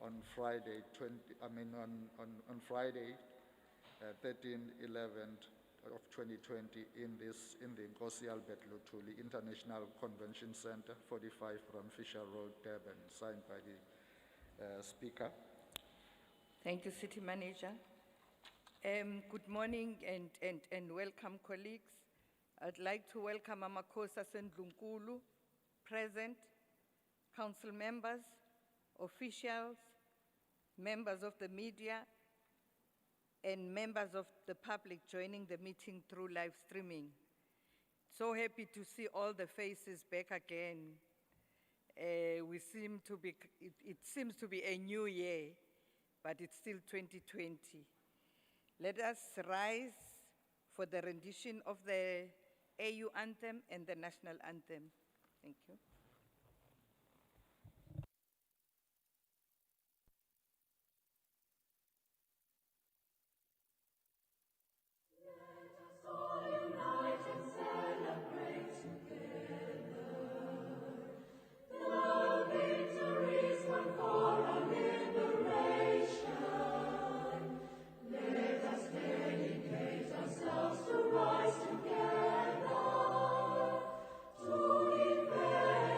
on Friday, on Friday, 13/11 of 2020 in the Nkosi Albert Luthuli International Convention Center, 45 Fisher Road, Durban, signed by the Speaker. Thank you, City Manager. Good morning and welcome, colleagues. I'd like to welcome Amakosa Sendlunkulu, present, council members, officials, members of the media, and members of the public joining the meeting through live streaming. So happy to see all the faces back again. It seems to be a new year, but it's still 2020. Let us rise for the rendition of the AU anthem and the national anthem. Thank you. To defend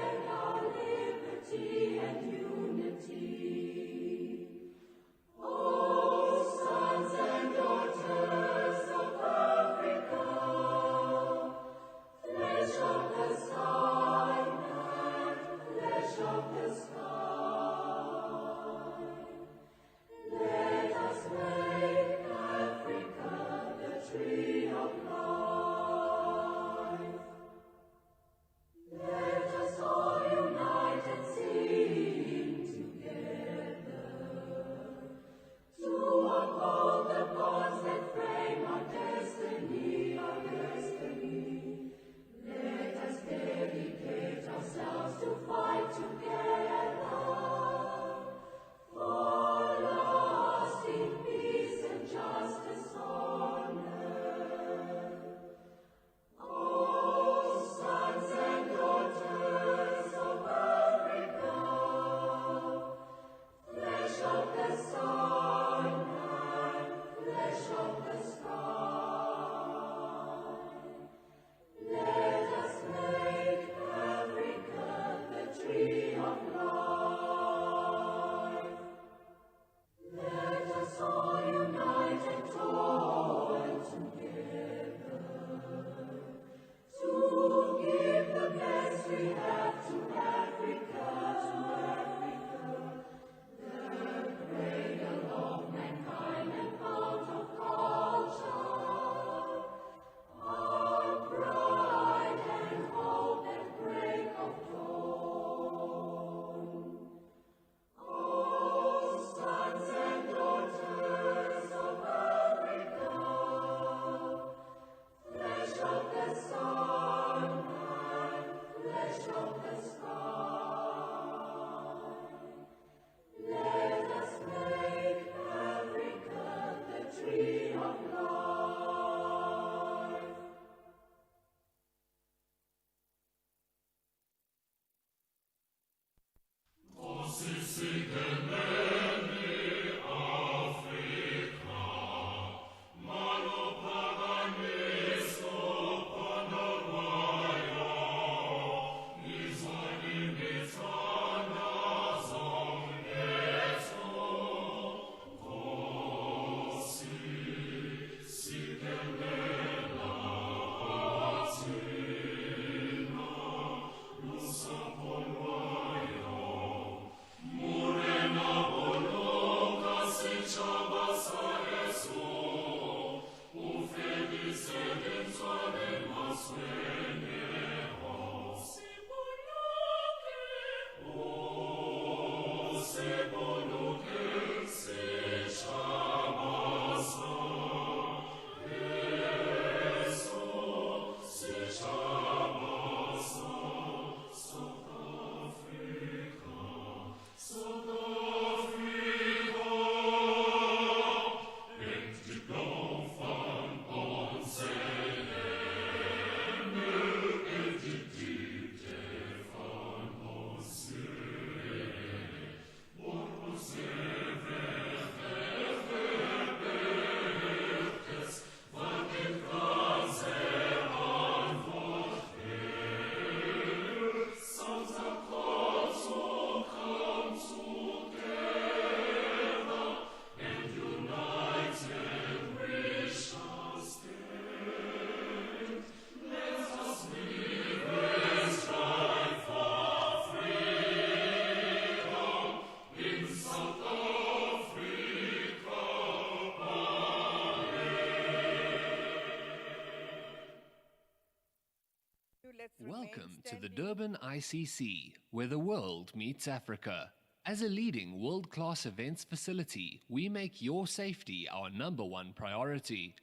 Welcome to the Durban ICC, where the world meets Africa. As a leading world-class events facility, we make your safety our #1 priority.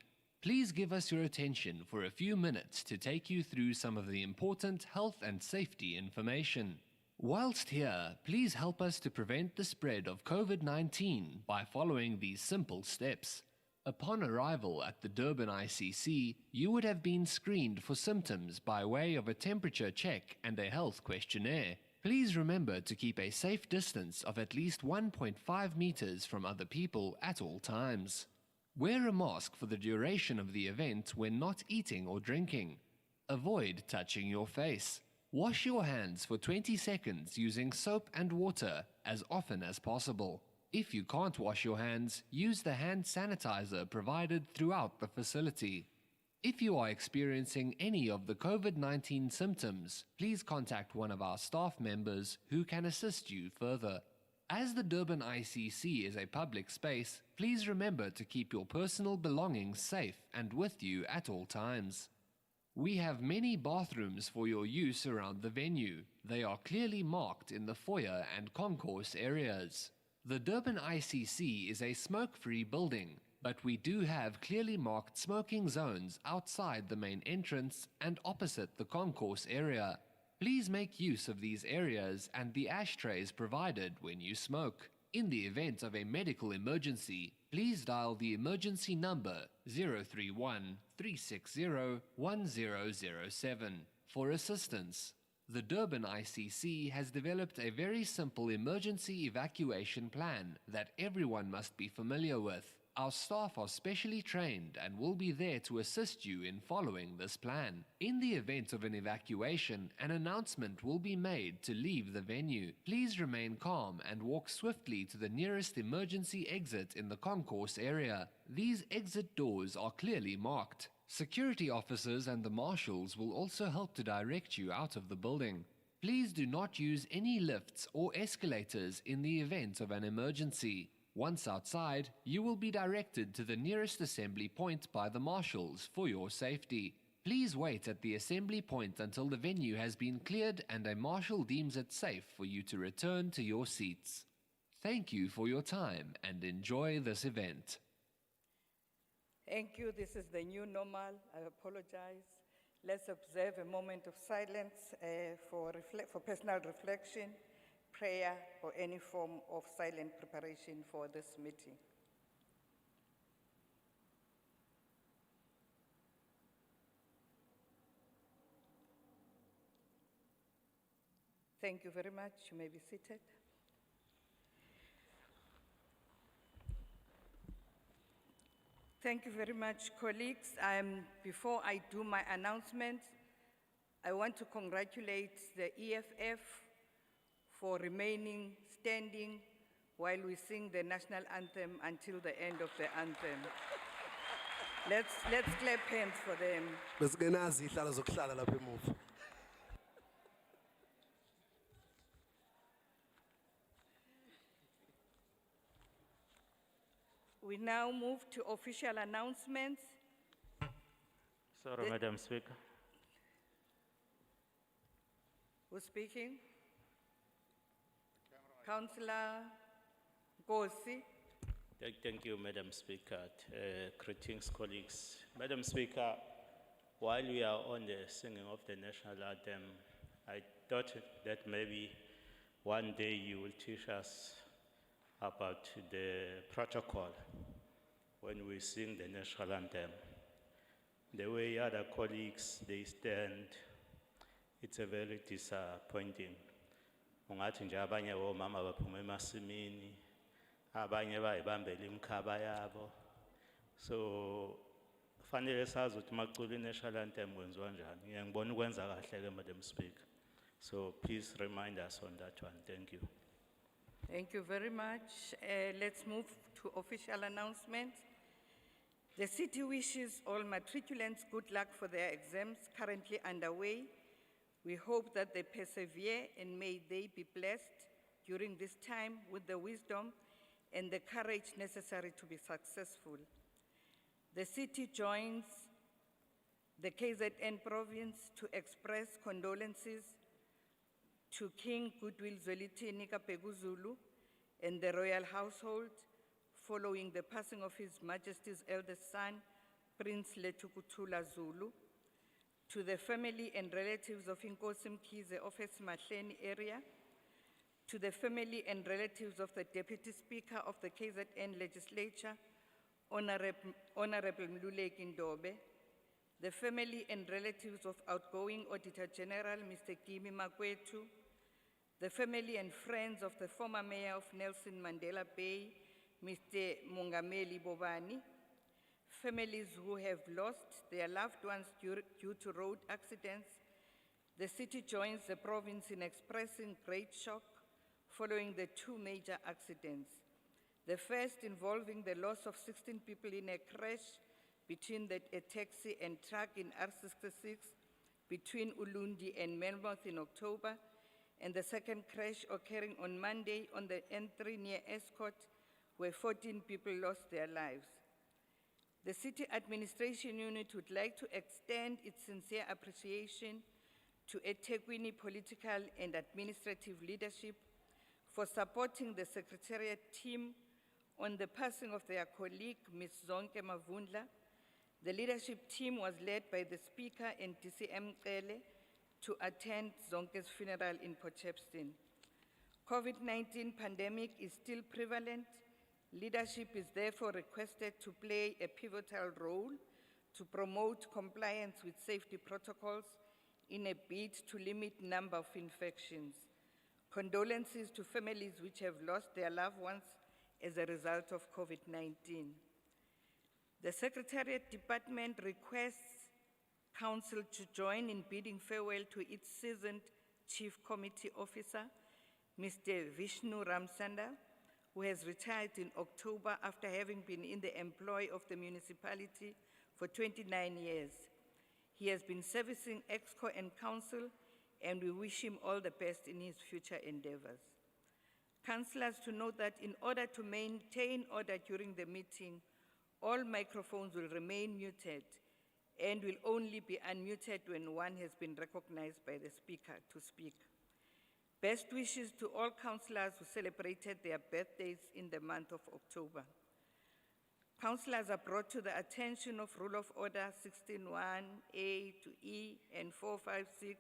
Please give us your attention for a few minutes to take you through some of the important health and safety information. Whilst here, please help us to prevent the spread of COVID-19 by following these simple steps. Upon arrival at the Durban ICC, you would have been screened for symptoms by way of a temperature check and a health questionnaire. Please remember to keep a safe distance of at least 1.5 meters from other people at all times. Wear a mask for the duration of the event when not eating or drinking. Avoid touching your face. Wash your hands for 20 seconds using soap and water as often as possible. If you can't wash your hands, use the hand sanitizer provided throughout the facility. If you are experiencing any of the COVID-19 symptoms, please contact one of our staff members who can assist you further. As the Durban ICC is a public space, please remember to keep your personal belongings safe and with you at all times. We have many bathrooms for your use around the venue. They are clearly marked in the foyer and concourse areas. The Durban ICC is a smoke-free building, but we do have clearly marked smoking zones outside the main entrance and opposite the concourse area. Please make use of these areas and the ashtrays provided when you smoke. In the event of a medical emergency, please dial the emergency number 031 360 1007 for assistance. The Durban ICC has developed a very simple emergency evacuation plan that everyone must be familiar with. Our staff are specially trained and will be there to assist you in following this plan. In the event of an evacuation, an announcement will be made to leave the venue. Please remain calm and walk swiftly to the nearest emergency exit in the concourse area. These exit doors are clearly marked. Security officers and the marshals will also help to direct you out of the building. Please do not use any lifts or escalators in the event of an emergency. Once outside, you will be directed to the nearest assembly point by the marshals for your safety. Please wait at the assembly point until the venue has been cleared and a marshal deems it safe for you to return to your seats. Thank you for your time and enjoy this event. Thank you. This is the new normal. I apologize. Let's observe a moment of silence for personal reflection, prayer, or any form of silent preparation for this meeting. Thank you very much. You may be seated. Thank you very much, colleagues. Before I do my announcement, I want to congratulate the EFF for remaining standing while we sing the national anthem until the end of the anthem. Let's clap hands for them. Besingenazi ihlala zokuhlala lapha emuva. We now move to official announcements. Sorry, Madam Speaker. Who's speaking? Councillor Nkosi. Thank you, Madam Speaker. Greetings, colleagues. Madam Speaker, while we are on the singing of the national anthem, I thought that maybe one day you will teach us about the protocol when we sing the national anthem. The way other colleagues, they stand, it's a very disappointing. Ungathi nje abanye omama baphuma emasimini, abanye bayibambela imkhaba yabo. So fanele sazi ukuthi makucula i-national anthem kwenziwa njani. Ngiyangibona ukwenza kahle ke, Madam Speaker. So please remind us on that one. Thank you. Thank you very much. Let's move to official announcements. The city wishes all matriculants good luck for their exams currently underway. We hope that they persevere and may they be blessed during this time with the wisdom and the courage necessary to be successful. The city joins the KZN province to express condolences to King Goodwill Zwelithini Kapeguzulu and the royal household following the passing of His Majesty's eldest son, Prince Letukuthula Zulu, to the family and relatives of Inkosi Mkhize of Esimahleni area, to the family and relatives of the Deputy Speaker of the KZN Legislature, Honorable Mluleki Ndobe, the family and relatives of outgoing Auditor General, Mr. Kimi Makwetu, the family and friends of the former mayor of Nelson Mandela Bay, Mr. Mungameli Bobani, families who have lost their loved ones due to road accidents. The city joins the province in expressing great shock following the two major accidents. The first involving the loss of 16 people in a crash between a taxi and truck in R66 between Ulundi and Melmoth in October, and the second crash occurring on Monday on the N3 near Escort, where 14 people lost their lives. The City Administration Unit would like to extend its sincere appreciation to eThekwini political and administrative leadership for supporting the Secretariat team on the passing of their colleague, Ms. Zonke Mavundla. The leadership team was led by the Speaker and DCM Cele to attend Zonke's funeral in Port Shepstone. COVID-19 pandemic is still prevalent. Leadership is therefore requested to play a pivotal role to promote compliance with safety protocols in a bid to limit number of infections. Condolences to families which have lost their loved ones as a result of COVID-19. The Secretariat Department requests Council to join in bidding farewell to its seasoned Chief Committee Officer, Mr. Vishnu Ramsanda, who has retired in October after having been in the employ of the municipality for 29 years. He has been servicing EXCO and Council, and we wish him all the best in his future endeavors. Councillors, to note that in order to maintain order during the meeting, all microphones will remain muted and will only be unmuted when one has been recognized by the Speaker to speak. Best wishes to all councillors who celebrated their birthdays in the month of October. Councillors are brought to the attention of Rule of Order 16(1)A to E and 4, 5, 6,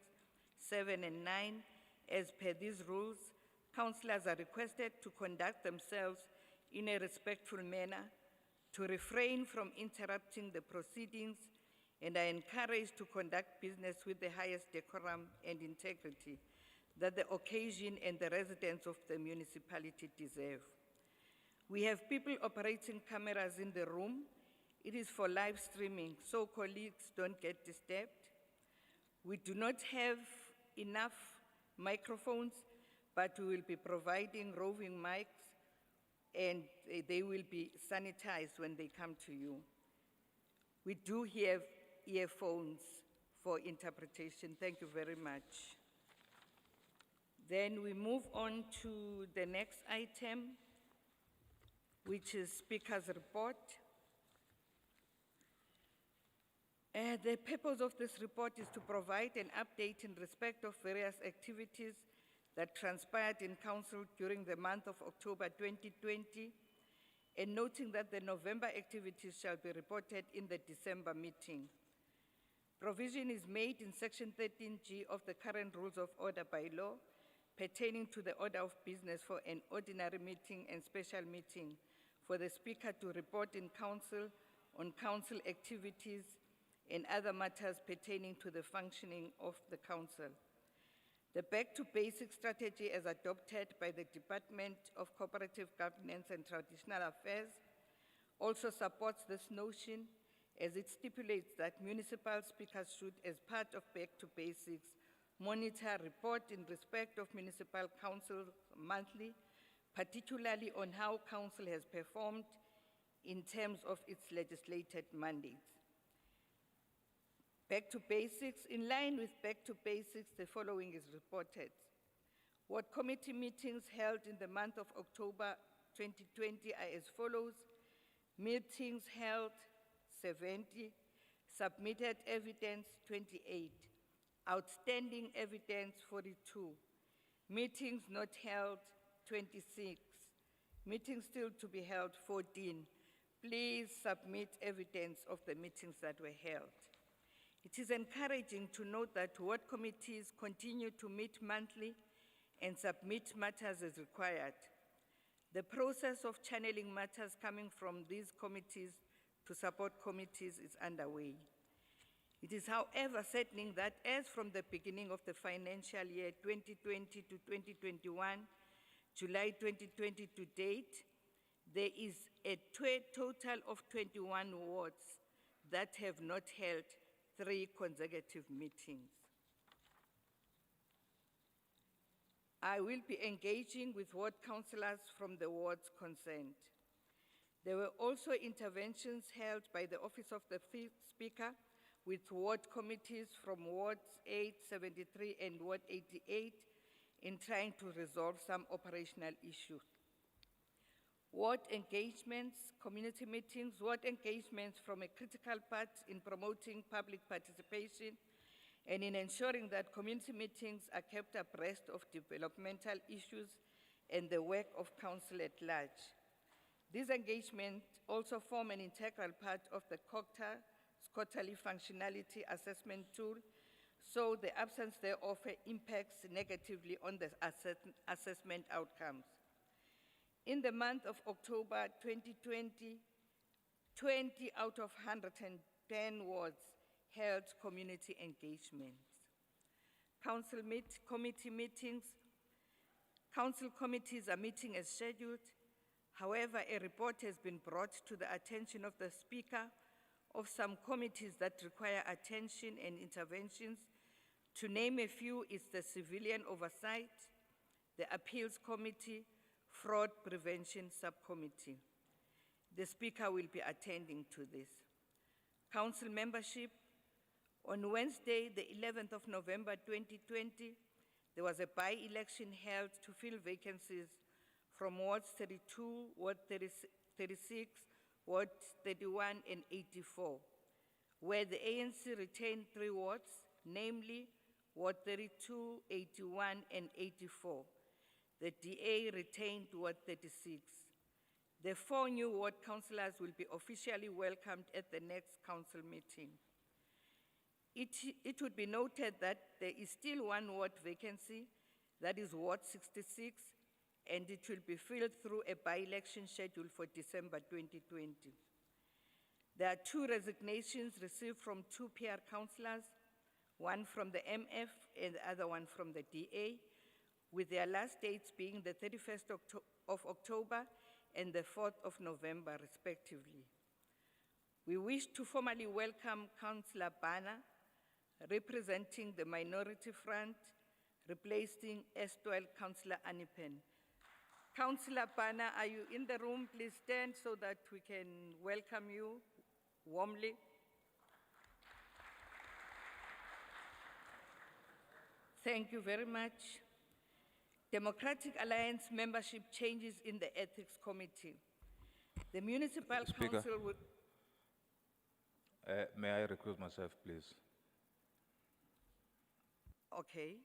7, and 9. As per these rules, councillors are requested to conduct themselves in a respectful manner, to refrain from interrupting the proceedings, and are encouraged to conduct business with the highest decorum and integrity that the occasion and the residents of the municipality deserve. We have people operating cameras in the room. It is for live streaming, so colleagues don't get disturbed. We do not have enough microphones, but we will be providing roving mics, and they will be sanitized when they come to you. We do have earphones for interpretation. Thank you very much. Then we move on to the next item, which is Speaker's report. The purpose of this report is to provide an update in respect of various activities that transpired in Council during the month of October 2020, and noting that the November activities shall be reported in the December meeting. Provision is made in Section 13G of the current Rules of Order bylaw pertaining to the order of business for an ordinary meeting and special meeting for the Speaker to report in Council on Council activities and other matters pertaining to the functioning of the Council. The Back to Basics strategy, as adopted by the Department of Cooperative Governance and Traditional Affairs, also supports this notion, as it stipulates that municipal speakers should, as part of Back to Basics, monitor, report in respect of municipal council monthly, particularly on how council has performed in terms of its legislated mandates. Back to Basics. In line with Back to Basics, the following is reported. What committee meetings held in the month of October 2020 are as follows. Meetings held 70, submitted evidence 28, outstanding evidence 42, meetings not held 26, meetings still to be held 14. Please submit evidence of the meetings that were held. It is encouraging to note that ward committees continue to meet monthly and submit matters as required. The process of channeling matters coming from these committees to support committees is underway. It is, however, saddening that as from the beginning of the financial year 2020 to 2021, July 2020 to date, there is a total of 21 wards that have not held 3 consecutive meetings. I will be engaging with ward councillors from the wards concerned. There were also interventions held by the Office of the Speaker with ward committees from Wards 8, 73, and Ward 88 in trying to resolve some operational issues. Ward engagements, community meetings, ward engagements form a critical part in promoting public participation and in ensuring that community meetings are kept abreast of developmental issues and the work of council at large. These engagements also form an integral part of the COCTA quarterly functionality assessment tool, so the absence thereof impacts negatively on the assessment outcomes. In the month of October 2020, 20 out of 110 wards held community engagements. Committee meetings. Council committees are meeting as scheduled. However, a report has been brought to the attention of the Speaker of some committees that require attention and interventions. To name a few is the Civilian Oversight, the Appeals Committee, Fraud Prevention Subcommittee. The Speaker will be attending to this. Council membership. On Wednesday, the 11th of November 2020, there was a by-election held to fill vacancies from Wards 32, Ward 36, Ward 31, and 84, where the ANC retained 3 wards, namely Ward 32, 81, and 84. The DA retained Ward 36. The 4 new ward councillors will be officially welcomed at the next council meeting. It would be noted that there is still 1 ward vacancy, that is Ward 66, and it will be filled through a by-election schedule for December 2020. There are 2 resignations received from 2 PR councillors, one from the MF and the other one from the DA, with their last dates being the 31st of October and the 4th of November, respectively. We wish to formally welcome Councillor Bana, representing the Minority Front, replacing erstwhile Councillor Anipen. Councillor Bana, are you in the room? Please stand so that we can welcome you warmly. Thank you very much. Democratic Alliance membership changes in the Ethics Committee. The Municipal Speaker. Council will... May I recuse myself, please? Okay.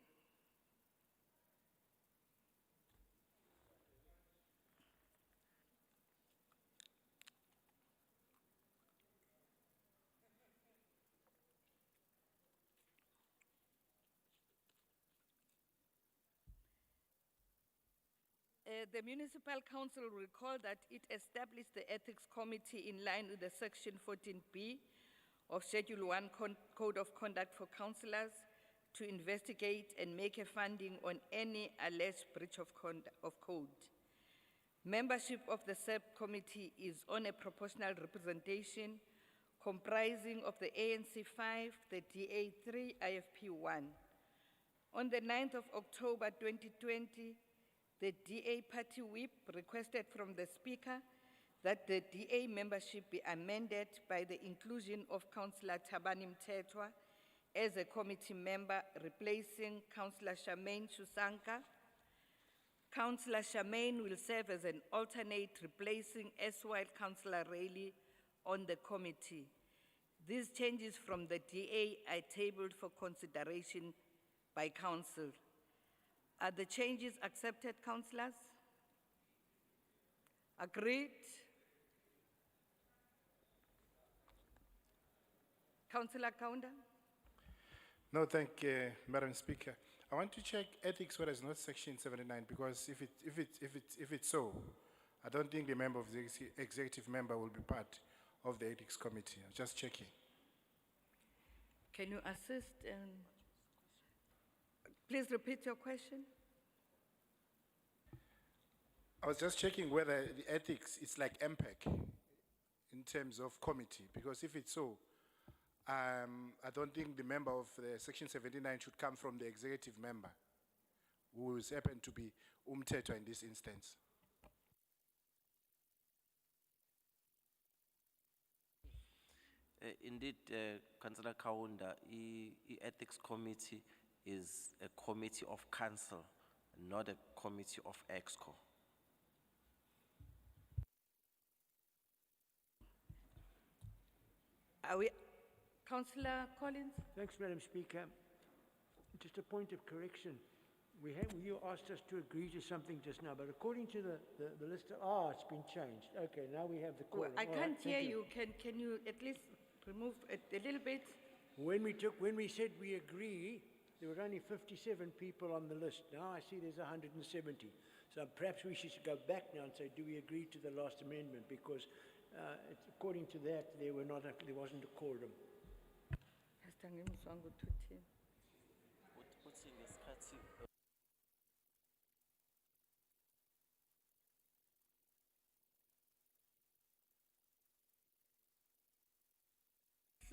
The Municipal Council will recall that it established the Ethics Committee in line with the Section 14B of Schedule 1 Code of Conduct for Councillors to investigate and make a finding on any alleged breach of code. Membership of the subcommittee is on a proportional representation comprising of the ANC 5, the DA 3, IFP 1. On the 9th of October 2020, the DA party whip requested from the Speaker that the DA membership be amended by the inclusion of Councillor Thabani Mthethwa as a committee member, replacing Councillor Charmaine Shusanka. Councillor Charmaine will serve as an alternate, replacing erstwhile Councillor Rayleigh on the committee. These changes from the DA are tabled for consideration by council. Are the changes accepted, councillors? Agreed? Councillor Kaunda? No, thank you, Madam Speaker. I want to check ethics where it's not section 79 because if it's so, I don't think the member of the executive member will be part of the ethics committee. I'm just checking. Can you assist? Please repeat your question. I was just checking whether the ethics is like MPEC in terms of committee, because if it's so, I don't think the member of the section 79 should come from the executive member, who is happen to be Umthetho in this instance. Indeed, Councillor Kaunda, the ethics committee is a committee of council, not a committee of EXCO. Are we, Councillor Collins? Thanks, Madam Speaker. Just a point of correction. You asked us to agree to something just now, but according to the list, it's been changed. Okay, now we have the quorum. I All can't right, thank hear you. Can you at least remove it a little bit? When we said we agree, there were only 57 people on the list. Now I see there's 170. So perhaps we should go back now and say, do we agree to the last amendment? Because according to that, there wasn't a quorum.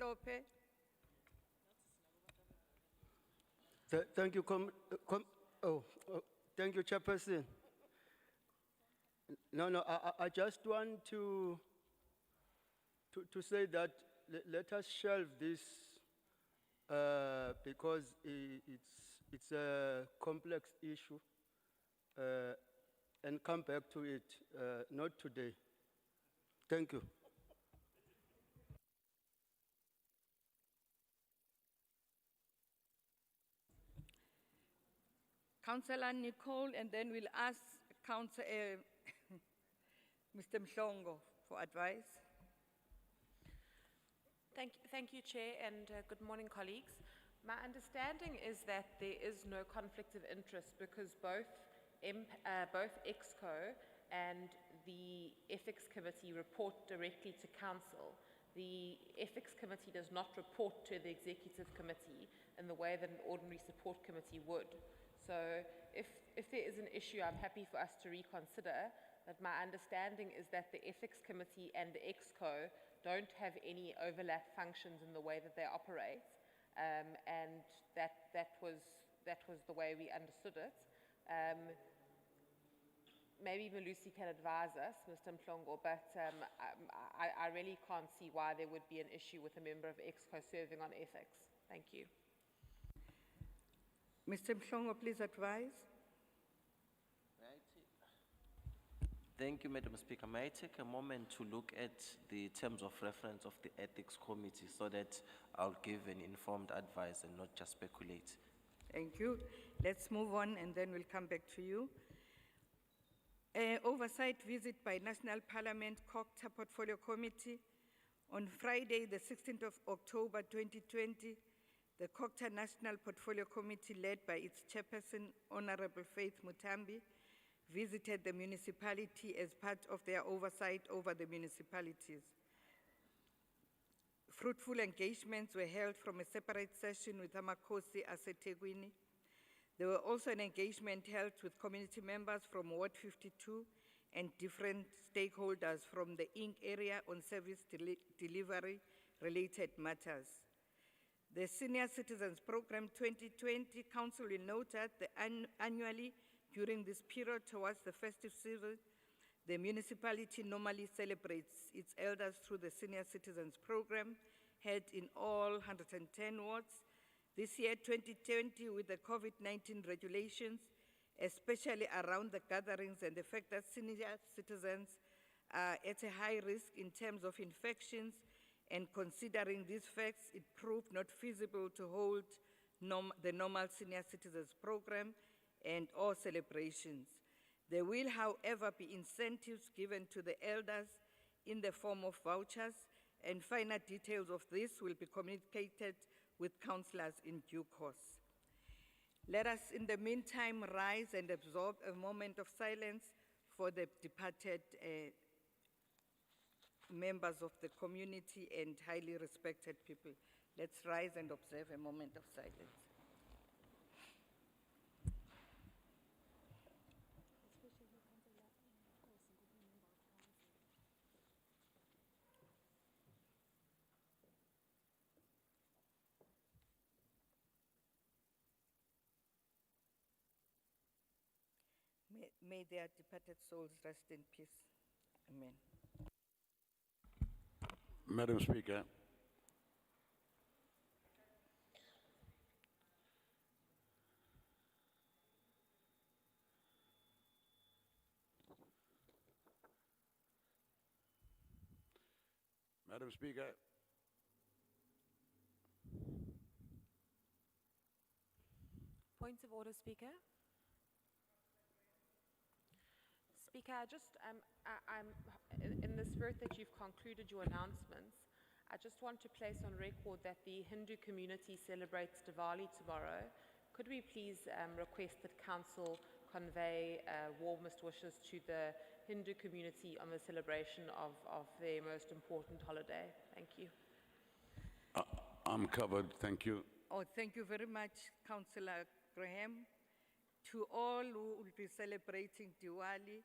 Hlophe? Thank you, thank you, Chairperson. No, I just want to say that let us shelve this because it's a complex issue and come back to it, not today. Thank you. Councillor Nicole, and then we'll ask Mr. Mhlongo for advice. Thank you, Chair, and good morning, colleagues. My understanding is that there is no conflict of interest because both EXCO and the Ethics Committee report directly to Council. The Ethics Committee does not report to the Executive Committee in the way that an ordinary support committee would. So if there is an issue, I'm happy for us to reconsider, but my understanding is that the Ethics Committee and the EXCO don't have any overlap functions in the way that they operate, and that was the way we understood it. Maybe Malusi can advise us, Mr. Mhlongo, but I really can't see why there would be an issue with a member of EXCO serving on ethics. Thank you. Mr. Mhlongo, please advise. Thank you, Madam Speaker. May I take a moment to look at the terms of reference of the Ethics Committee so that I'll give an informed advice and not just speculate? Thank you. Let's move on and then we'll come back to you. Oversight visit by National Parliament COCTA Portfolio Committee. On Friday, the 16th of October 2020, the COCTA National Portfolio Committee, led by its chairperson, Honorable Faith Mutambi, visited the municipality as part of their oversight over the municipalities. Fruitful engagements were held from a separate session with Amakosi Asetegwini. There were also an engagement held with community members from Ward 52 and different stakeholders from the Inc. area on service delivery related matters. The Senior Citizens Program 2020 Council will note that annually during this period towards the festive season, the municipality normally celebrates its elders through the Senior Citizens Program held in all 110 wards. This year, 2020, with the COVID-19 regulations, especially around the gatherings and the fact that senior citizens are at a high risk in terms of infections And considering these facts, it proved not feasible to hold the normal senior citizens program and or celebrations. There will, however, be incentives given to the elders in the form of vouchers, and finer details of this will be communicated with councillors in due course. Let us, in the meantime, rise and absorb a moment of silence for the departed members of the community and highly respected people. Let's rise and observe a moment of silence. May their departed souls rest in peace. Amen. Madam Speaker, Madam Speaker, Point of order, Speaker. Speaker, in the spirit that you've concluded your announcements, I just want to place on record that the Hindu community celebrates Diwali tomorrow. Could we please request that Council convey warmest wishes to the Hindu community on the celebration of their most important holiday? Thank you. I'm covered, thank you. Oh, thank you very much, Councillor Graham. To all who will be celebrating Diwali,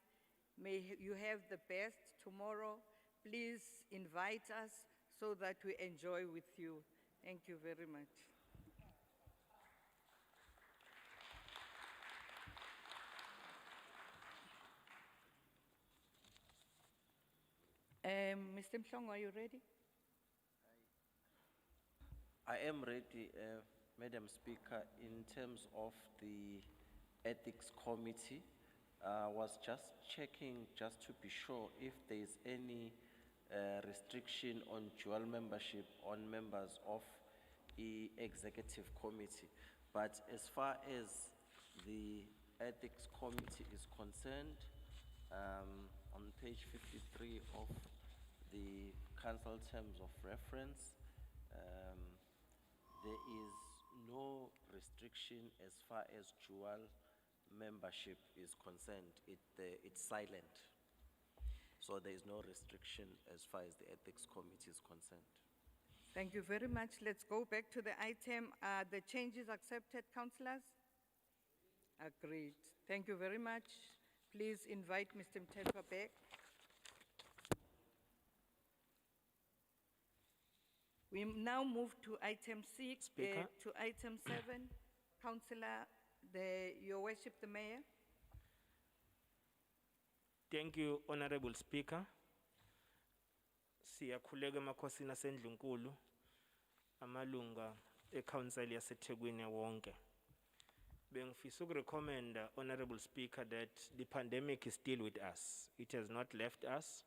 may you have the best tomorrow. Please invite us so that we enjoy with you. Thank you very much. Mr. Mhlongo, are you ready? I am ready, Madam Speaker, in terms of the Ethics Committee. I was just checking just to be sure if there is any restriction on dual membership on members of the Executive Committee. But as far as the Ethics Committee is concerned, on page 53 of the Council Terms of Reference, there is no restriction as far as dual membership is concerned. It's silent. So there is no restriction as far as the Ethics Committee is concerned. Thank you very much. Let's go back to the item. Are the changes accepted, councillors? Agreed. Thank you very much. Please invite Mr. Mthethwa back. We now move to item 6, Speaker. to item 7. Councillor, Your Worship, the Mayor. Thank you, Honorable Speaker. Siyakhuleka emakhosini asendlunkulu, amalunga e-council yaseThekwini wonke. Bengifisa ukurecommend, Honorable Speaker, that the pandemic is still with us. It has not left us.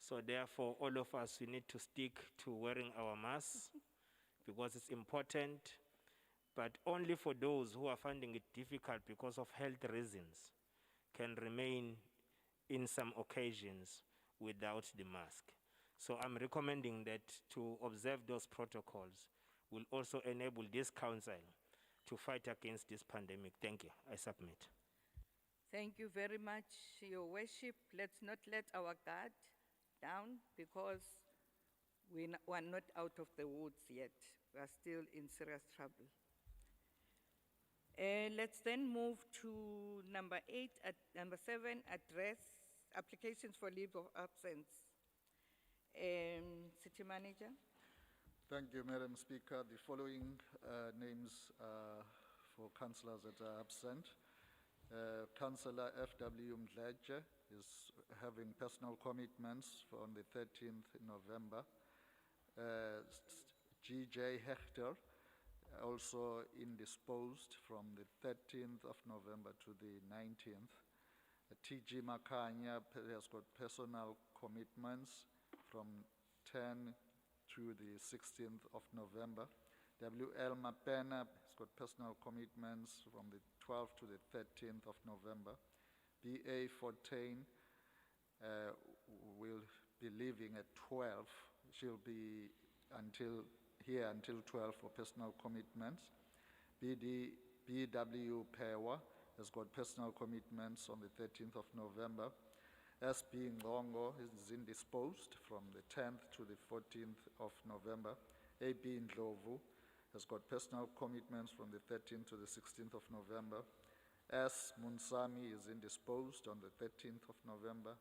So therefore, all of us, we need to stick to wearing our masks because it's important, but only for those who are finding it difficult because of health reasons can remain in some occasions without the mask. So I'm recommending that to observe those protocols will also enable this council to fight against this pandemic. Thank you. I submit. Thank you very much, Your Worship. Let's not let our guard down because we're not out of the woods yet. We are still in serious trouble. Let's then move to number 7, address applications for leave of absence. City Manager. Thank you, Madam Speaker. The following names for councillors that are absent. Councillor F.W. Mdletshe is having personal commitments on the 13th November. G.J. Hechter, also indisposed from the 13th of November to the 19th. T.G. Makanya has got personal commitments from 10 to the 16th of November. W.L. Mapena has got personal commitments from the 12th to the 13th of November. B.A. Fontaine will be leaving at 12. She'll be here until 12 for personal commitments. B.W. Pewa has got personal commitments on the 13th of November. S.B. Ngongo is indisposed from the 10th to the 14th of November. A.B. Ndlovu has got personal commitments from the 13th to the 16th of November. S. Munsami is indisposed on the 13th of November.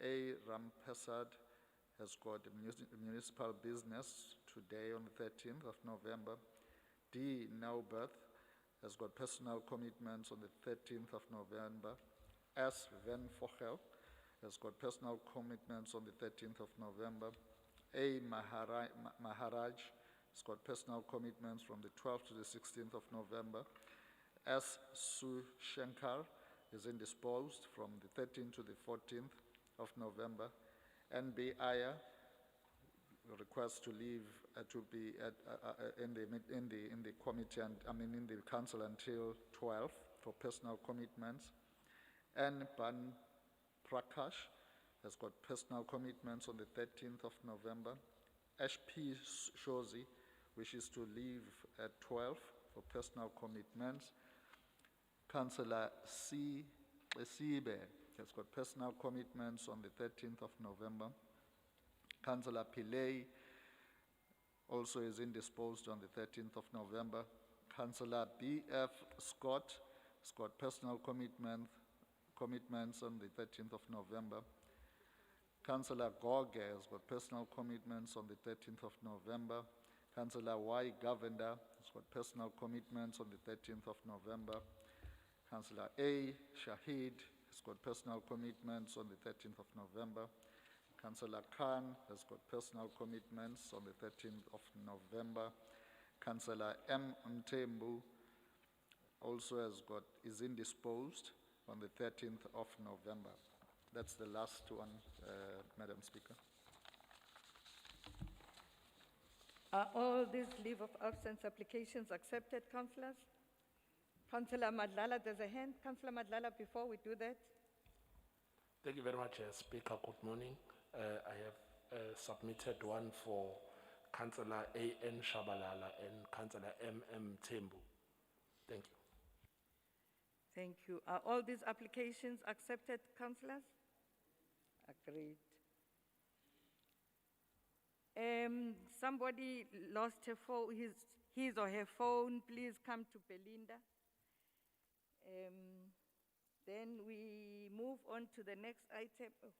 A. Rampesad has got a municipal business today on the 13th of November. D. Naubert has got personal commitments on the 13th of November. S. Van Vogel has got personal commitments on the 13th of November. A. Maharaj has got personal commitments from the 12th to the 16th of November. S. Sushankar is indisposed from the 13th to the 14th of November. N.B. Iyer requests to leave to be in the committee and in the council until 12 for personal commitments. N. Ban Prakash has got personal commitments on the 13th of November. H.P. Shozi wishes to leave at 12 for personal commitments. Councillor C. Esibe has got personal commitments on the 13th of November. Councillor Pillay also is indisposed on the 13th of November. Councillor B.F. Scott has got personal commitments on the 13th of November. Councillor Goge has got personal commitments on the 13th of November. Councillor Y. Govender has got personal commitments on the 13th of November. Councillor A. Shahid has got personal commitments on the 13th of November. Councillor Khan has got personal commitments on the 13th of November. Councillor M. Mtembu also is indisposed on the 13th of November. That's the last one, Madam Speaker. Are all these leave of absence applications accepted, councillors? Councillor Madlala, there's a hand. Councillor Madlala, before we do that. Thank you very much, Speaker. Good morning. I have submitted one for Councillor A.N. Shabalala and Councillor M.M. Tembu. Thank you. Thank you. Are all these applications accepted, councillors? Agreed. Somebody lost his or her phone. Please come to Belinda. Then we move on to the next item. Oh,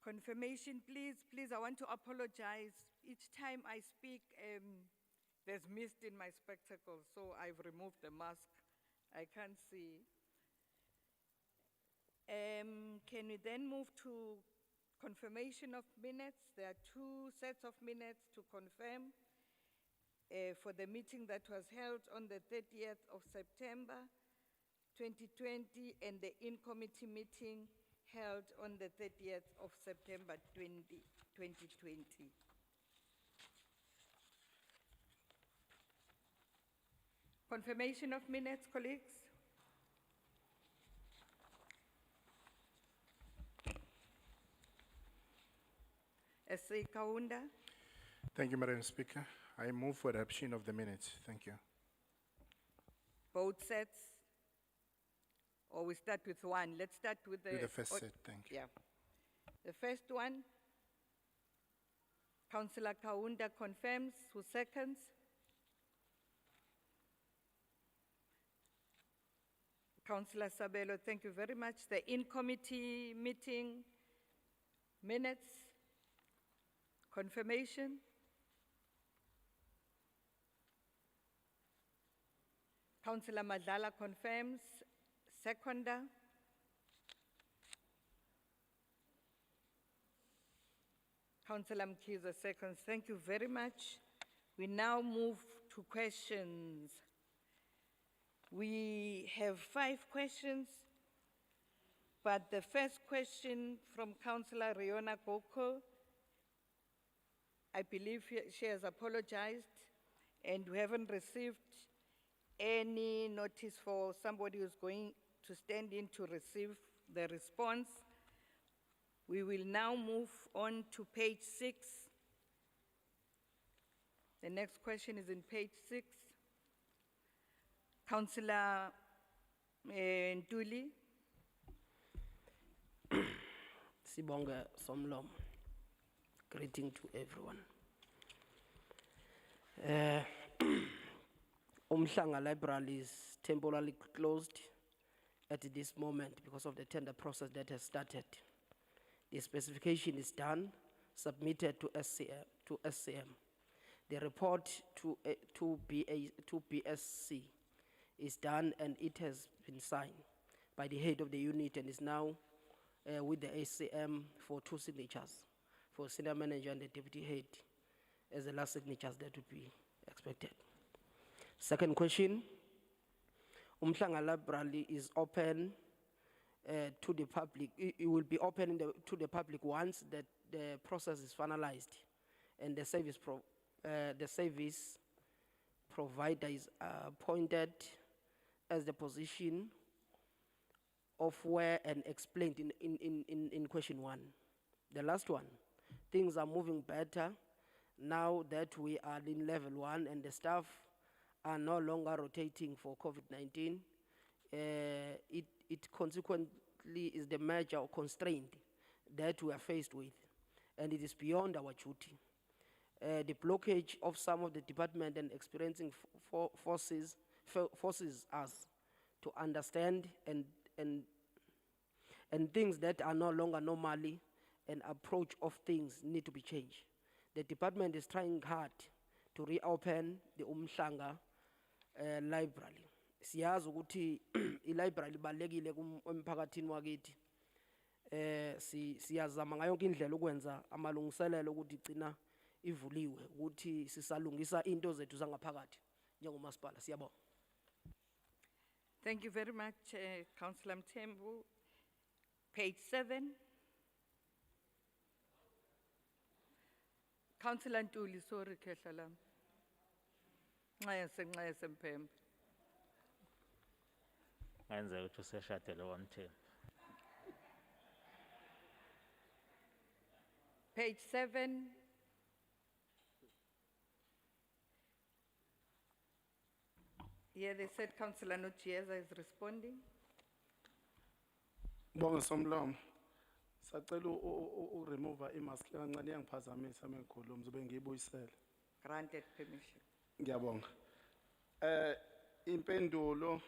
confirmation, please. Please, I want to apologize. Each time I speak, there's mist in my spectacles, so I've removed the mask. I can't see. Can we then move to confirmation of minutes? There are two sets of minutes to confirm for the meeting that was held on the 30th of September 2020 and the in-committee meeting held on the 30th of September 2020. Confirmation of minutes, colleagues. S.A. Kaunda. Thank you, Madam Speaker. I move for adoption of the minutes. Thank you. Both sets? Or we start with one? Let's start with Do the first set, thank you. Yeah. The first one, Councillor Kaunda confirms. Who seconds? Councillor Sabelo, thank you very much. The in-committee meeting minutes, confirmation. Councillor Madlala confirms. Seconder. Councillor Mkhize seconds. Thank you very much. We now move to questions. We have 5 questions, but the first question from Councillor Riona Goko, I believe she has apologized, and we haven't received any notice for somebody who's going to stand in to receive the response. We will now move on to page 6. The next question is in page 6. Councillor Ntuli. Sibonga Somlom. Greeting to everyone. Umhlanga Library is temporarily closed at this moment because of the tender process that has started. The specification is done, submitted to SCM. The report to BSC is done, and it has been signed by the head of the unit and is now with the SCM for 2 signatures, for senior manager and the deputy head as the last signatures that would be expected. Second question, Umhlanga Library is open to the public. It will be open to the public once that the process is finalized and the service provider is appointed as the position of where and explained in question 1. The last one, things are moving better now that we are in level 1 and the staff are no longer rotating for COVID-19. It consequently is the major constraint that we are faced with, and it is beyond our duty. The blockage of some of the department and experiencing forces us to understand and things that are no longer normally, an approach of things need to be changed. The department is trying hard to reopen the Umhlanga library. Siyazi ukuthi i-library ibalekile emphakathini wakithi. Siyazama ngayo yonke indlela ukwenza amalungiselelo ukuthi igcina ivuliwe ukuthi sisalungisa into zethu zangaphakathi njengomasipala. Siyabonga. Thank you very much, Councillor Mthembu. Page 7. Councillor Ntuli, sorry, khehla lami. Nxa sempembe. Enze ukuthi useshadele wamthembu. Page 7. Yeah, they said Councillor Nochieza is responding. Bonga Somlom. Sacela remove imask kancane yangiphazamisa mengikhuluma ngizobe ngiyibuyisela. Granted permission. Ngiyabonga. Impendulo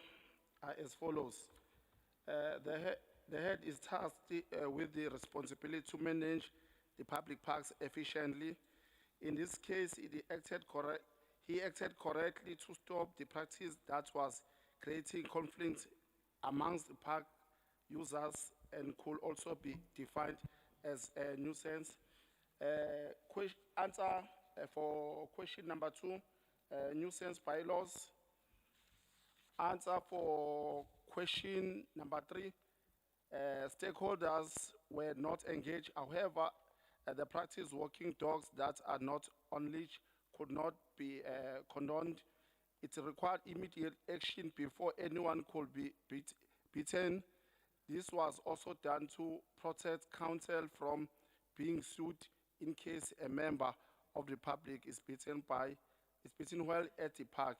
as follows. The head is tasked with the responsibility to manage the public parks efficiently. In this case, he acted correctly to stop the practice that was creating conflicts amongst the park users and could also be defined as a nuisance. Answer for question number 2, nuisance bylaws. Answer for question number 3, stakeholders were not engaged. However, the practice walking dogs that are not on leash could not be condoned. It required immediate action before anyone could be beaten. This was also done to protect council from being sued in case a member of the public is beaten well at the park.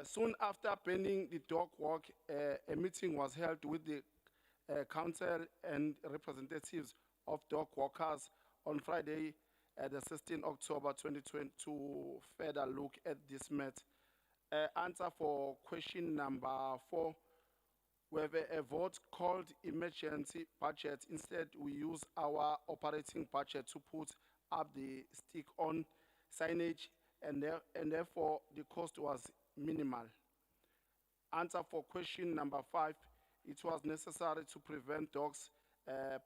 Soon after banning the dog walk, a meeting was held with the council and representatives of dog walkers on Friday, the 16th October 2020, to further look at this matter. Answer for question number 4. We have a vote called emergency budget. Instead, we use our operating budget to put up the stick-on signage, and therefore the cost was minimal. Answer for question number 5. It was necessary to prevent dogs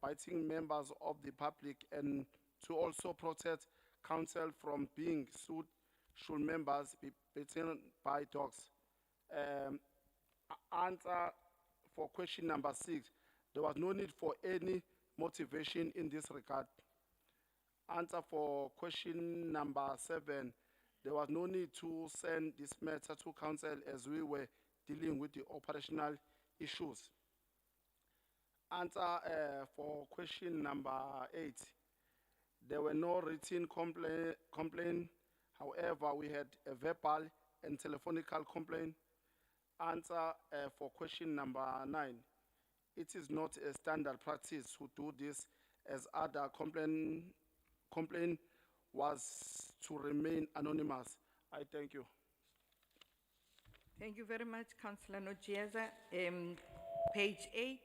biting members of the public and to also protect council from being sued should members be beaten by dogs? Answer for question number 6, there was no need for any motivation in this regard. Answer for question number 7, there was no need to send this matter to council as we were dealing with the operational issues. Answer for question number 8, there were no written complaint. However, we had a verbal and telephonical complaint. Answer for question number 9, it is not a standard practice to do this, as other complaint was to remain anonymous. I thank you. Thank you very much, Councillor Nojieza. Page 8.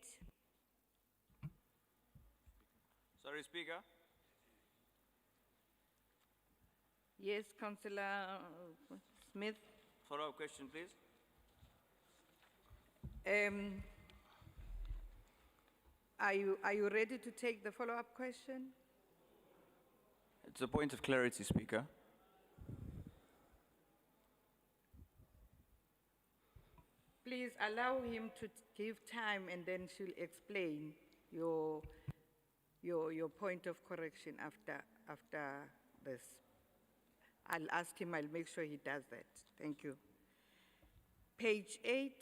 Sorry, Speaker. Yes, Councillor Smith. Follow-up question, please. Are you ready to take the follow-up question? It's a point of clarity, Speaker. Please allow him to give time and then she'll explain your point of correction after this. I'll ask him, I'll make sure he does that. Thank you. Page 8.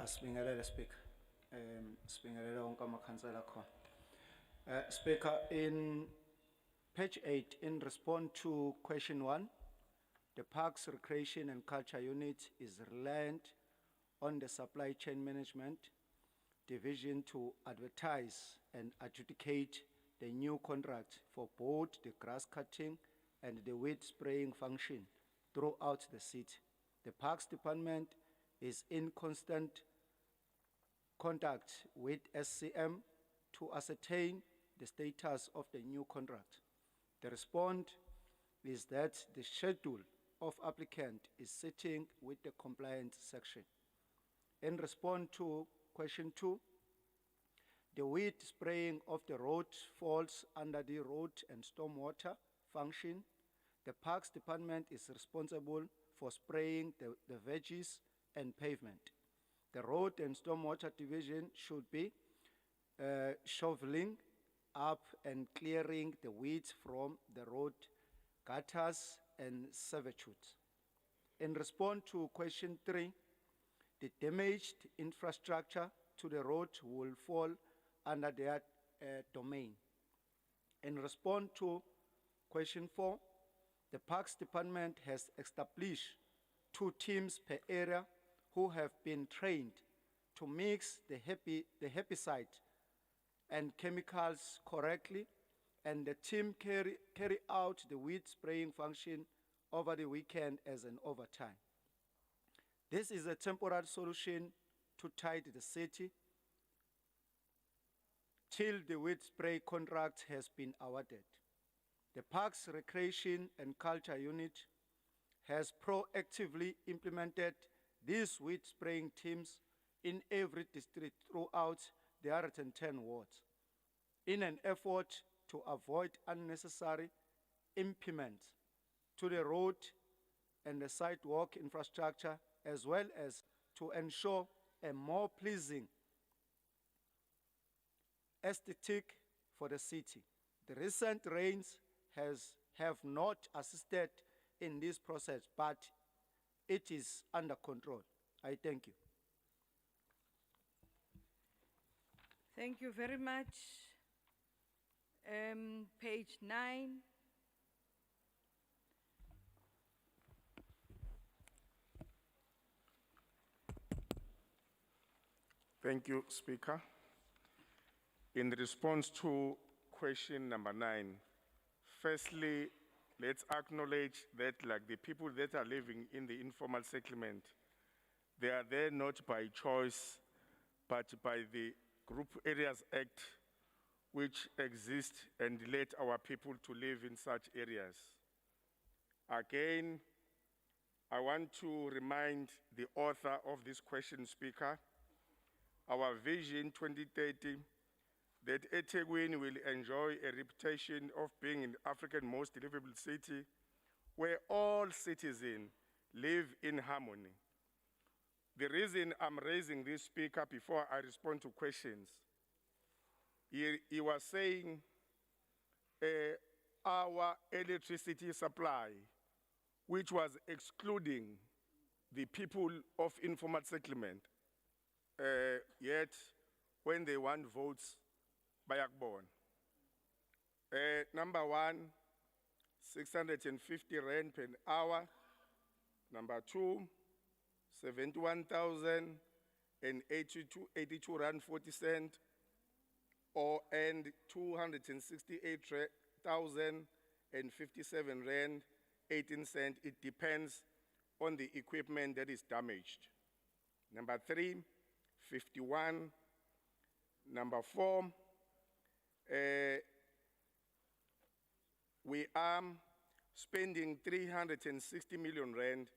Asibingelele Speaker. Sibingelele wonke amakhansela khona. Speaker, in page 8, in response to question 1, the Parks, Recreation and Culture Unit is reliant on the Supply Chain Management Division to advertise and adjudicate the new contract for both the grass cutting and the weed spraying function throughout the city. The Parks Department is in constant contact with SCM to ascertain the status of the new contract. The response is that the schedule of applicant is sitting with the compliance section. In response to question 2, the weed spraying of the road falls under the road and stormwater function. The Parks Department is responsible for spraying the veggies and pavement. The Road and Stormwater Division should be shoveling up and clearing the weeds from the road, gutters and servitudes. In response to question 3, the damaged infrastructure to the road will fall under their domain. In response to question 4, the Parks Department has established 2 teams per area who have been trained to mix the herbicide and chemicals correctly, and the team carry out the weed spraying function over the weekend as an overtime. This is a temporary solution to tide the city till the weed spray contract has been awarded. The Parks, Recreation and Culture Unit has proactively implemented these weed spraying teams in every district throughout the 110 wards in an effort to avoid unnecessary impediments to the road and the sidewalk infrastructure, as well as to ensure a more pleasing aesthetic for the city. The recent rains have not assisted in this process, but it is under control. I thank you. Thank you very much. Page 9. Thank you, Speaker. In response to question number 9, firstly, let's acknowledge that like the people that are living in the informal settlement, they are there not by choice, but by the Group Areas Act, which exists and let our people to live in such areas. Again, I want to remind the author of this question, Speaker, our Vision 2030 that eThekwini will enjoy a reputation of being the African most livable city where all citizens live in harmony. The reason I'm raising this speaker before I respond to questions, he was saying our electricity supply, which was excluding the people of informal settlement, yet when they want votes, bayakbona. Number one, 650 rand per hour. Number two, 71,082 rand 40 cent, and 268,057 rand 18 cent. It depends on the equipment that is damaged. Number three, 51. Number four, we are spending 360 million rand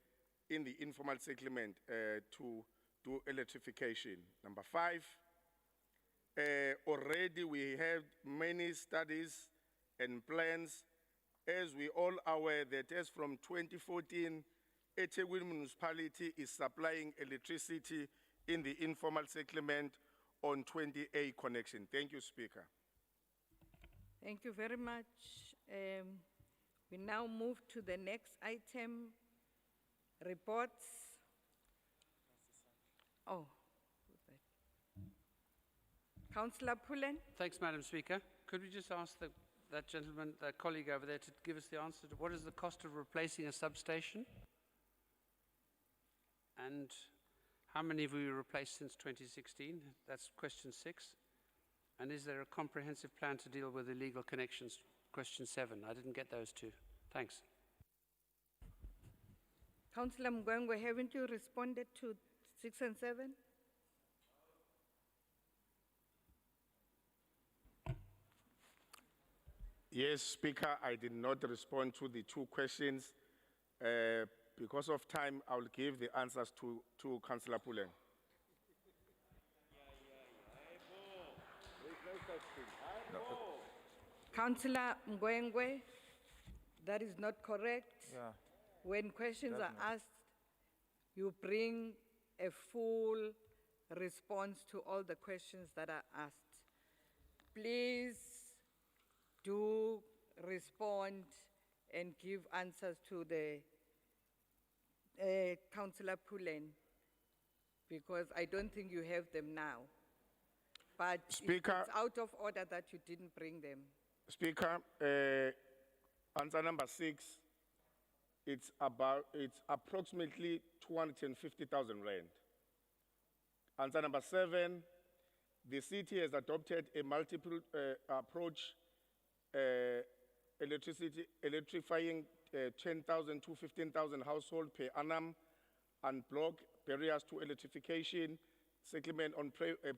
in the informal settlement to do electrification. Number five, already we have many studies and plans, as we all aware that as from 2014, eThekwini municipality is supplying electricity in the informal settlement on 20A connection. Thank you, Speaker. Thank you very much. We now move to the next item, reports. Oh, who's that? Councillor Pullen. Thanks, Madam Speaker. Could we just ask that gentleman, that colleague over there, to give us the answer to what is the cost of replacing a substation? And how many have we replaced since 2016? That's question 6. And is there a comprehensive plan to deal with illegal connections? Question 7. I didn't get those two. Thanks. Councillor Mgwengwe, haven't you responded to 6 and 7? Yes, Speaker, I did not respond to the two questions. Because of time, I will give the answers to Councillor Pullen. Councillor Mgwengwe, that is not correct. Yeah. When questions That's are not- asked, you bring a full response to all the questions that are asked. Please do respond and give answers to the Councillor Pullen, because I don't think you have them now. But Speaker- it's out of order that you didn't bring them. Speaker, answer number 6, it's approximately 250,000 rand. Answer number 7, the city has adopted a multiple approach, electrifying 10,000 to 15,000 households per annum, and block barriers to electrification, settlement on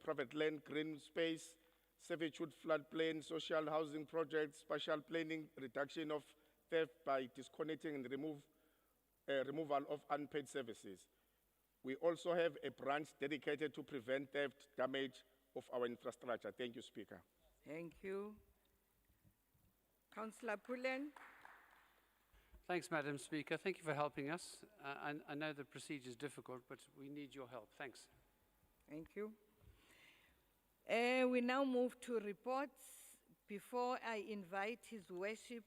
private land, green space, servitude, floodplain, social housing projects, spatial planning, reduction of theft by disconnecting and removal of unpaid services. We also have a branch dedicated to prevent theft, damage of our infrastructure. Thank you, Speaker. Thank you. Councillor Pullen. Thanks, Madam Speaker. Thank you for helping us. I know the procedure is difficult, but we need your help. Thanks. Thank you. We now move to reports. Before I invite His Worship,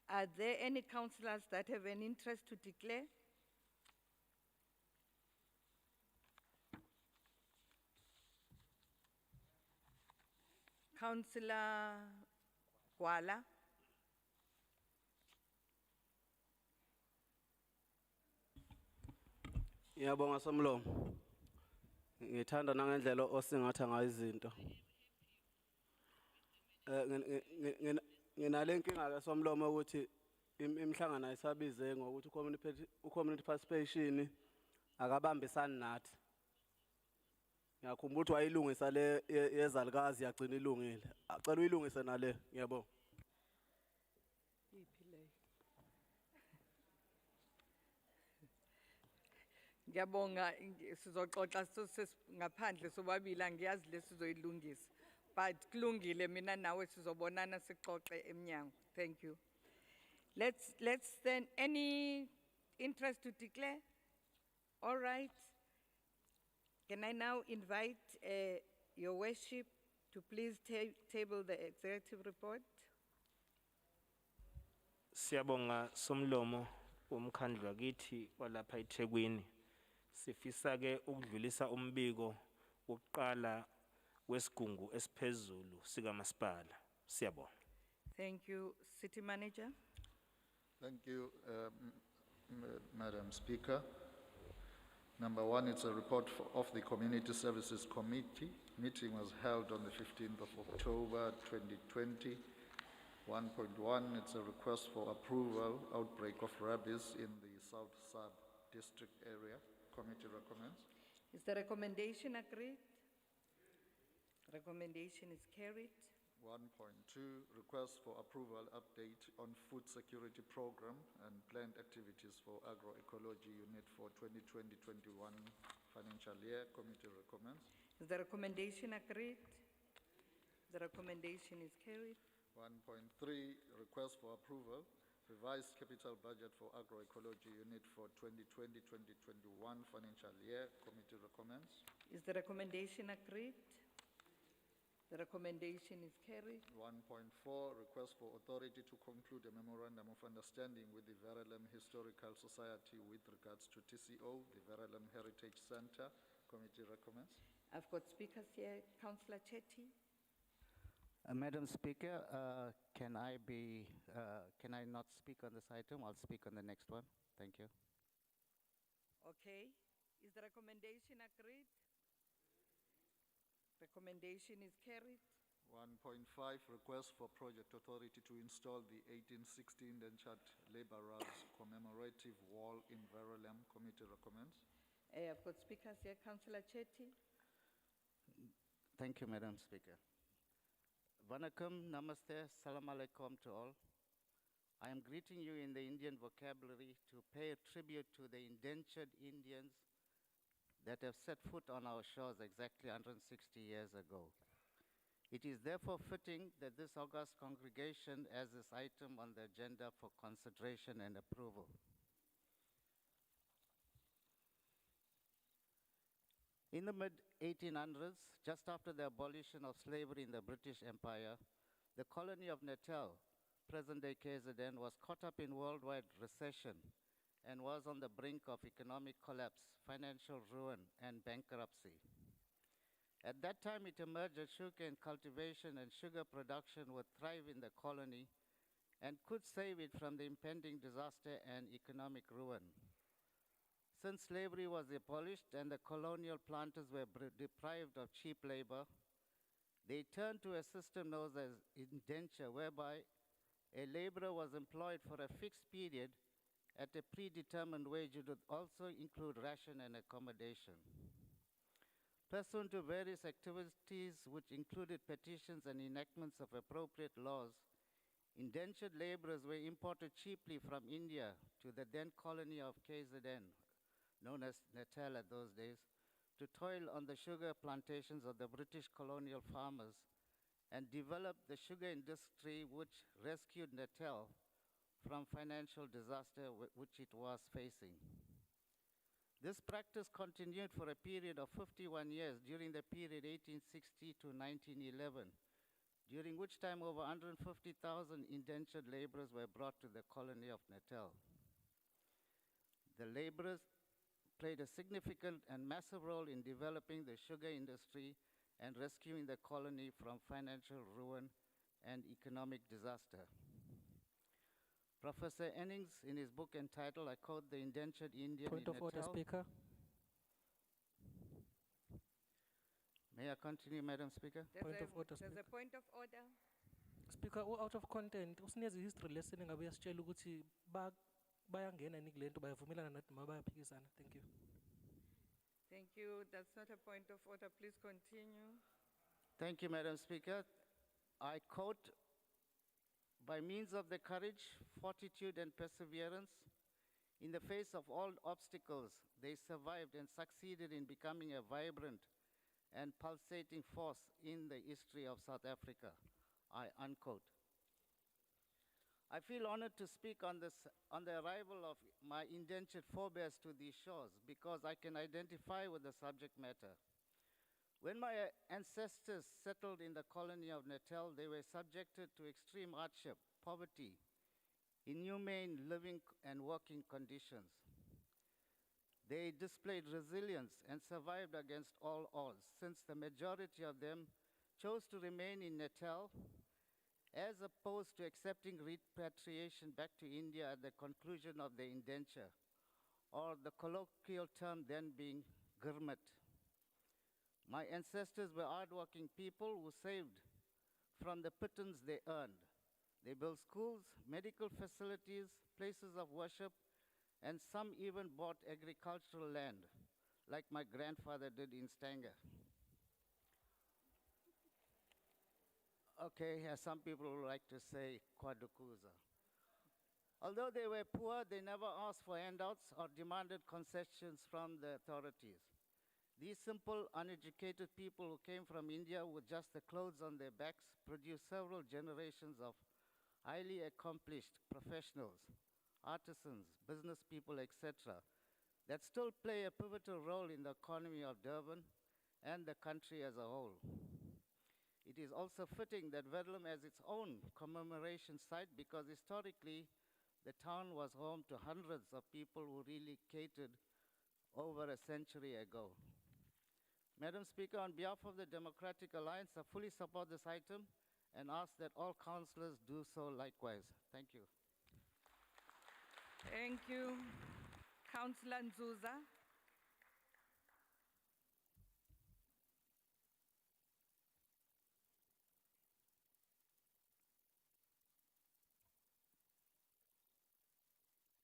are there any councillors that have an interest to declare? Councillor Gwala. Ngiyabonga Somlomo. Ngithanda nangendlela osingatha ngayo izinto. Nginalenkinga ke Somlomo ukuthi imihlangano ayisabize ngokuthi community participation akabambisani nathi. Ngiyakhumbula ukuthi wayilungisa le yezalikazi yagcina ilungile. Acela uyilungise nale, ngiyabonga. Ngiyabonga, sizoxoxa ngaphandle sobabili, angiyazi lesizoyilungisa. But kulungile mina nawe sizobonana sixoxe emnyango. Thank you. Let's then, any interest to declare? All right. Can I now invite your worship to please table the executive report? Siyabonga somlomo umkhandlu wakithi walapha eThekwini. Sifisa ke ukudlulisa umbiko wokuqala wesigungu esiphezulu sika masipala. Siyabonga. Thank you, City Manager. Thank you, Madam Speaker. Number one, it's a report of the Community Services Committee. Meeting was held on the 15th of October 2020. 1.1, it's a request for approval, outbreak of rabies in the South Sub-District area. Committee recommends. Is the recommendation agreed? Recommendation is carried. 1.2, request for approval update on food security program and planned activities for agroecology unit for 2020-21 financial year. Committee recommends. Is the recommendation agreed? The recommendation is carried. 1.3, request for approval, revised capital budget for agroecology unit for 2020-2021 financial year. Committee recommends. Is the recommendation agreed? The recommendation is carried. 1.4, request for authority to conclude a memorandum of understanding with the Verulam Historical Society with regards to TCO, the Verulam Heritage Center. Committee recommends. I've got speakers here. Councillor Chetty. Madam Speaker, can I not speak on this item? I'll speak on the next one. Thank you. Okay. Is the recommendation agreed? Recommendation is carried. 1.5, request for project authority to install the 1816 indentured laborers commemorative wall in Verulam. Committee recommends. I've got speakers here. Councillor Chetty. Thank you, Madam Speaker. Vanakkam, namaste, salam alaikum to all. I am greeting you in the Indian vocabulary to pay a tribute to the indentured Indians that have set foot on our shores exactly 160 years ago. It is therefore fitting that this august congregation has this item on the agenda for consideration and approval. In the mid-1800s, just after the abolition of slavery in the British Empire, the colony of Natal, present-day KZN, was caught up in worldwide recession and was on the brink of economic collapse, financial ruin, and bankruptcy. At that time, it emerged that sugarcane cultivation and sugar production would thrive in the colony and could save it from the impending disaster and economic ruin. Since slavery was abolished and the colonial planters were deprived of cheap labor, they turned to a system known as indenture, whereby a laborer was employed for a fixed period at a predetermined wage. It would also include ration and accommodation. Pursuant to various activities which included petitions and enactments of appropriate laws, indentured laborers were imported cheaply from India to the then colony of KZN, known as Natal at those days, to toil on the sugar plantations of the British colonial farmers and develop the sugar industry which rescued Natal from financial disaster which it was facing. This practice continued for a period of 51 years during the period 1860 to 1911, during which time over 150,000 indentured laborers were brought to the colony of Natal. The laborers played a significant and massive role in developing the sugar industry and rescuing the colony from financial ruin and economic disaster. Professor Ennings, in his book entitled, I quote, The Indentured Indian Point in of order, Natal. Speaker. May I continue, Madam Speaker? Point of order, There's Speaker. a point of order. Speaker, out of content, usinikeza history lesson engabe yasitshela ukuthi bayangena yini kule nto bayavumelana nathi noma bayaphikisana. Thank you. Thank you. That's not a point of order. Please continue. Thank you, Madam Speaker. I quote, by means of the courage, fortitude, and perseverance, in the face of all obstacles, they survived and succeeded in becoming a vibrant and pulsating force in the history of South Africa, I unquote. I feel honored to speak on the arrival of my indentured forebears to these shores because I can identify with the subject matter. When my ancestors settled in the colony of Natal, they were subjected to extreme hardship, poverty, inhumane living and working conditions. They displayed resilience and survived against all odds, since the majority of them chose to remain in Natal as opposed to accepting repatriation back to India at the conclusion of their indenture, or the colloquial term then being gurmat. My ancestors were hardworking people who saved from the pittance they earned. They built schools, medical facilities, places of worship, and some even bought agricultural land, like my grandfather did in Stanger. Okay, as some people would like to say, Kwadukuza. Although they were poor, they never asked for handouts or demanded concessions from the authorities. These simple, uneducated people who came from India with just the clothes on their backs produced several generations of highly accomplished professionals, artisans, business people, etc., that still play a pivotal role in the economy of Durban and the country as a whole. It is also fitting that Verulam has its own commemoration site because historically the town was home to hundreds of people who relocated over a century ago. Madam Speaker, on behalf of the Democratic Alliance, I fully support this item and ask that all councillors do so likewise. Thank you. Thank you. Councillor Nzuza.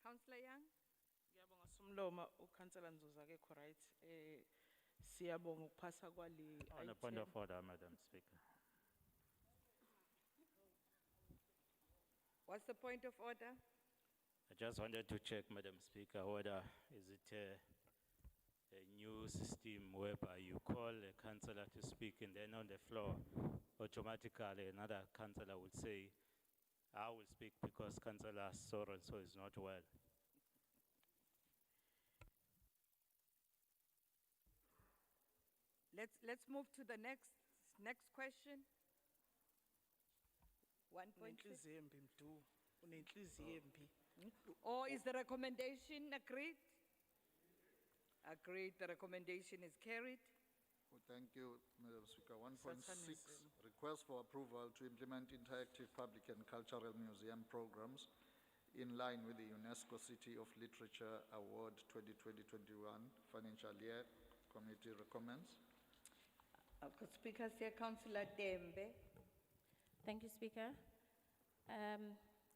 Councillor Young. Ngiyabonga Sumloma uKhansela Nzuza ke right siyabonga ukuphasa kwali On a point of order, Madam Speaker. What's the point of order? I just wanted to check, Madam Speaker, whether is it a new system whereby you call a councillor to speak and then on the floor, automatically another councillor would say, I will speak because Councillor so-and-so is not well. Let's move to the next question. 1.6. Unenhliziyo embi mdu, unenhliziyo embi. Or is the recommendation agreed? Agreed, the recommendation is carried. Well, thank you, Madam Speaker. 1.6, request for approval to implement interactive public and cultural museum programs in line with the UNESCO City of Literature Award 2020-21 financial year. Committee recommends. Speaker, Councillor Dembe. Thank you, Speaker.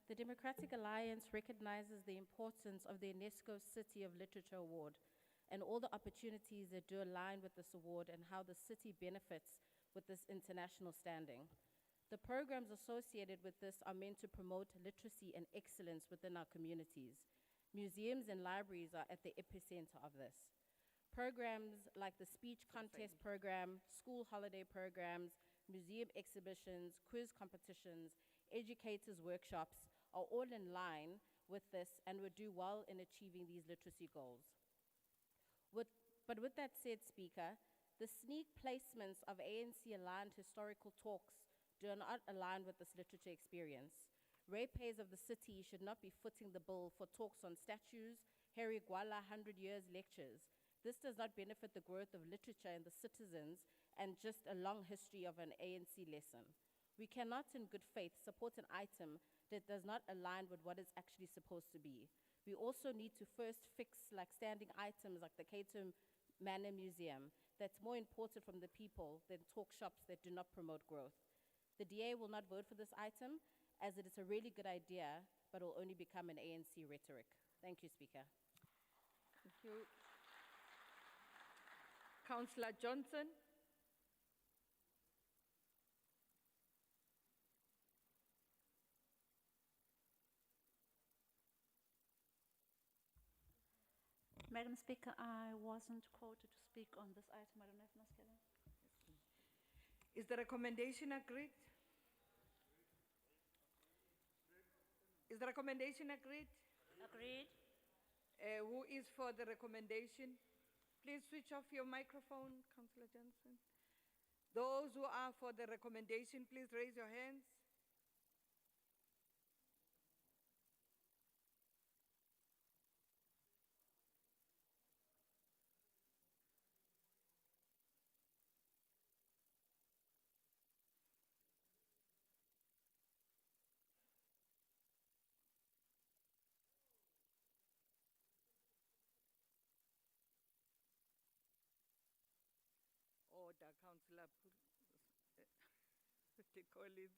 The Democratic Alliance recognizes the importance of the UNESCO City of Literature Award and all the opportunities that do align with this award and how the city benefits with this international standing. The programs associated with this are meant to promote literacy and excellence within our communities. Museums and libraries are at the epicenter of this. Programs like the speech contest program, school holiday programs, museum exhibitions, quiz competitions, educators' workshops are all in line with this and would do well in achieving these literacy goals. But with that said, Speaker, the sneak placements of ANC-aligned historical talks do not align with this literature experience. Ratepayers of the city should not be footing the bill for talks on statues, Harry Gwala 100 years lectures. This does not benefit the growth of literature and the citizens and just a long history of an ANC lesson. We cannot in good faith support an item that does not align with what it's actually supposed to be. We also need to first fix like standing items like the Cato Manor Museum that's more important from the people than talk shops that do not promote growth. The DA will not vote for this item as it is a really good idea, but will only become an ANC rhetoric. Thank you, Speaker. Thank you. Councillor Johnson. Madam Speaker, I wasn't quoted to speak on this item. I don't know if Ms. Keller. Is the recommendation agreed? Is the recommendation agreed? Agreed. Who is for the recommendation? Please switch off your microphone, Councillor Johnson. Those who are for the recommendation, please raise your hands. Order, Councillor Collins.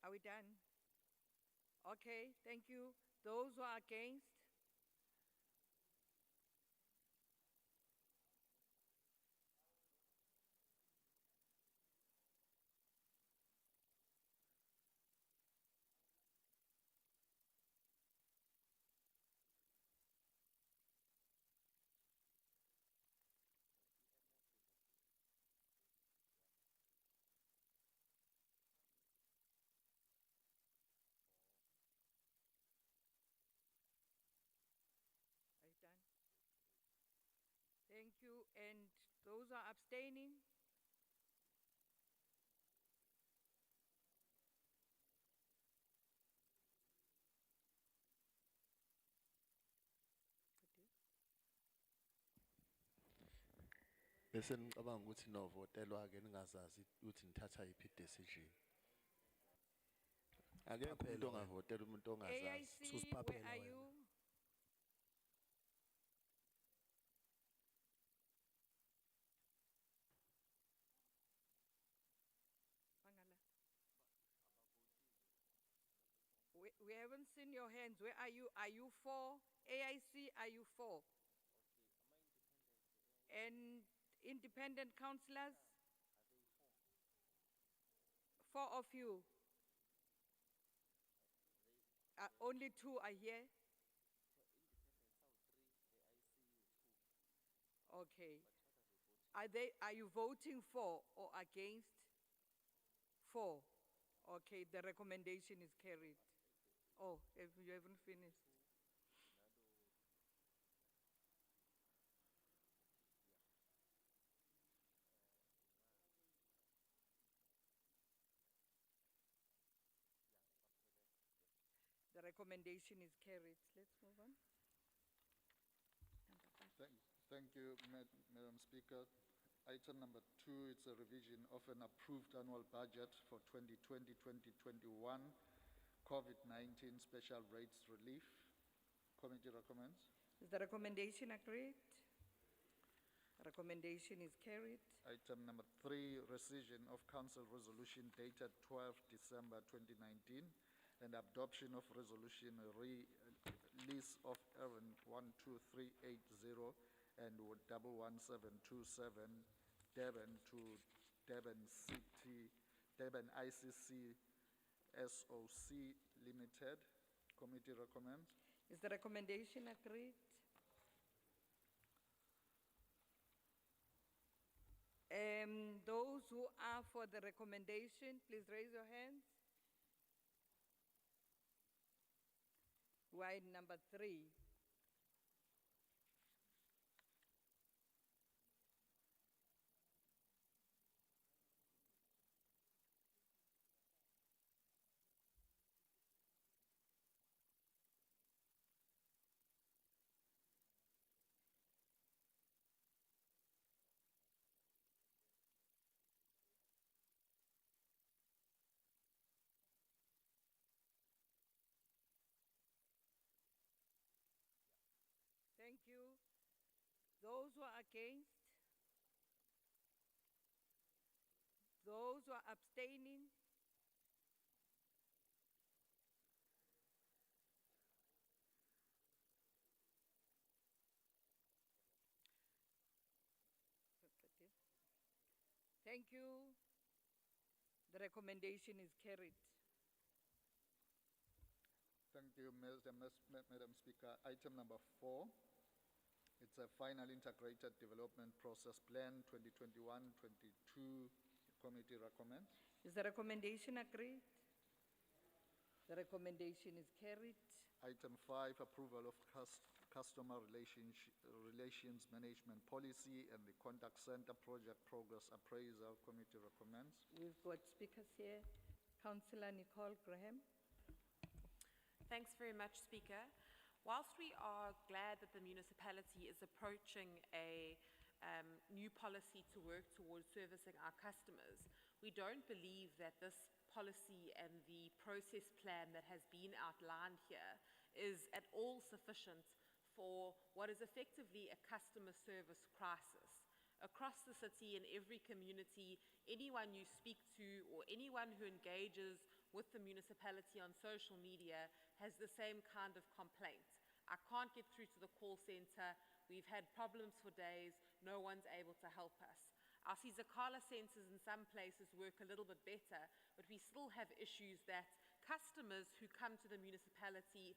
Are we done? Okay, thank you. Those who are against? Are you done? Thank you. And those who are abstaining? Bese ngicabanga ukuthi novotelwa ke ningazazi ukuthi nithatha yiphi decision. Akekho umuntu ongavotela umuntu ongazazi. AIC, where are you? Bangala. We haven't seen your hands. Where are you? Are you for? AIC, are you for? And independent councillors? 4 of you. Only 2 are here. Okay. Are you voting for or against? 4. Okay, the recommendation is carried. Oh, you haven't finished. The recommendation is carried. Let's move on. Thank you, Madam Speaker. Item number 2, it's a revision of an approved annual budget for 2020-2021, COVID-19 special rates relief. Committee recommends. Is the recommendation agreed? Recommendation is carried. Item number 3, rescission of council resolution dated 12 December 2019 and adoption of resolution release of errand 12380 and 11727 Durban to Durban City, Durban ICC SOC Limited. Committee recommends. Is the recommendation agreed? Those who are for the recommendation, please raise your hands. Wide number 3. Thank you. Those who are against? Those who are abstaining? Thank you. The recommendation is carried. Thank you, Madam Speaker. Item number 4, it's a final integrated development process plan 2021-22. Committee recommends. Is the recommendation agreed? The recommendation is carried. Item 5, approval of customer relations management policy and the contact center project progress appraisal. Committee recommends. We've got speakers here. Councillor Nicole Graham. Thanks very much, Speaker. Whilst we are glad that the municipality is approaching a new policy to work towards servicing our customers, we don't believe that this policy and the process plan that has been outlined here is at all sufficient for what is effectively a customer service crisis. Across the city, in every community, anyone you speak to or anyone who engages with the municipality on social media has the same kind of complaint. I can't get through to the call center. We've had problems for days. No one's able to help us. Our Sizakala centers in some places work a little bit better, but we still have issues that customers who come to the municipality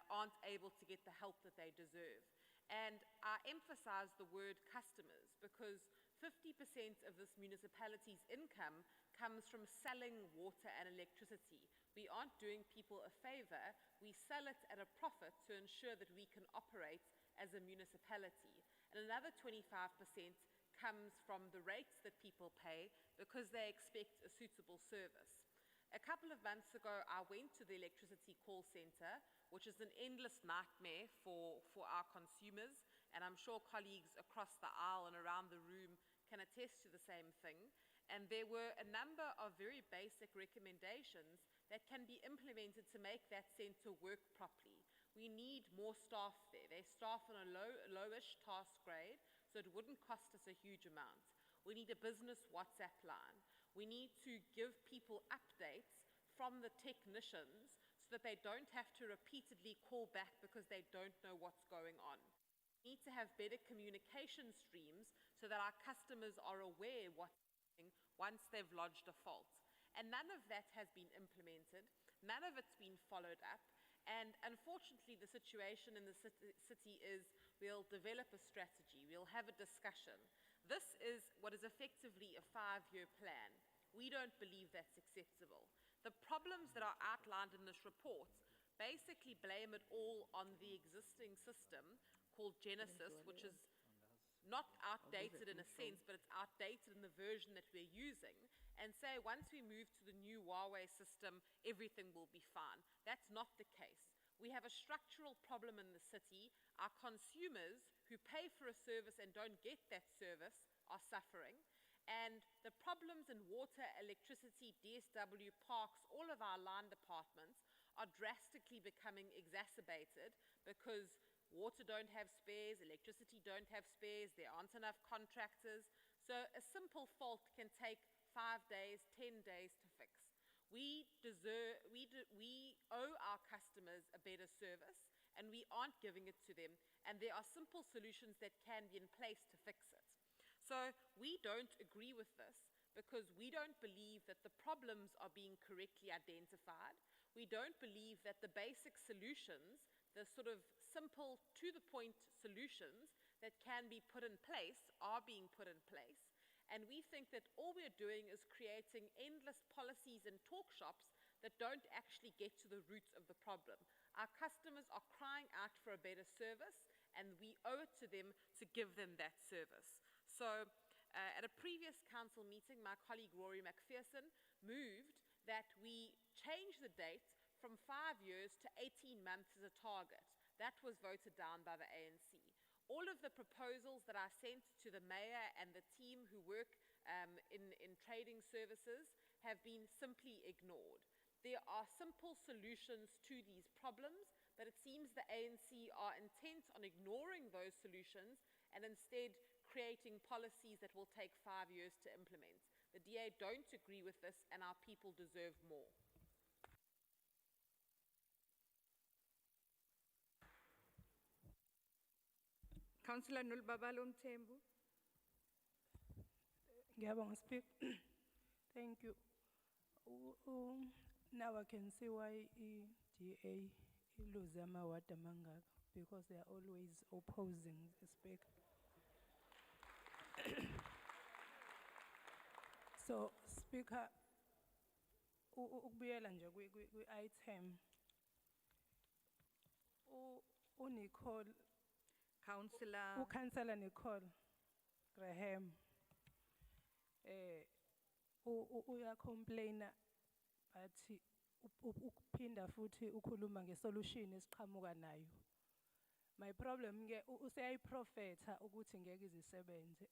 aren't able to get the help that they deserve. And I emphasize the word customers because 50% of this municipality's income comes from selling water and electricity. We aren't doing people a favor. We sell it at a profit to ensure that we can operate as a municipality. And another 25% comes from the rates that people pay because they expect a suitable service. A couple of months ago, I went to the electricity call center, which is an endless nightmare for our consumers, and I'm sure colleagues across the aisle and around the room can attest to the same thing. And there were a number of very basic recommendations that can be implemented to make that center work properly. We need more staff there. They staff on a lowish task grade, so it wouldn't cost us a huge amount. We need a business WhatsApp line. We need to give people updates from the technicians so that they don't have to repeatedly call back because they don't know what's going on. We need to have better communication streams so that our customers are aware what's happening once they've lodged a fault. And none of that has been implemented. None of it's been followed up. And unfortunately, the situation in the city is we'll develop a strategy, we'll have a discussion. This is what is effectively a 5-year plan. We don't believe that's acceptable. The problems that are outlined in this report basically blame it all on the existing system called Genesis, which is not outdated in a sense, but it's outdated in the version that we're using, and say once we move to the new Huawei system, everything will be fine. That's not the case. We have a structural problem in the city. Our consumers who pay for a service and don't get that service are suffering. And the problems in water, electricity, DSW, parks, all of our line departments are drastically becoming exacerbated because water don't have spares, electricity don't have spares, there aren't enough contractors. So a simple fault can take 5 days, 10 days to fix. We owe our customers a better service, and we aren't giving it to them. And there are simple solutions that can be in place to fix it. So we don't agree with this because we don't believe that the problems are being correctly identified. We don't believe that the basic solutions, the sort of simple, to-the-point solutions that can be put in place are being put in place. And we think that all we're doing is creating endless policies and talk shops that don't actually get to the root of the problem. Our customers are crying out for a better service, and we owe it to them to give them that service. So at a previous council meeting, my colleague Rory McPherson moved that we change the date from 5 years to 18 months as a target. That was voted down by the ANC. All of the proposals that I sent to the mayor and the team who work in trading services have been simply ignored. There are simple solutions to these problems, but it seems the ANC are intent on ignoring those solutions and instead creating policies that will take 5 years to implement. The DA don't agree with this, and our people deserve more. Councillor Nulbabalo Mthembu. Ngiyabonga, Speaker. Thank you. Now I can see why EDA lose amaward amangaka, because they are always opposing the speaker. So, Speaker, ukubuyela nje kwi-item, uNicole, uKhansela Nicole Graham, uyacomplaina athi ukuphinda futhi ukhuluma ngesolution esiqhamuka nayo. My problem ke useyayiprofetha ukuthi ngeke izisebenze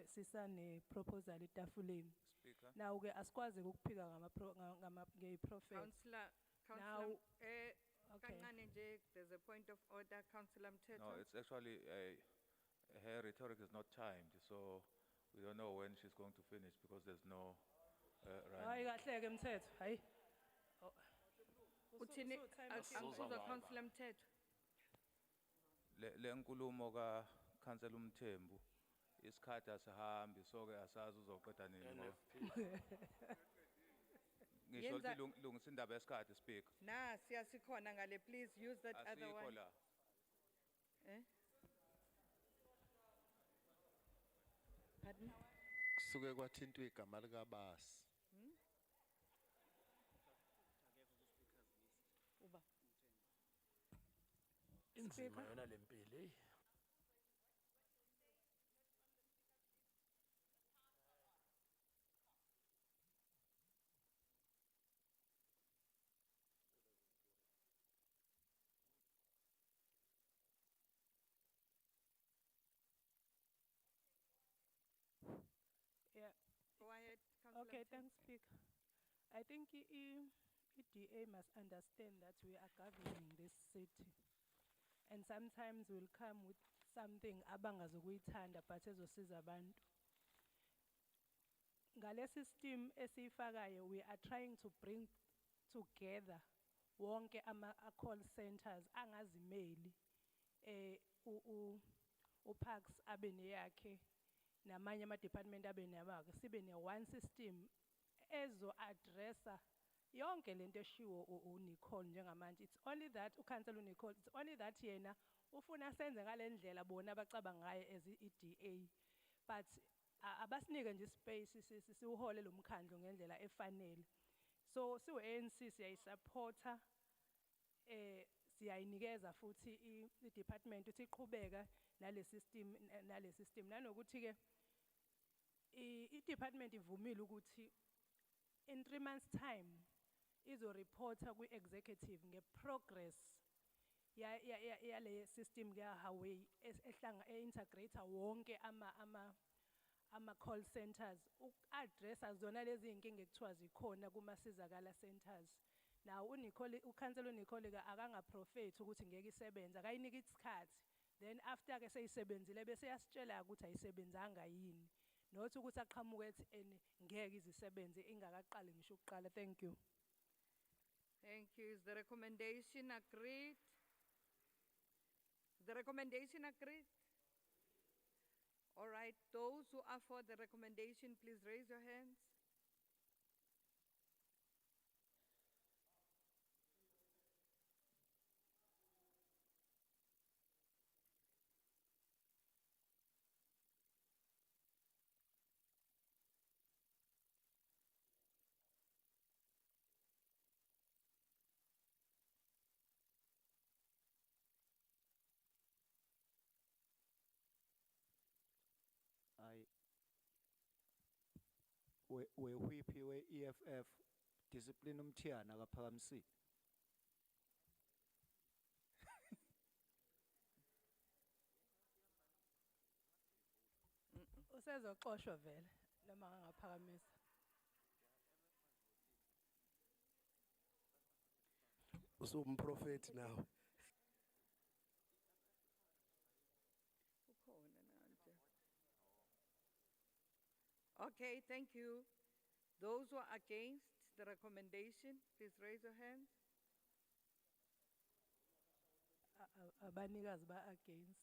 sisane proposal etafuleni. Speaker. Now ke asikwazi ukuphika ngeyiprofetha. Councillor, Okay. kancane nje, there's a point of order, Councillor Mteto. No, it's actually, her rhetoric is not timed, so we don't know when she's going to finish because there's no Hayi rhyme. kahle ke Mthetho, hayi. Uthini, uzwa Councillor Mteto. Le nkulumo ka Councillor Mthembu, isikhathi asihambi, so ke asazi uzoqeda nini ngoba. Ngisho Yenza- ukuthi lungisa indaba yesikhathi speaker. Na, siyasikhona ngale, please use that other Asikho one. la. Eh? Pardon? Kusuke kwathintwa igama likabasi. Uba. Inzima yona lempili. Yeah. Go ahead, Councillor Okay, Mteto. thanks, Speaker. I think EDA must understand that we are governing this city. And sometimes we'll come with something abangazokuyithanda but ezosiza abantu. Ngale system esiyifakayo, we are trying to bring together wonke call centers angazimeli. Uparks abe neyakhe, namanye ama-department abe neyawakhe, sibe ne-one system ezo-addressa yonke lento eshiwo uNicole njengamanje. It's only that uKhansela uNicole, it's only that yena ufuna senze ngale ndlela bona abacabanga ngayo as i-EDA. But abasinike nje space siwuhole lo mkhandlo ngendlela efanele. So siwu-ANC siyayisupporta, siyayinikeza futhi i-department ukuthi iqhubeka nale system nanokuthi ke i-department ivumile ukuthi in 3 months time izo-reporta kwi-executive nge-progress yale system ka-Huawei e-integrate wonke ama-call centers, uku-addressa zona lezi iy'nkinga ekuthiwa zikhona kuma-sizakala centers. Now uKhansela uNicole akangaprofethi ukuthi ngeke isebenze, akayinike isikhathi. Then after ke seyisebenzile bese yasitshela ukuthi ayisebenzanga yini. Not ukuthi aqhamuke ethi ngeke izisebenze ingakaqali ngisho ukuqala. Thank you. Thank you. Is the recommendation agreed? Is the recommendation agreed? All right, those who are for the recommendation, please raise your hands. Wehwiphi we-EFF discipline umthiyana akaphakamisile. Usezoxoshwa vele noma angaphakamisa. Usumprofeti now. Okay, thank you. Those who are against the recommendation, please raise your hands. Abanikazi ba-against.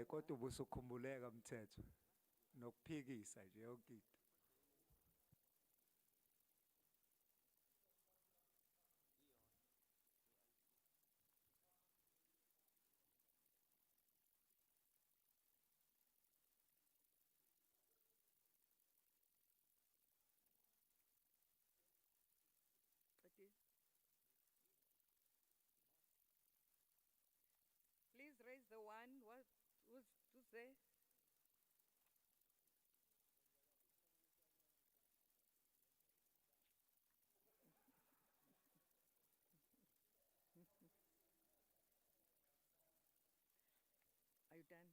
kodwa ubusukhumbuleka mthetho nokuphikisa nje yonke into. Please raise the one, who's there? Are you done?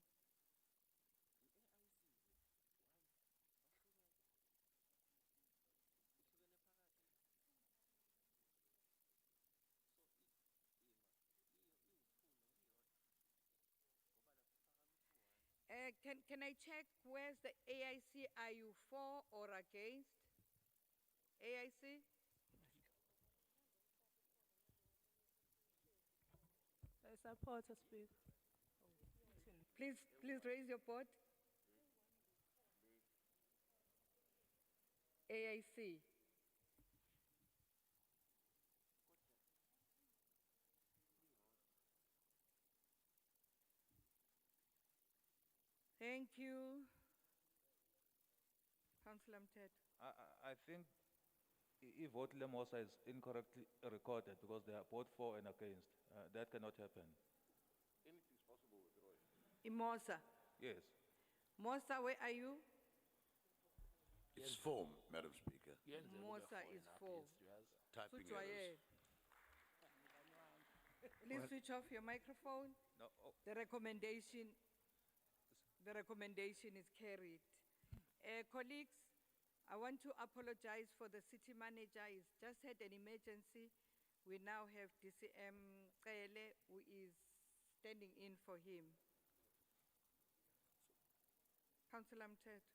Can I check where's the AIC? Are you for or against? AIC? I support a speak. Please raise your board. AIC. Thank you. Councillor Mtet. I think vote Lemosa is incorrectly recorded because they are both for and against. That cannot happen. Anything is possible with Roy. Imosa. Yes. Mosa, where are you? It's form, Madam Speaker. Mosa is for. Typing Switch your errors. head. Please switch off your microphone. No. The recommendation is carried. Colleagues, I want to apologize for the city manager. He's just had an emergency. We now have DCM Cele, who is standing in for him. Councillor Mtet.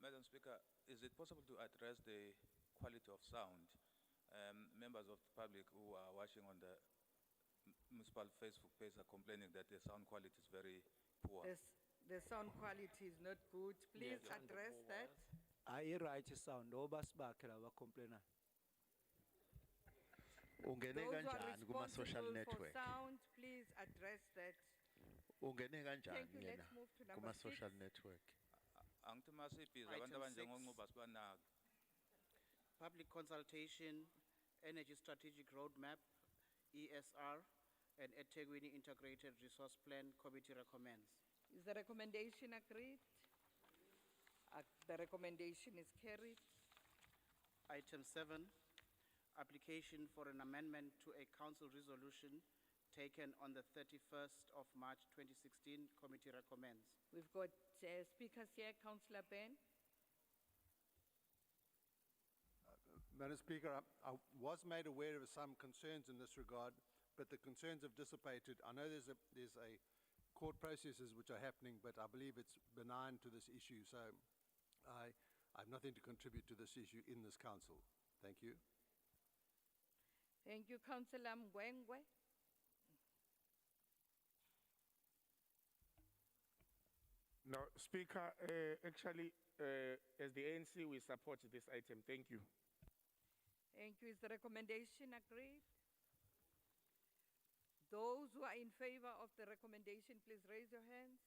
Madam Speaker, is it possible to address the quality of sound? Members of the public who are watching on the municipal Facebook page are complaining that the sound quality is very poor. The sound quality is not good. Please address that. Ayi right sound obas bakhe laba complainer. Ungene Those who are kanjani kuma social responsible for network? sound, please address that. Ungene Thank kanjani you. yena Let's move to number kuma 6. social network? Angithi masibhizi Item abantu abanjengonqubo 6. asibanaki. Public consultation, Energy Strategic Roadmap, ESR, and eThekwini Integrated Resource Plan Committee recommends. Is the recommendation agreed? The recommendation is carried. Item 7, application for an amendment to a council resolution taken on the 31st of March 2016, committee recommends. We've got speakers here, Councillor Ben. Madam Speaker, I was made aware of some concerns in this regard, but the concerns have dissipated. I know there's a court processes which are happening, but I believe it's benign to this issue, so I have nothing to contribute to this issue in this council. Thank you. Thank you, Councillor Mgwengwe. No, Speaker, actually, as the ANC, we support this item. Thank you. Thank you. Is the recommendation agreed? Those who are in favor of the recommendation, please raise your hands.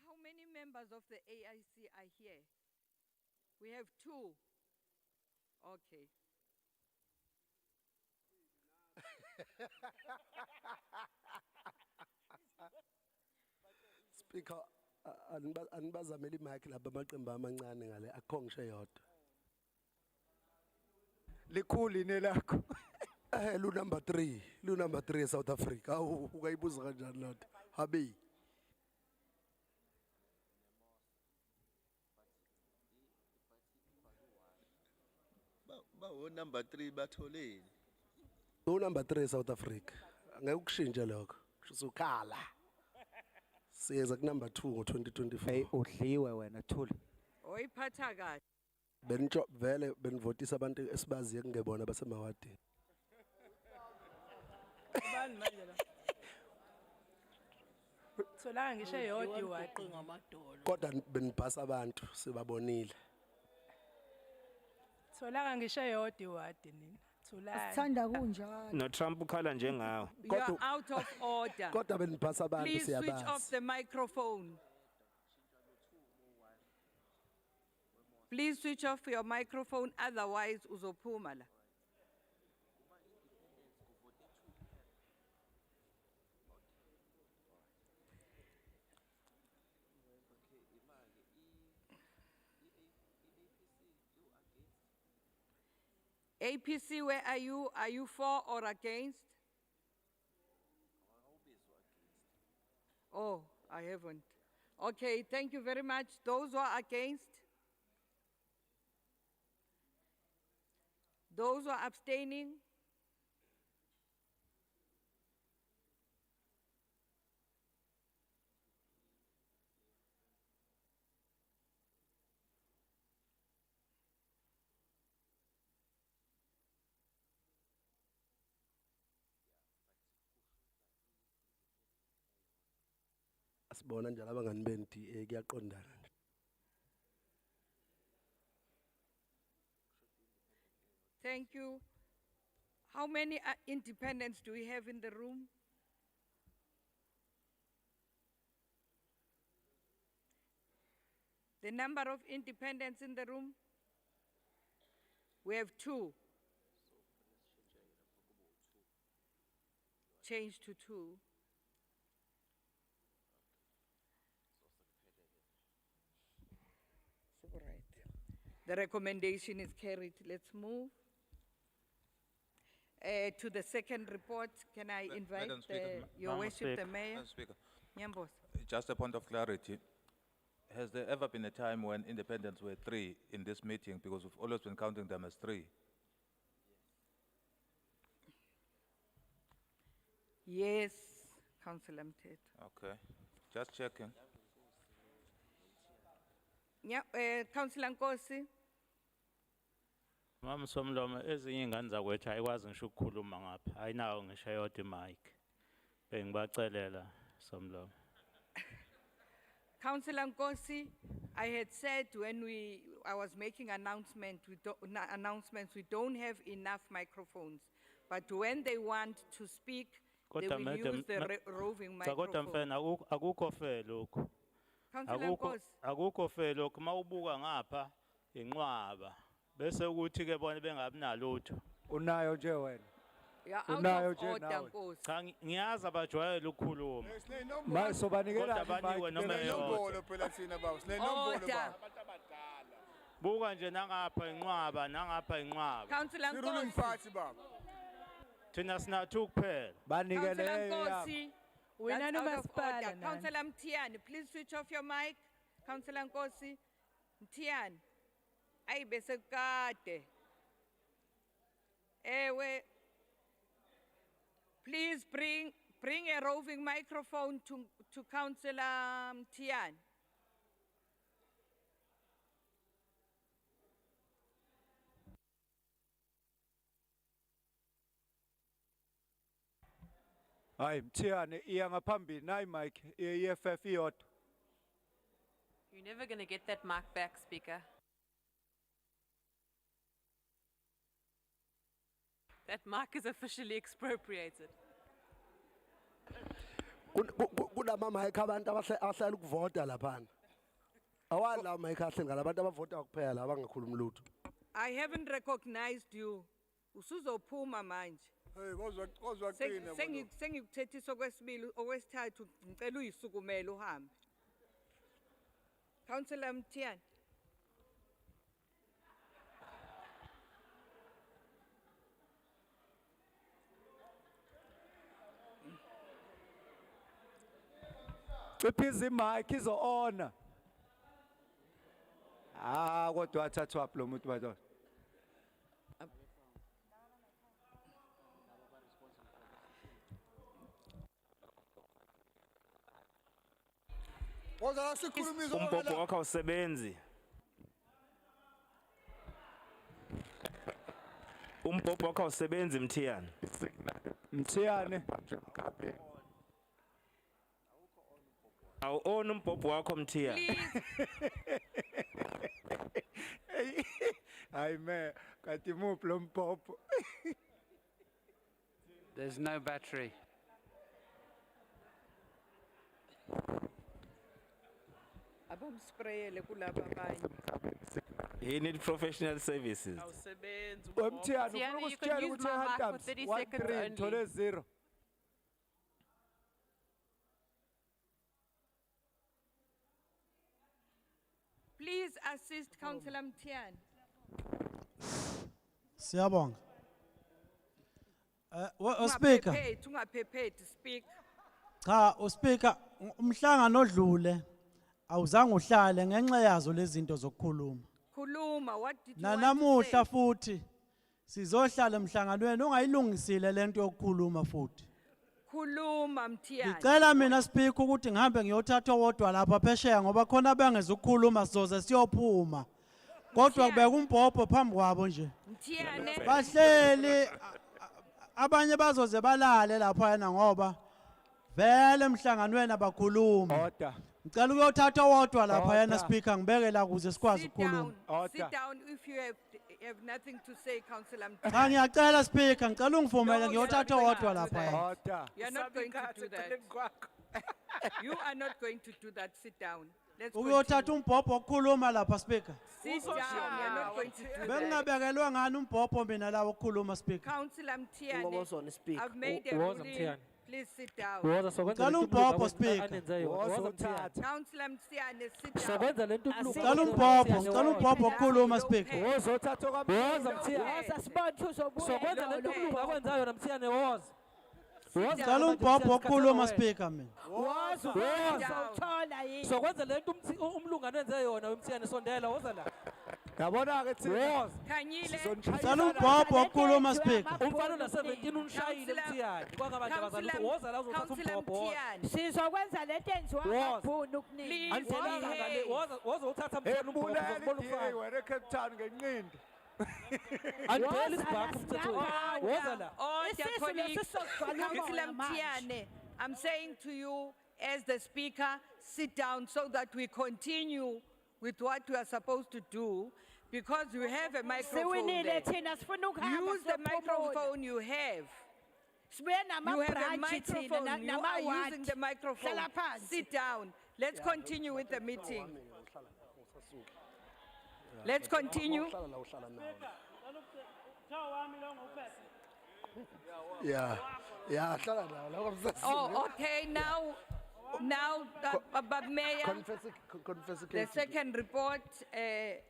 How many members of the AIC are here? We have 2. Okay. Speaker, anibazameli mic laba amaqembu amancane ngale akho ngisho yodwa. Likhulu inelakho. Lu number 3 eSouth Africa. Awu ukayibuza kanjani lodwa? Habi. Number 3 batholeni. Number 3 South Africa. Angeke ukushintshe lokho. Usukhala. Siyeza ku number 2 ngo2024. Hey udliwe wena thula. Oyiphatha kahle. Benitsho vele benivotisa abantu esibaziye kungebona basemawadini. Ubani manje la? Tholanga ngisho eyodwa iwadi. Kodwa benibhasa abantu sibabonile. Tholanga ngisho eyodwa iwadi nina. Tholanga. Sithanda kunjalo. No Trump ukhala njengawe. You are out of order. Kodwa benibhasa abantu Please switch siyabazi. off the microphone. Please switch off your microphone, otherwise uzophuma la. APC, where are you? Are you for or against? Oh, I haven't. Okay, thank you very much. Those who are against? Those who are abstaining? Asibona njalo abangani beNDA kuyaqondana nje. Thank you. How many independents do we have in the room? The number of independents in the room? We have 2. Change to 2. All right. The recommendation is carried. Let's move. To the second report, can I invite Madam Speaker, Your Madam Worship, the Speaker. Mayor? Madam Speaker, Nyambos. just a point of clarity. Has there ever been a time when independents were 3 in this meeting? Because we've always been counting them as 3. Yes, Councillor Mthetho. Okay, just checking. Yeah, Councillor Nkosi. Mama Somloma, ezinye ingane zakwethu ayikwazi ngisho ukukhuluma ngapha. Ayinawo ngisho eyodwa imic. Bengibacelela Somloma. Councillor Nkosi, I had said when I was making announcements, we don't have enough microphones. But when they want to speak, they Kodwa will use the roving Kodwa microphone. mfana akukho fair lokho. Councillor Nkosi. Akukho fair lokho mawubuka ngapha inqwaba. Bese ukuthi ke bona bengabi nalutho. Unayo nje wena. Yeah, Unayo out of nje order, nawe. Nkosi. Cha ngiyazi abajwayele ukukhuluma. Ma sobanikela Kodwa baniwe noma eyodwa. phela thina baba. Order. Buka nje nangapha inqwaba nangapha inqwaba. Councillor Ruling Nkosi. party baba. Thina sinathu kuphela. Banikele Councillor yabo. Nkosi. Wena That's out of nomasipala order. nani? Councillor Mtiani, please switch off your mic. Councillor Nkosi. Mtiani. Ayi bese kade. Ewe. Please bring a roving microphone to Councillor Mtiani. Hayi Mthiyane iya ngaphambili nayi mic EFF iyodwa. You're never going to get that mic back, Speaker. That mic is officially expropriated. Kunama mic abantu abahlala ukuvota laphana. Awani la mic ahle ngalabantu abavota kuphela abangakhulumi lutho. I haven't recognized you. Usuzophuma manje. Hey, kozwa qina bona. Sengikuthethisa okwesibili okwesithathu ngicela uyisukumele uhambe. Councillor Mtiani. Ciphiza imic izo-ona. Kodwa wathathwa lo muntu badoda. Umbhobho wakho awusebenzi. Umbhobho wakho awusebenzi Mthiyane. Mthiyane. Awuona umbhobho wakho Mthiyane. Hayi me, kanti muphi lo mpopho? There's no battery. Abamsprayele kulaba abanye. He need professional services. Awusebenzi Mthiyane, Mthiyane, ufuna you can ukusitshela use ukuthi my mic for eHantam's 30 1 seconds 3 only. ngithole 0. Please assist Councillor Mtian. Siyabonga. Speaker. Ungaphephethi, speak. Cha, uSpeaker, umhlangano odlule awuzange uhlale ngenxa yazo lezi zinto zokukhuluma. Khuluma, what did you want to Nanamuhla say? futhi sizohlala emhlanganweni ungayilungisile lento yokukhuluma futhi. Khuluma Mtian. Ngicela mina Speaker ukuthi ngihambe ngiyothatha owodwa lapha phesheya ngoba khona bengezukukhuluma sizoze siyophuma. Kodwa kubeka umbhobho phambi kwabo nje. Mtiane. Bahleli abanye bazoze balale lapha yana ngoba vele emhlanganweni abakhuluma. Order. Ngicela ukuyothatha owodwa lapha yana Order. Speaker ngibeke la ukuze sikwazi Sit ukukhuluma. down. Sit down if you have nothing to say, Councillor Mtian. Cha ngiyacela Speaker ngicela ungivumele No, ngiyothatha you're not owodwa going to do lapha. that. Order. You are not going to do that. You are not going to do that. Sit down. Let's Ukuyothatha continue. umbhobho wokukhuluma lapha Speaker. Sit down. You are not going to do that. Bengingabekelwe ngani umbhobho mina la wokukhuluma Speaker. Councillor Mtiane, Ngobozona, speak. I've made a Woza ruling. Mtiane. Please sit down. Woza sokwenza Ngicela lento umbhobho uMlungu Speaker. anenze yona. Woza Mthiyane. Councillor Mtiane, sit down. Sokwenza lento uMlungu Ngicela anenze umbhobho, yona. ngicela umbhobho wokukhuluma Speaker. Wozothatha Woza kwamphela. Mthiyane. Sokwenza lento uMlungu akwenzayo na Mthiyane woza. Ngicela umbhobho wokukhuluma Speaker mina. Sokwenza lento uMlungu anenze yona uMthiyane sondela woza la. Yabona ke thina. Khanyile. Ngicela umbhobho wokukhuluma Speaker. Umfana na 17 unshayile Mthiyane. Kwangabanje abazali ukuthi woza la uzothatha umbhobho woza. Sizokwenza lento enziwa kaBhunu kuningi. Andizelanga ngale woza uthatha Mthiyane umbhobho uzobona ufana. Wena eCape Town ngenqindi. Andele isibhakho mthethweni. Woza la. Order, colleagues. Councillor Mtiane, I'm saying to you, as the speaker, sit down so that we continue with what we are supposed to do, because you have a microphone there. Use the microphone you have. You have a microphone. You are using the microphone. Sit down. Let's continue with the meeting. Let's continue. Yeah. Yeah, hlala nawo la kwamsasi. Oh, okay. Now, Mayor, the second report.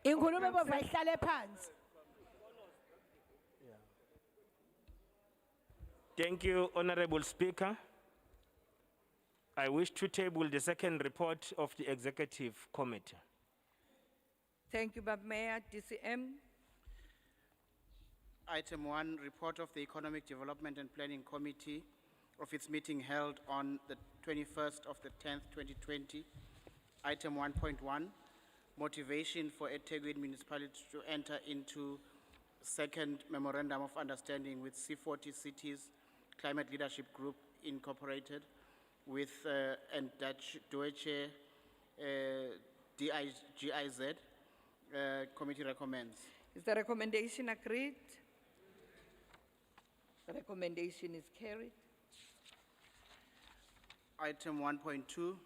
Inkhulumo bayihlale phansi. Thank you, Honorable Speaker. I wish to table the second report of the Executive Committee. Thank you, Mayor. DCM. Item 1, report of the Economic Development and Planning Committee of its meeting held on the 21st of the 10th, 2020. Item 1.1, motivation for eThekwini municipality to enter into second memorandum of understanding with C40 Cities Climate Leadership Group Incorporated with and Deutsche GIZ. Committee recommends. Is the recommendation agreed? The recommendation is carried. Item 1.2,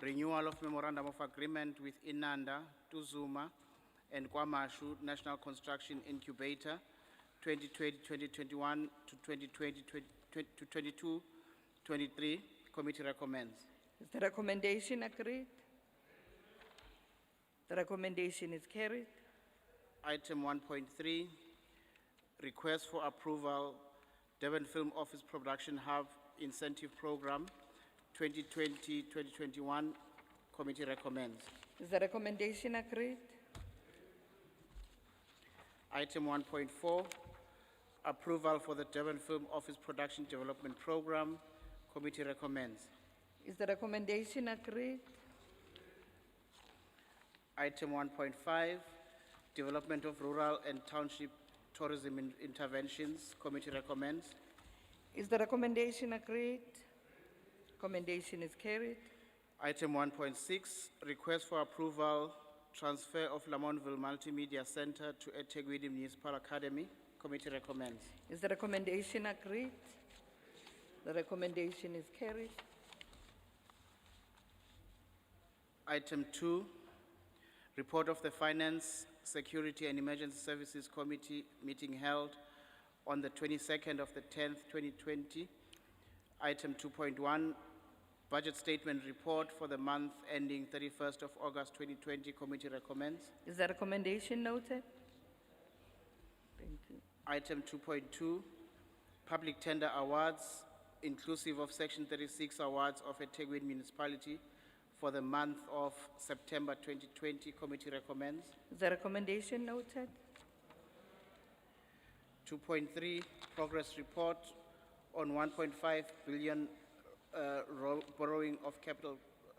renewal of memorandum of agreement with Inanda, Tuzuma, and Kwamashu National Construction Incubator, 2020-2021 to 22-23. Committee recommends. Is the recommendation agreed? The recommendation is carried. Item 1.3, request for approval, Durban Film Office Production Hub Incentive Program, 2020-2021. Committee recommends. Is the recommendation agreed? Item 1.4, approval for the Durban Film Office Production Development Program. Committee recommends. Is the recommendation agreed? Item 1.5, Development of Rural and Township Tourism Interventions. Committee recommends. Is the recommendation agreed? Recommendation is carried. Item 1.6, Request for approval, transfer of Lamontville Multimedia Center to eThekwini Municipal Academy. Committee recommends. Is the recommendation agreed? The recommendation is carried. Item 2, Report of the Finance, Security and Emergency Services Committee meeting held on the 22nd of the 10th, 2020. Item 2.1, Budget Statement Report for the month ending 31st of August 2020. Committee recommends. Is the recommendation noted? Thank you. Item 2.2, Public Tender Awards, inclusive of Section 36 Awards of eThekwini Municipality for the month of September 2020. Committee recommends. Is the recommendation noted? 2.3, Progress Report on 1.5 billion borrowing of capital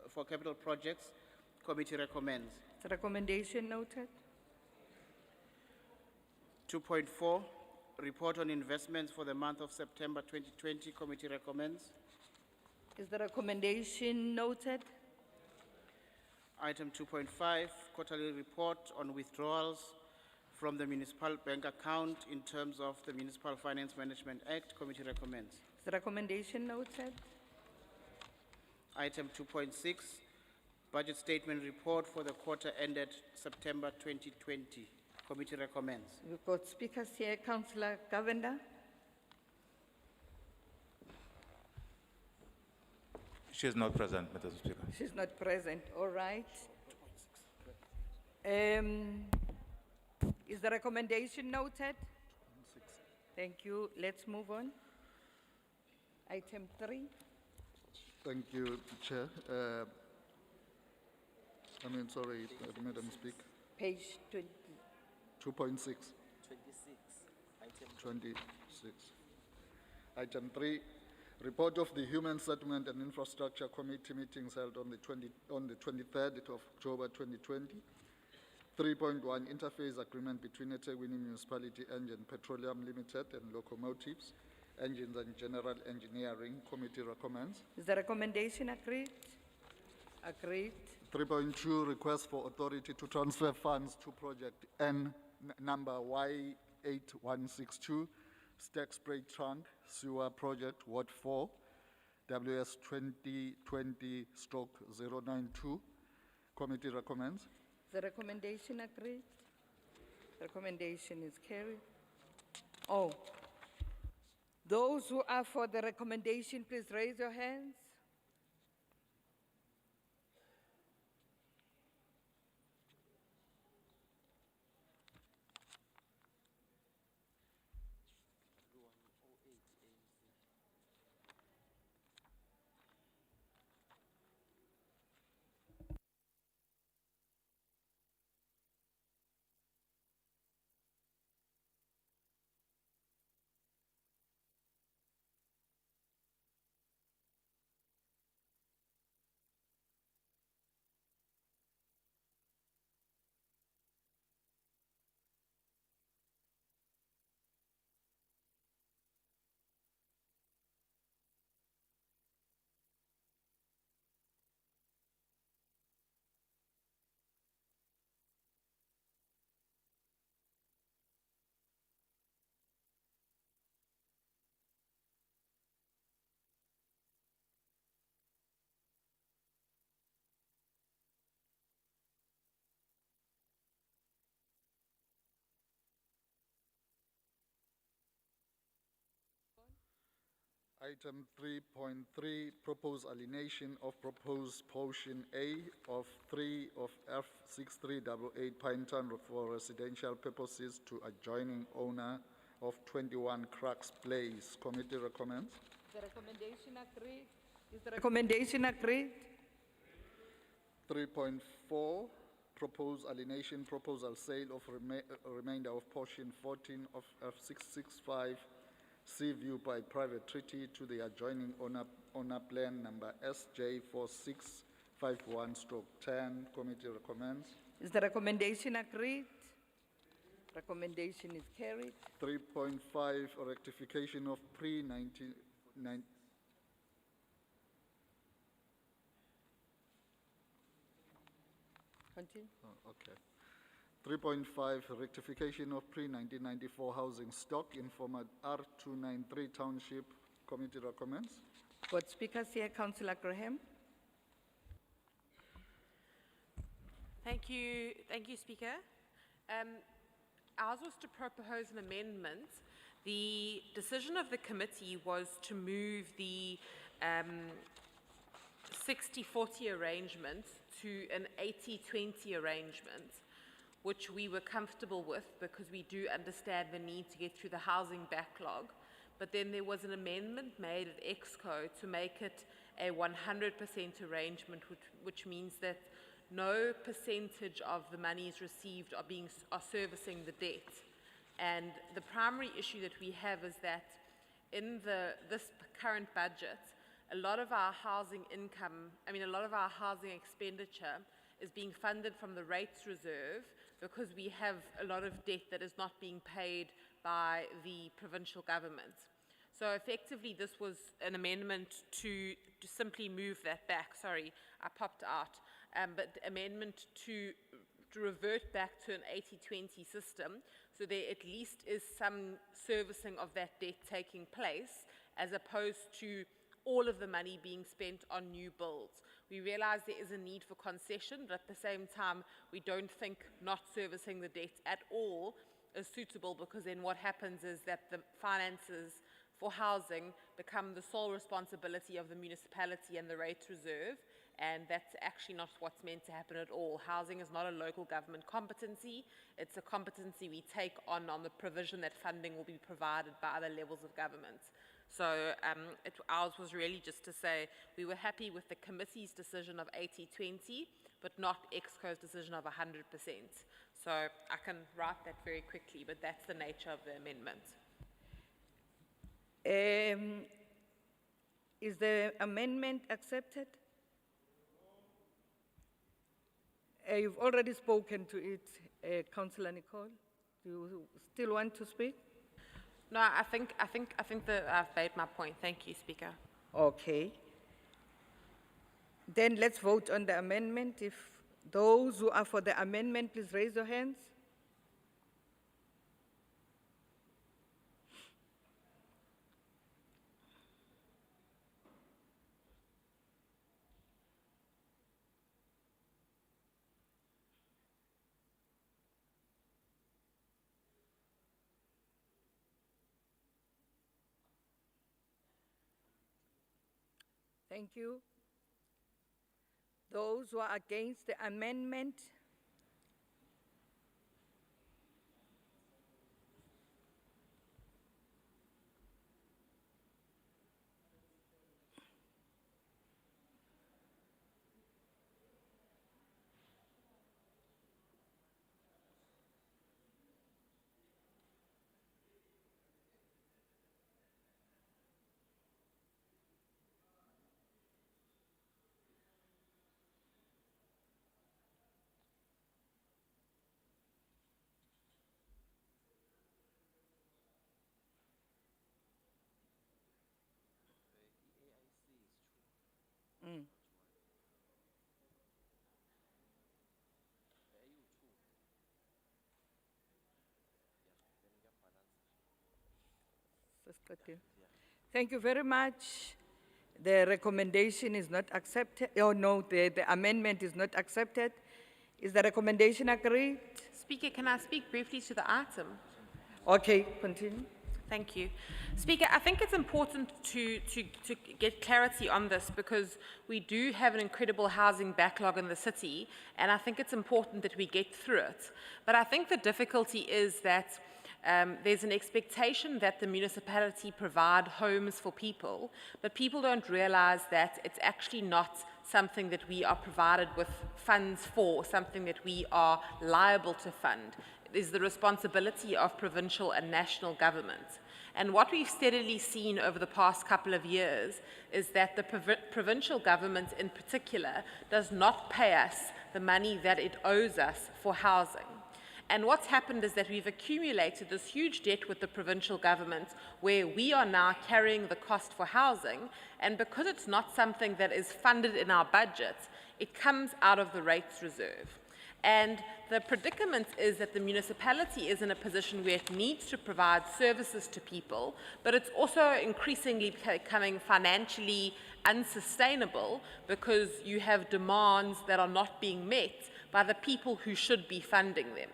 for capital projects. Committee recommends. Is the recommendation noted? 2.4, Report on investments for the month of September 2020. Committee recommends. Is the recommendation noted? Item 2.5, Quarterly Report on withdrawals from the municipal bank account in terms of the Municipal Finance Management Act. Committee recommends. Is the recommendation noted? Item 2.6, Budget Statement Report for the quarter ended September 2020. Committee recommends. We've got speakers here. Councillor Govender. She is not present, Madam Speaker. She's not present. All right. Is the recommendation noted? Thank you. Let's move on. Item 3. Thank you, Chair. Sorry, Madam Speaker. Page 20. 2.6. 26. 26. Item 3, report of the Human Settlement and Infrastructure Committee meetings held on the 23rd of October 2020. 3.1, interface agreement between eThekwini Municipality Engine Petroleum Limited and Locomotives, Engines and General Engineering. Committee recommends. Is the recommendation agreed? Agreed. 3.2, request for authority to transfer funds to project N number Y8162, Stack Spray Trunk Sewer Project, Ward 4, WS 2020/092. Committee recommends. The recommendation agreed? Recommendation is carried. Oh. Those who are for the recommendation, please raise your hands. Item 3.3, proposed alienation of proposed portion A of 3 of F6388 Pinetown for residential purposes to adjoining owner of 21 Cracks Place. Committee recommends. The recommendation agreed? Is the recommendation agreed? 3.4, proposed alienation proposal sale of remainder of portion 14 of F665 Sea View by private treaty to the adjoining owner plan number SJ4651/10. Committee recommends. Is the recommendation agreed? Recommendation is carried. 3.5, rectification of pre-19... Continue. Oh, okay. 3.5, rectification of pre-1994 housing stock in format R293 Township. Committee recommends. Board speakers here, Councillor Graham. Thank you, Speaker. Ours was to propose an amendment. The decision of the committee was to move the 60-40 arrangement to an 80-20 arrangement, which we were comfortable with because we do understand the need to get through the housing backlog. But then there was an amendment made at EXCO to make it a 100% arrangement, which means that no percentage of the monies received are servicing the debt. And the primary issue that we have is that in this current budget, a lot of our housing expenditure is being funded from the rates reserve because we have a lot of debt that is not being paid by the provincial government. So effectively, this was an amendment to simply move that back. Sorry, I popped out. But amendment to revert back to an 80-20 system, so there at least is some servicing of that debt taking place, as opposed to all of the money being spent on new builds. We realize there is a need for concession, but at the same time, we don't think not servicing the debt at all is suitable, because then what happens is that the finances for housing become the sole responsibility of the municipality and the rates reserve, and that's actually not what's meant to happen at all. Housing is not a local government competency. It's a competency we take on the provision that funding will be provided by other levels of government. So ours was really just to say we were happy with the committee's decision of 80-20, but not EXCO's decision of 100%. So I can write that very quickly, but that's the nature of the amendment. Is the amendment accepted? You've already spoken to it, Councillor Nicole. Do you still want to speak? No, I think that I've made my point. Thank you, Speaker. Okay. Then let's vote on the amendment. If those who are for the amendment, please raise your hands. Thank you. Those who are against the amendment? Thank you very much. The recommendation is not accepted. Oh no, the amendment is not accepted. Is the recommendation agreed? Speaker, can I speak briefly to the item? Okay, continue. Thank you. Speaker, I think it's important to get clarity on this, because we do have an incredible housing backlog in the city, and I think it's important that we get through it. But I think the difficulty is that there's an expectation that the municipality provide homes for people, but people don't realize that it's actually not something that we are provided with funds for, something that we are liable to fund. It is the responsibility of provincial and national government. And what we've steadily seen over the past couple of years is that the provincial government in particular does not pay us the money that it owes us for housing. And what's happened is that we've accumulated this huge debt with the provincial government where we are now carrying the cost for housing, and because it's not something that is funded in our budget, it comes out of the rates reserve. And the predicament is that the municipality is in a position where it needs to provide services to people, but it's also increasingly becoming financially unsustainable because you have demands that are not being met by the people who should be funding them.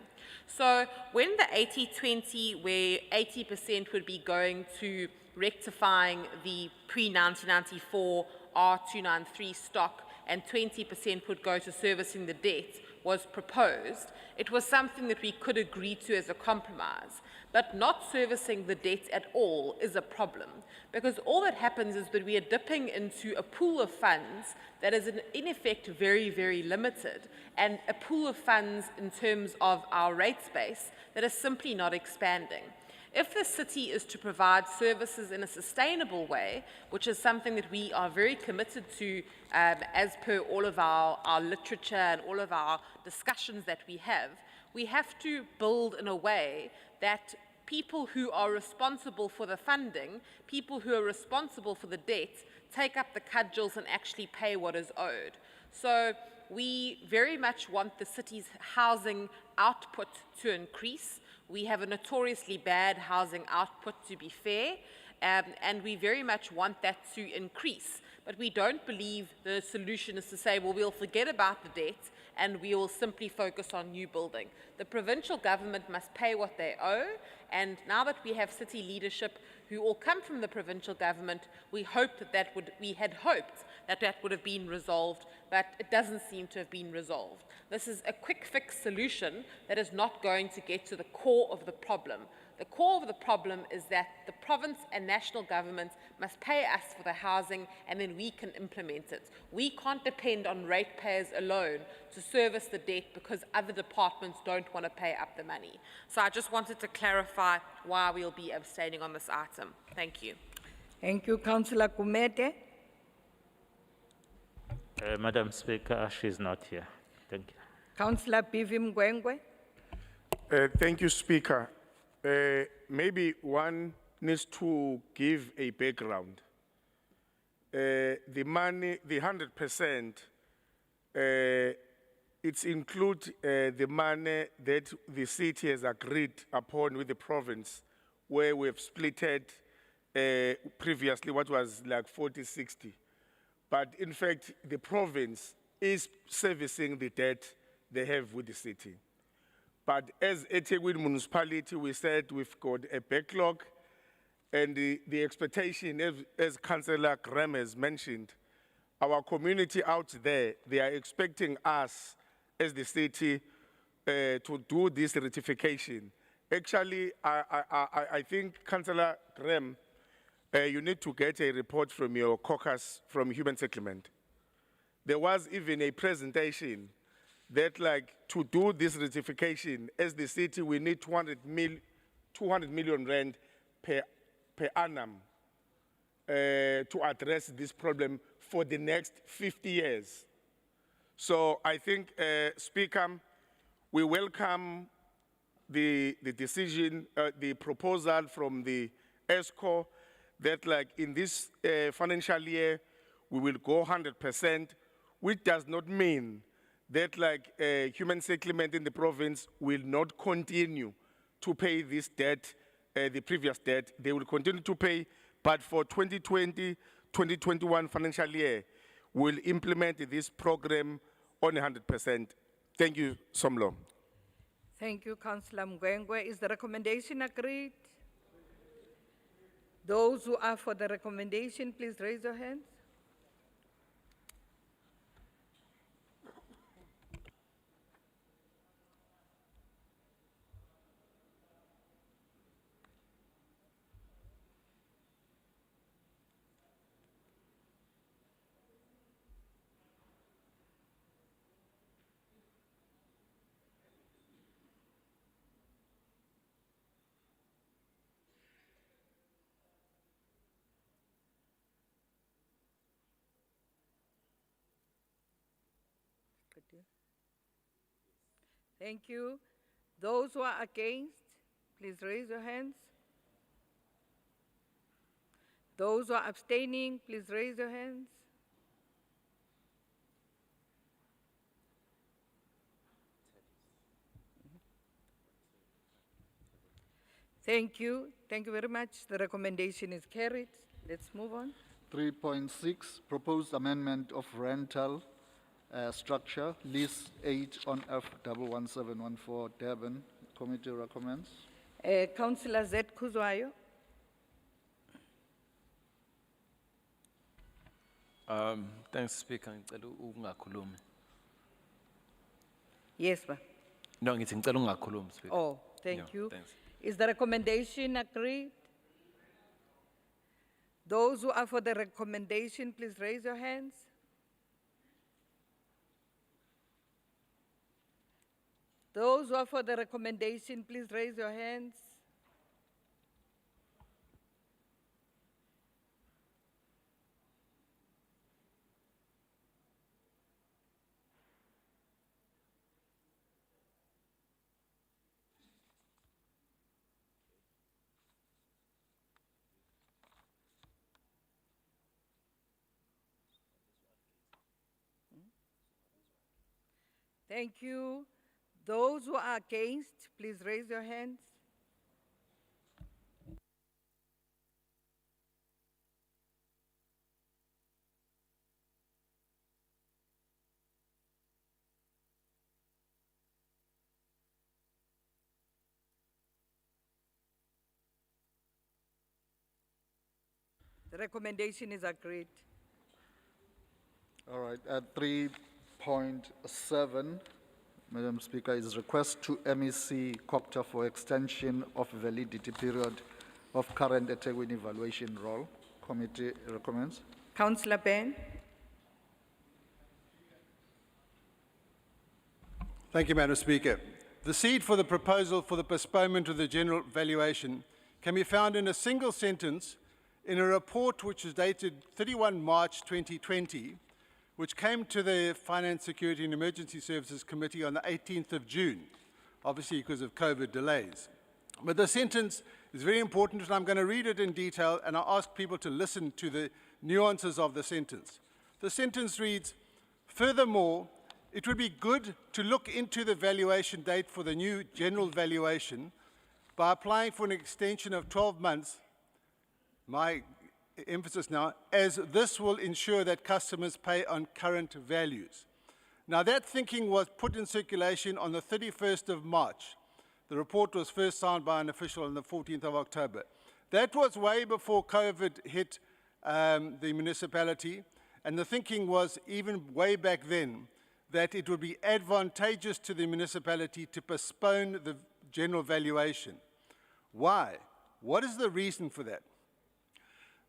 So when the 80-20, where 80% would be going to rectifying the pre-1994 R293 stock and 20% would go to servicing the debt, was proposed, it was something that we could agree to as a compromise. But not servicing the debt at all is a problem, because all that happens is that we are dipping into a pool of funds that is in effect very, very limited, and a pool of funds in terms of our rate space that is simply not expanding. If the city is to provide services in a sustainable way, which is something that we are very committed to as per all of our literature and all of our discussions that we have to build in a way that people who are responsible for the funding, people who are responsible for the debt, take up the cudgels and actually pay what is owed. So we very much want the city's housing output to increase. We have a notoriously bad housing output, to be fair, and we very much want that to increase. But we don't believe the solution is to say, well, we'll forget about the debt and we will simply focus on new building. The provincial government must pay what they owe, and now that we have city leadership who all come from the provincial government, we had hoped that that would have been resolved, but it doesn't seem to have been resolved. This is a quick fix solution that is not going to get to the core of the problem. The core of the problem is that the province and national governments must pay us for the housing, and then we can implement it. We can't depend on ratepayers alone to service the debt because other departments don't want to pay up the money. So I just wanted to clarify why we'll be abstaining on this item. Thank you. Thank you, Councillor Kumete. Madam Speaker, she's not here. Thank you. Councillor Bivim Gwengwe. Thank you, Speaker. Maybe one needs to give a background. The money, the 100%, it's include the money that the city has agreed upon with the province, where we've splitted previously what was like 40-60. But in fact, the province is servicing the debt they have with the city. But as eThekwini municipality, we said we've got a backlog, and the expectation, as Councillor Graham has mentioned, our community out there, they are expecting us as the city to do this rectification. Actually, I think, Councillor Graham, you need to get a report from your caucus from Human Settlement. There was even a presentation that, like, to do this rectification, as the city, we need 200 million rand per annum to address this problem for the next 50 years. So I think, Speaker, we welcome the decision, the proposal from the ESCO that, like, in this financial year, we will go 100%, which does not mean that, like, Human Settlement in the province will not continue to pay this debt, the previous debt. They will continue to pay, but for 2020-2021 financial year, we'll implement this program on 100%. Thank you, Somlo. Thank you, Councillor Mgwengwe. Is the recommendation agreed? Those who are for the recommendation, please raise your hands. Thank you. Those who are against, please raise your hands. Those who are abstaining, please raise your hands. Thank you. Thank you very much. The recommendation is carried. Let's move on. 3.6, proposed amendment of rental structure, lease 8 on F11714 Durban. Committee recommends. Councillor Z Kuzwayo. Thanks, Speaker. Ngicela ungakhulumi. Yes, ma. No, ngithi ngicela ungakhulumi, Speaker. Oh, thank Yeah, you. thanks. Is the recommendation agreed? Those who are for the recommendation, please raise your hands. Those who are for the recommendation, please raise your hands. Thank you. Those who are against, please raise your hands. The recommendation is agreed. All right, at 3.7, Madam Speaker, is request to MEC Copter for extension of validity period of current eThekwini evaluation role. Committee recommends. Councillor Ben. Thank you, Madam Speaker. The seed for the proposal for the postponement of the general valuation can be found in a single sentence in a report which is dated 31 March 2020, which came to the Finance, Security and Emergency Services Committee on the 18th of June, obviously because of COVID delays. But the sentence is very important, and I'm going to read it in detail, and I ask people to listen to the nuances of the sentence. The sentence reads, furthermore, it would be good to look into the valuation date for the new general valuation by applying for an extension of 12 months, my emphasis now, as this will ensure that customers pay on current values. Now that thinking was put in circulation on the 31st of March. The report was first signed by an official on the 14th of October. That was way before COVID hit the municipality, and the thinking was even way back then that it would be advantageous to the municipality to postpone the general valuation. Why? What is the reason for that?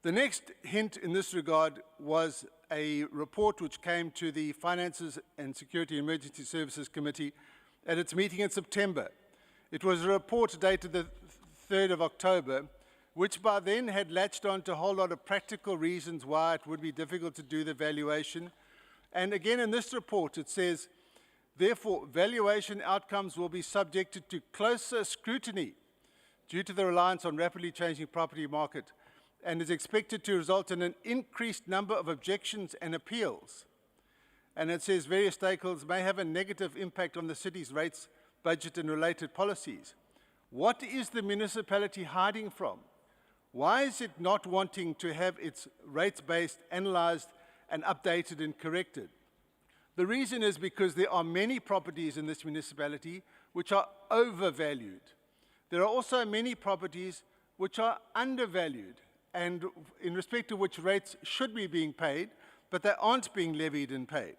The next hint in this regard was a report which came to the Finances and Security and Emergency Services Committee at its meeting in September. It was a report dated the 3rd of October, which by then had latched on to a whole lot of practical reasons why it would be difficult to do the valuation. And again in this report it says, therefore, valuation outcomes will be subjected to closer scrutiny due to the reliance on rapidly changing property market, and is expected to result in an increased number of objections and appeals. And it says various stakeholders may have a negative impact on the city's rates, budget and related policies. What is the municipality hiding from? Why is it not wanting to have its rates based analysed and updated and corrected? The reason is because there are many properties in this municipality which are overvalued. There are also many properties which are undervalued, and in respect to which rates should be being paid, but they aren't being levied and paid.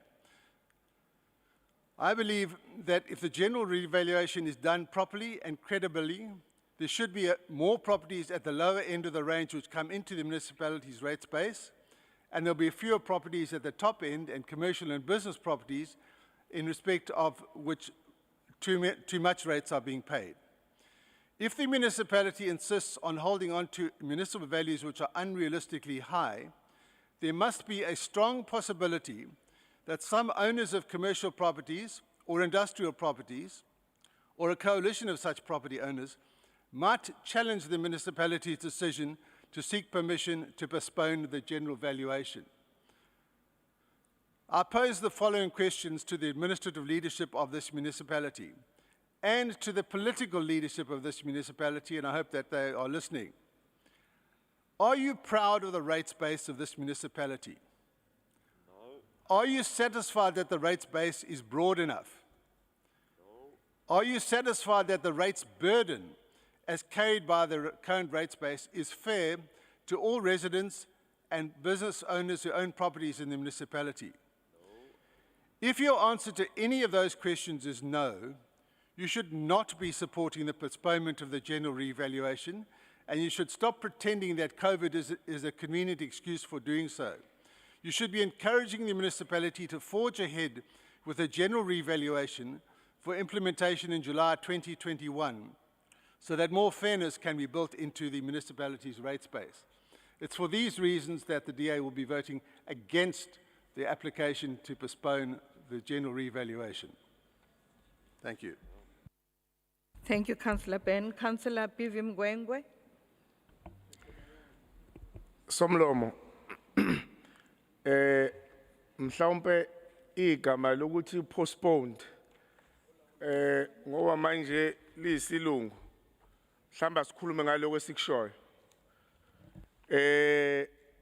I believe that if the general revaluation is done properly and credibly, there should be more properties at the lower end of the range which come into the municipality's rates base, and there'll be fewer properties at the top end and commercial and business properties in respect of which too much rates are being paid. If the municipality insists on holding on to municipal values which are unrealistically high, there must be a strong possibility that some owners of commercial properties or industrial properties or a coalition of such property owners might challenge the municipality's decision to seek permission to postpone the general valuation. I pose the following questions to the administrative leadership of this municipality and to the political leadership of this municipality, and I hope that they are listening. Are you proud of the rates base of this municipality? No. Are you satisfied that the rates base is broad enough? No. Are you satisfied that the rates burden as carried by the current rates base is fair to all residents and business owners who own properties in the municipality? If your answer to any of those questions is no, you should not be supporting the postponement of the general revaluation, and you should stop pretending that COVID is a convenient excuse for doing so. You should be encouraging the municipality to forge ahead with a general revaluation for implementation in July 2021, so that more fairness can be built into the municipality's rates base. It's for these reasons that the DA will be voting against the application to postpone the general revaluation. Thank you. Thank you, Councillor Ben. Councillor Pivim Gwengwe. Somlomo. Mhlawumbe igama lokuthi postponed ngoba manje liyisilungu mhlamba sikhulume ngaloko esikushoyo.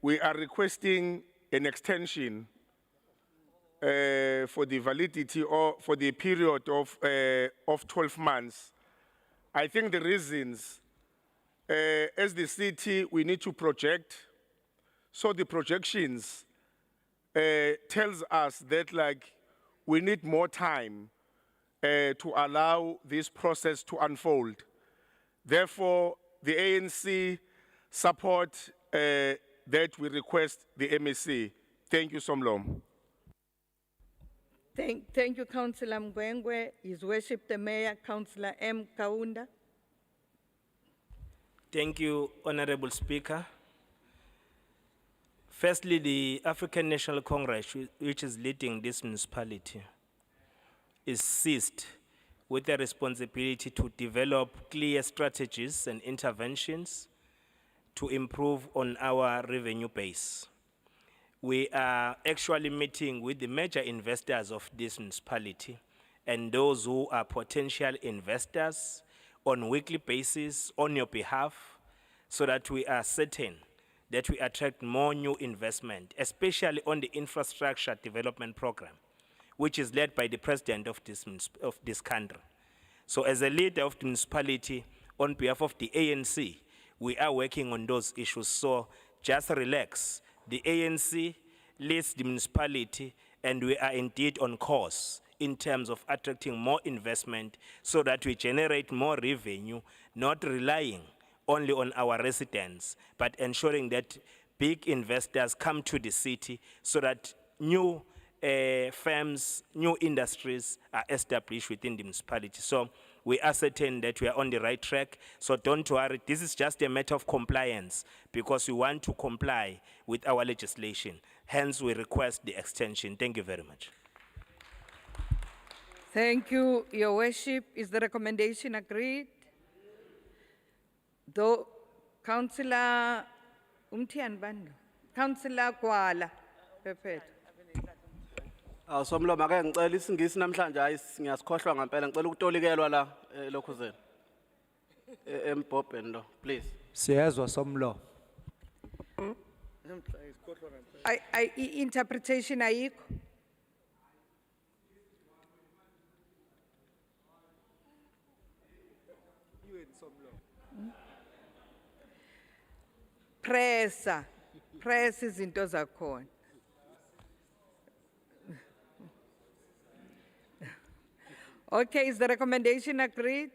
We are requesting an extension for the validity or for the period of 12 months. I think the reasons, as the city, we need to project. So the projections tells us that we need more time to allow this process to unfold. Therefore, the ANC support that we request the MSC. Thank you, Somlom. Thank you, Councillor Mgwengwe. His Worship the Mayor, Councillor M. Kaunda. Thank you, Honorable Speaker. Firstly, the African National Congress, which is leading this municipality, is seized with the responsibility to develop clear strategies and interventions to improve on our revenue base. We are actually meeting with the major investors of this municipality and those who are potential investors on a weekly basis on your behalf, so that we are certain that we attract more new investment, especially on the infrastructure development program, which is led by the president of this country. So as a leader of the municipality, on behalf of the ANC, we are working on those issues. So just relax. The ANC leads the municipality, and we are indeed on course in terms of attracting more investment so that we generate more revenue, not relying only on our residents, but ensuring that big investors come to the city so that new firms, new industries are established within the municipality. So we are certain that we are on the right track. So don't worry, this is just a matter of compliance because we want to comply with our legislation. Hence, we request the extension. Thank you very much. Thank you, Your Worship. Is the recommendation agreed? Though, Councillor Umtian Bandu, Councillor Kuala, prepared. Somlo make ngicela isingisi namhlanje hayi ngiyasikhohlwa ngempela ngicela ukutolikelwa la lokhuzeni embhobheni lo please Siyezwa Somlo. Interpretation ayikho. Press izinto zakhona. Okay, is the recommendation agreed?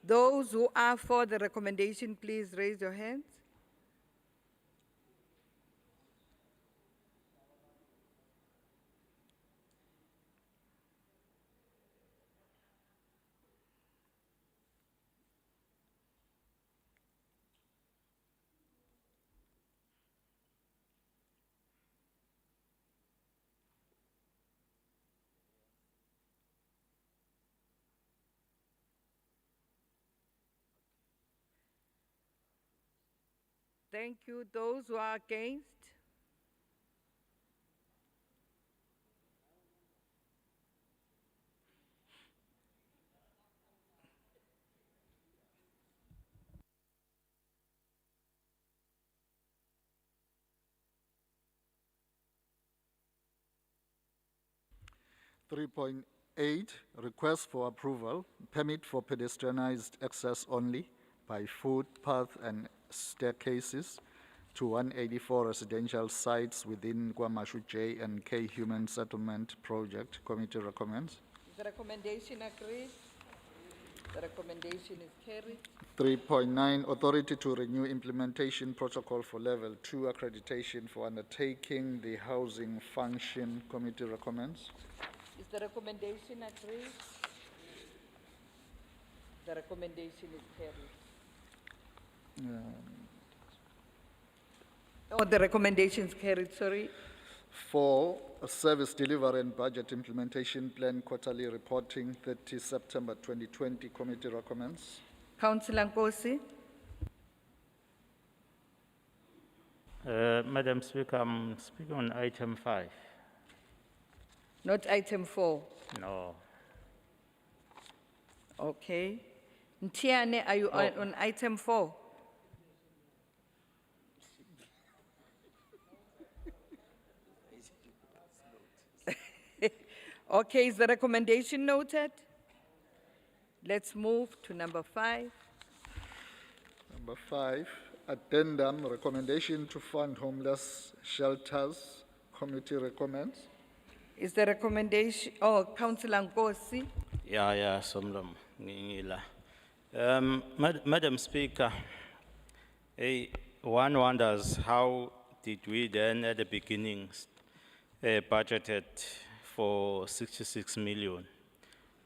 Those who are for the recommendation, please raise your hands. Thank you. Those who are against? Three point eight, request for approval, permit for pedestrianized access only by footpath and staircases to 184 residential sites within Kwamashu J and K Human Settlement Project. Committee recommends. Is the recommendation agreed? The recommendation is carried. 3.9, authority to renew implementation protocol for level 2 accreditation for undertaking the housing function. Committee recommends. Is the recommendation agreed? The recommendation is carried. Oh, the recommendation is carried, sorry. 4, service delivery and budget implementation plan quarterly reporting 30 September 2020. Committee recommends. Councillor Nkosi. Madam Speaker, I'm speaking on item 5. Not item 4. No. Okay. Ntiane, are you on item 4? Okay, is the recommendation noted? Let's move to number 5. Number 5, addendum recommendation to fund homeless shelters. Committee recommends. Is the recommendation, oh, Councillor Nkosi. Yeah, Somlom. Ngila. Madam Speaker, one wonders how did we then at the beginning budgeted for 66 million.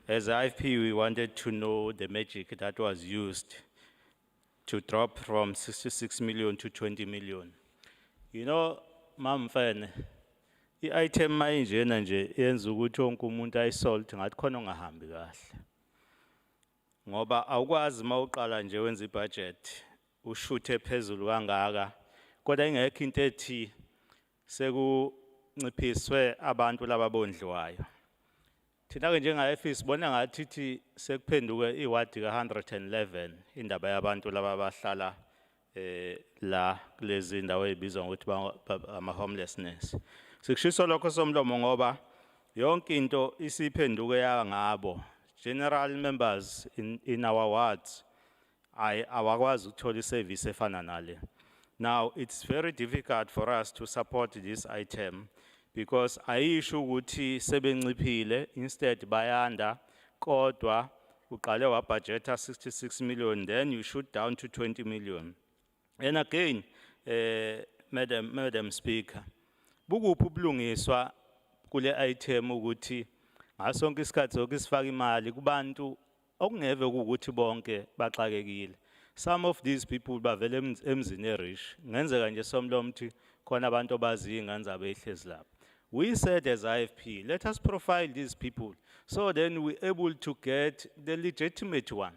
As IFP, we wanted to know the magic that was used to drop from 66 million to 20 million. You know, Ma'am Fan, i-item mayinjena nje yenza ukuthi wonke umuntu ayisolve ngathi khona ongahambi kahle. Ngoba awukwazi mawuqala nje wenza ibudget ushuthe phezulu kangaka kodwa ingekho into ethi sekunciphiswe abantu laba bondliwayo. Thina ke njenga-FE sibona ngathi ithi sekuphenduke iwadi ka-111 indaba yabantu laba bahlala la kulezi ndawo ezibizwa ngokuthi ama-homelessness. Sikushiso lokho somlomo ngoba yonke into isiphenduke yangabo. General members in our wards awakwazi ukuthola iservice efana nale. Now it's very difficult for us to support this item because ayisho ukuthi sebenciphile, instead bayanda kodwa uqale wabudgeta 66 million, then you shoot down to 20 million. And again, Madam Speaker, bukuphi ubulungiswa kule item ukuthi ngasonke isikhathi sokisifaka imali kubantu okungeve ukuthi bonke baxakekile. Some of these people bavele emzini erish. Ngenzeka nje somlomo ukuthi khona abantu abazi ingane zabo ehlezi lapha. We said as IFP, let us profile these people so then we're able to get the legitimate one.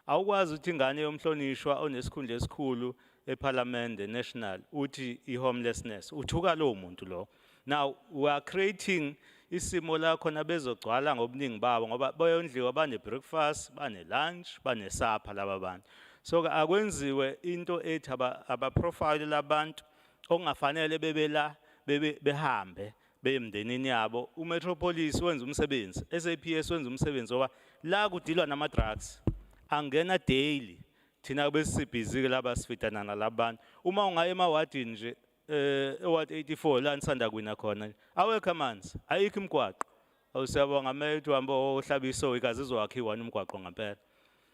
Awukwazi ukuthi ingane yomhlonishwa onesikhundla esikhulu eParliament national uthi i-homelessness uthuka lo muntu lo. Now we are creating isimo la khona bezogcwala ngobuningi babo ngoba bayondliwa bane breakfast, bane lunch, bane supper laba bantu. So akwenziwe into ethi aba profile labantu okungafanele bebela behambe bemndenini yabo. uMetropolis wenza umsebenzi, SAPS wenza umsebenzi ngoba la kudilwa nama drugs angena daily. Thina besibhizi ke laba sifitana nalabantu. Uma ungaya emawadini nje eward 84 la nisanda kwina khona awekho amanzi, ayikho imigwaqo. Awusiyabonga manje uhambe ohlabiso ikazizwa wakhiwa umgwaqo ngempela.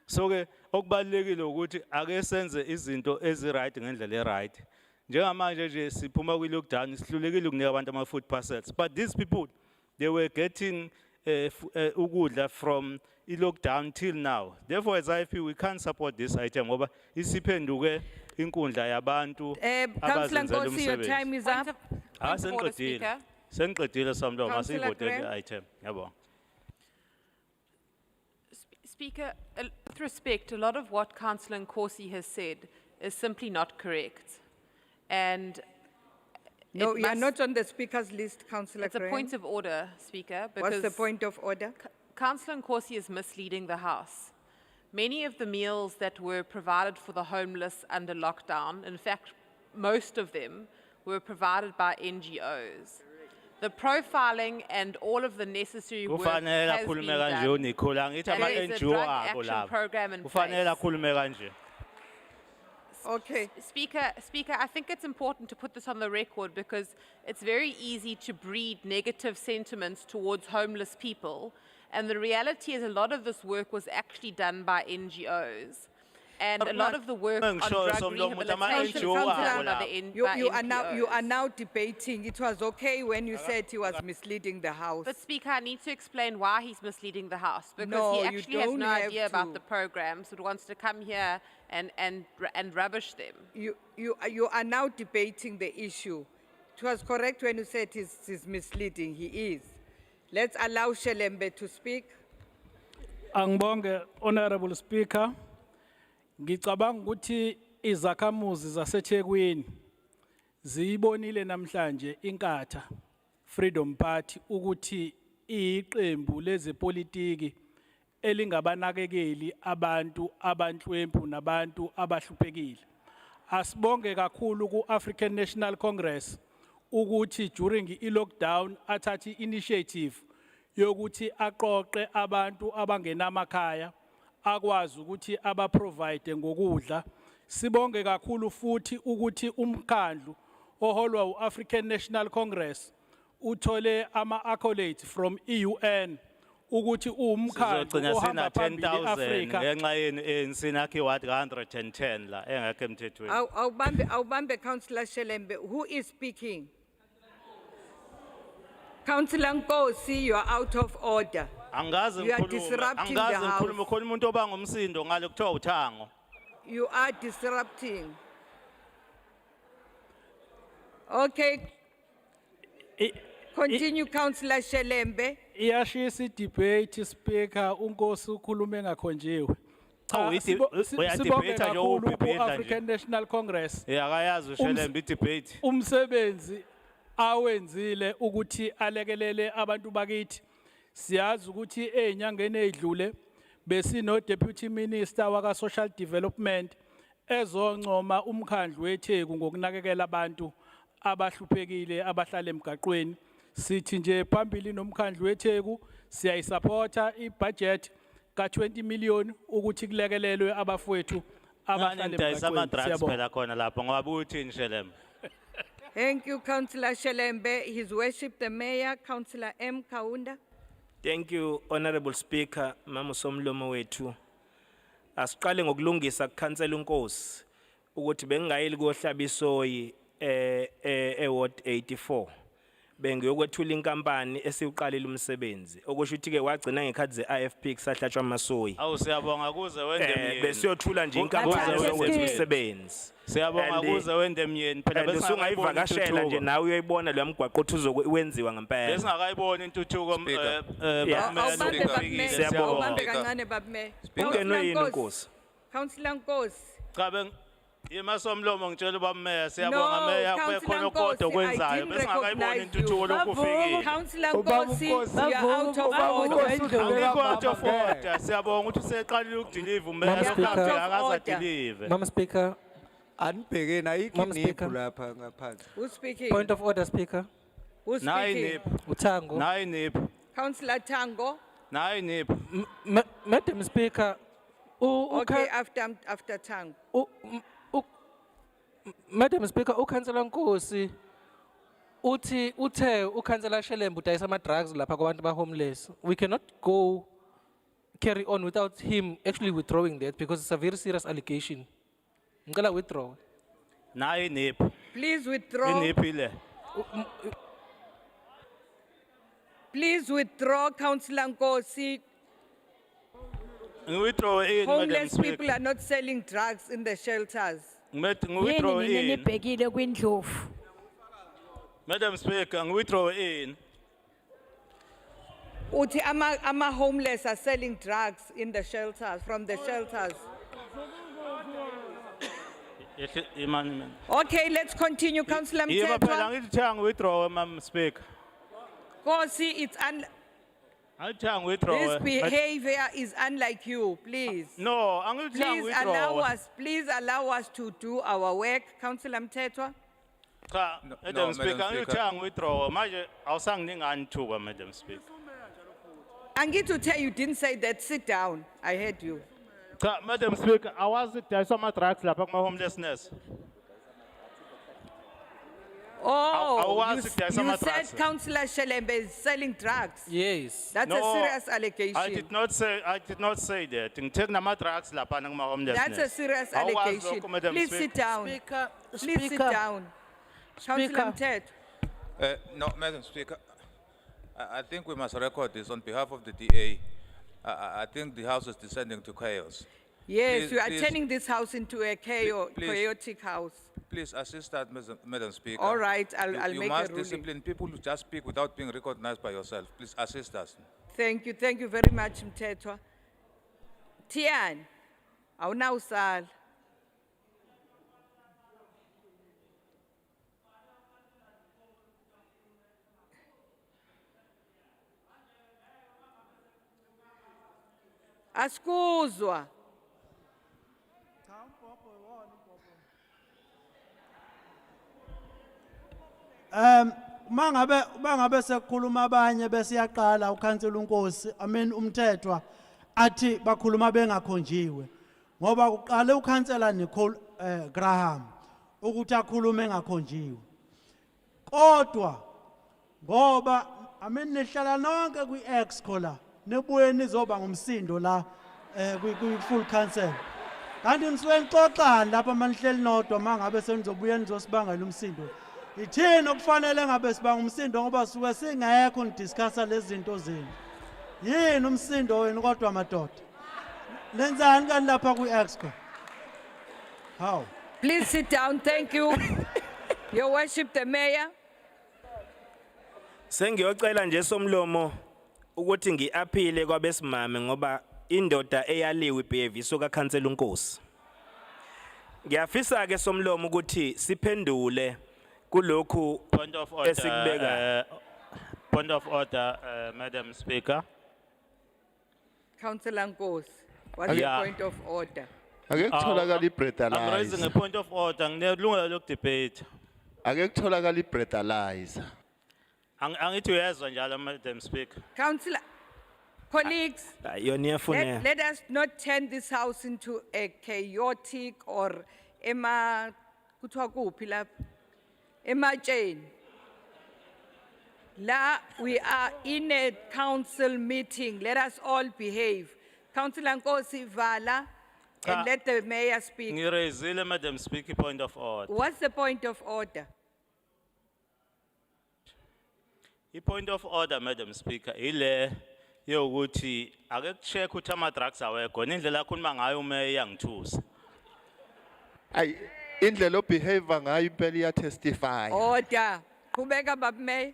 So ke okubalekile ukuthi ake senze izinto eziright ngendlela eright. Njengamanje nje siphuma kwi lockdown sihlulekile ukunika abantu ama food parcels, but these people they were getting ukudla from i-lockdown till now. Therefore as IFP we can't support this item ngoba isiphenduke inkundla yabantu Councillor Nkosi, your time is up. Sengiqedile somlomo asivote le item. Yabonga. Speaker, with respect, a lot of what Councillor Nkosi has said is simply not correct. And No, it you are must- not on the speaker's list, Councillor It's a point of order, Speaker, because What's the point of order? Councillor Nkosi is misleading the House. Many of the meals that were provided for the homeless under lockdown, in fact, most of them were provided by NGOs. The profiling and all of the necessary work Kufanele has been akhulume kanje done. uNicola ngithi And ama there is a NGO drug abo action lapha. program in Kufanele place. akhulume kanje. Okay. Speaker, I think it's important to put this on the record because it's very easy to breed negative sentiments towards homeless people. And the reality is a lot of this work was actually done by NGOs. And a lot of the work on Ngisho drug somlomo ukuthi ama rehabilitation NGO was abo done by lapha. the N- You, by you are NGOs. now debating. It was okay when you said he was misleading the House. But Speaker, I need to explain why he's misleading the House. Because No, he you actually has don't no have idea about to. the programs, but wants to come here and rubbish them. You are now debating the issue. It was correct when you said he's misleading. He is. Let's allow Shelembe to speak. Angibonge Honorable Speaker. Ngicabanga ukuthi izakhamuzi zaseThekwini ziyibonile namhlanje inkatha Freedom Party ukuthi iqembu lezepolitiki elingabanakekeli abantu abanhlwempu nabantu abahluphekile. Asibonge kakhulu ku-African National Congress ukuthi during i-lockdown athathe initiative yokuthi aqoqe abantu abangenamakhaya akwazi ukuthi abaprovide ngokudla. Sibonge kakhulu futhi ukuthi umkhandlu oholwa u-African National Congress uthole ama-accolades from EUN ukuthi uwumkhandlu Sizogcina ohamba sina phambili 10,000 e-Afrika. ngenxa yeni ANC nakhe wathi 110 la engekho emthethweni. Awubambe Councillor Shelembe. Who is speaking? Councillor Nkosi, you are out of order. Angazi You are ngikhuluma, disrupting angazi the ngikhuluma House. khona umuntu obanga umsindo ngale kuthiwa uthango. You are disrupting. Okay. Continue, Councillor Shelembe. Iyashisa debate Speaker uNkosi ukhulume ngakhonjiwe. Oh, uyadebate nje ubhibhidla African nje. National Congress. Akayazi uShelembe idebate. Umsebenzi awenzile ukuthi alekelele abantu bakithi. Siyazi ukuthi ezinyangeni ezidlule besino Deputy Minister waka Social Development ezoncoma umkhandlu weTheku ngokunakekela abantu abahluphekile abahlala emgaqweni. Sithi nje phambili nomkhandlu weTheku siyayisupporta ibudget ka 20 million ukuthi kulekelelwe abafowethu abahlala Ngidayisa ama drugs emgaqweni. phela khona lapho ngoba uthini Shelembe. Thank you, Councillor Shelembe. His Worship the Mayor, Councillor M. Kaunda. Thank you, Honorable Speaker, Mama Somlomo wethu. Asiqale ngokulungisa kukhansela uNkosi ukuthi bengingayeli kohlaba isoyi Ward 84. Bengiyokwethula inkampani esiuqalile umsebenzi. Okusho ukuthi ke wagcina ngekhathi ze-IFP kusahlatshwa amasoyi. Awu siyabonga kuze wende myeni. Besiyothula nje inkampani yokwethu umsebenzi. Siyabonga kuze wende myeni phela besungayivakashela nje nawe uyoyibona lo mgwaqo othi uzowenziwa ngempela. Besingakayibona intuthuko Awubambe kancane babme. Ungenwe yini Nkosi? Councillor Nkosi. Cha Yema somlomo ngitshela ubameya siyabonga meya bekhona kodwa okwenzayo besingakayibona intuthuko lokufikile. Councillor Nkosi, you are out of order. Angikho out of order. Siyabonga ukuthi useqalile ukudeliver umeya akazadeliver. Mama Speaker. Anibhekeni ayikho Mama iniphu Speaker. lapha ngaphansi. Who's speaking? Point of order, Speaker. Who's Nayi speaking? niphu. Uthango. Nayi niphu. Councillor Tango. Nayi niphu. Madam Speaker. Okay, after Tango. Madam Speaker, uKhansela Nkosi uthe uKhansela Shelembe udayisa ama drugs lapha kwabantu ba homeless. We cannot go carry on without him actually withdrawing that because it's a very serious allegation. Ngicela withdraw. Nayi niphu. Please withdraw. Iniphi le. Please withdraw, Councillor Nkosi. Withdraw in Madam Homeless Speaker. people are not selling drugs in the shelters. Withdraw in. nibhekile kwindlovu. Madam Speaker, withdraw in. Uthi ama homeless are selling drugs in the shelters, from the shelters. Okay, let's continue, Councillor Yebo phela Mthethwa. ngithanga withdraw, Madam Speaker. Kosi, it's Ngithanga withdraw. this behavior is unlike you, please. No, angithanga withdraw. Please allow us to do our work, Councillor Mthethwa. Cha, No, Madam Madam Speaker, Speaker. ngithanga withdraw. Manje awusangingani thuba, Madam Speaker. Angi to tell you didn't say that, sit down. I heard you. Cha, Madam Speaker, awazi kudayiswa ama-drugs lapha kuma-homelessness. Oh, Awazi kudayiswa you ama-drugs. said Councillor Shelembe is selling drugs. Yes. That's a No, serious allegation. I did not say that. Ngithe kunama-drugs lapha kuma-homelessness. That's a serious Awazi allegation. lokho, Madam Please Speaker. sit down. Speaker, Please sit Speaker. down. Councillor Mthethwa. No, Madam Speaker, I think we must record this on behalf of the DA. I think the House is descending to chaos. Yes, Please- you are please- turning this house into a Please. chaotic house. Please assist that, Madam Speaker. All right, I'll You make a must ruling. discipline people who just speak without being recognized by yourself. Please assist us. Thank you very much, Mthethwa. Tian, awunawusala. Askuzwa. mangabe sekukhuluma abanye bese yaqala ukhansela uNkosi umthethwa athi bakhuluma bengakhonjiwe ngoba uqale ukhansela Nicole Graham ukuthi akhulume engakhonjiwe kodwa ngoba nihlala nonke kwi-exco la nibuye nizoba ngumsindo la kwi-full council kanti nisuke nixoxani lapha manihleli nodwa mangabe senizobuya nizosibangela umsindo ithini okufanele ngabe sibanga umsindo ngoba suke singekho ngidiscussa lezi zinto zenu yini umsindo wenu kodwa madoda lenzani kanti lapha kwi-exco how Please sit down, thank you. Your Worship, the Mayor. Sengiyocela nje somlomo ukuthi ngiaphile kwabesimame ngoba indoda eyaliwe ibhehavior kaKhansela uNkosi. Ngiyafisa ke somlomo ukuthi siphendule kulokhu esikubeka. Point of order, Madam Speaker. Councillor Nkosi, what's your point of order? Ake kutholakala I'm raising i-breathalyzer. a point of order. Nginelungelo lokudebate. Ake kutholakala i-breathalyzer. Angithi uyezwa njalo, Madam Speaker. Councillor, colleagues, Yona iyafuna. let us not turn this house into a chaotic or kuthiwa kuphi lapha? Ematsheni. La, we are in a council meeting. Let us all behave. Councillor Nkosi, vala, and Cha. let the mayor speak. Ngirezile, Madam Speaker, point of order. What's the point of order? I-point of order, Madam Speaker, ile yokuthi ake kucheck ukuthi ama-drugs awekho. Indlela akhuluma ngayo umeya iyangithusa. Ay, indlela obehave ngayo impela iyatestify. Order. Qhubeka, Baba Mayor.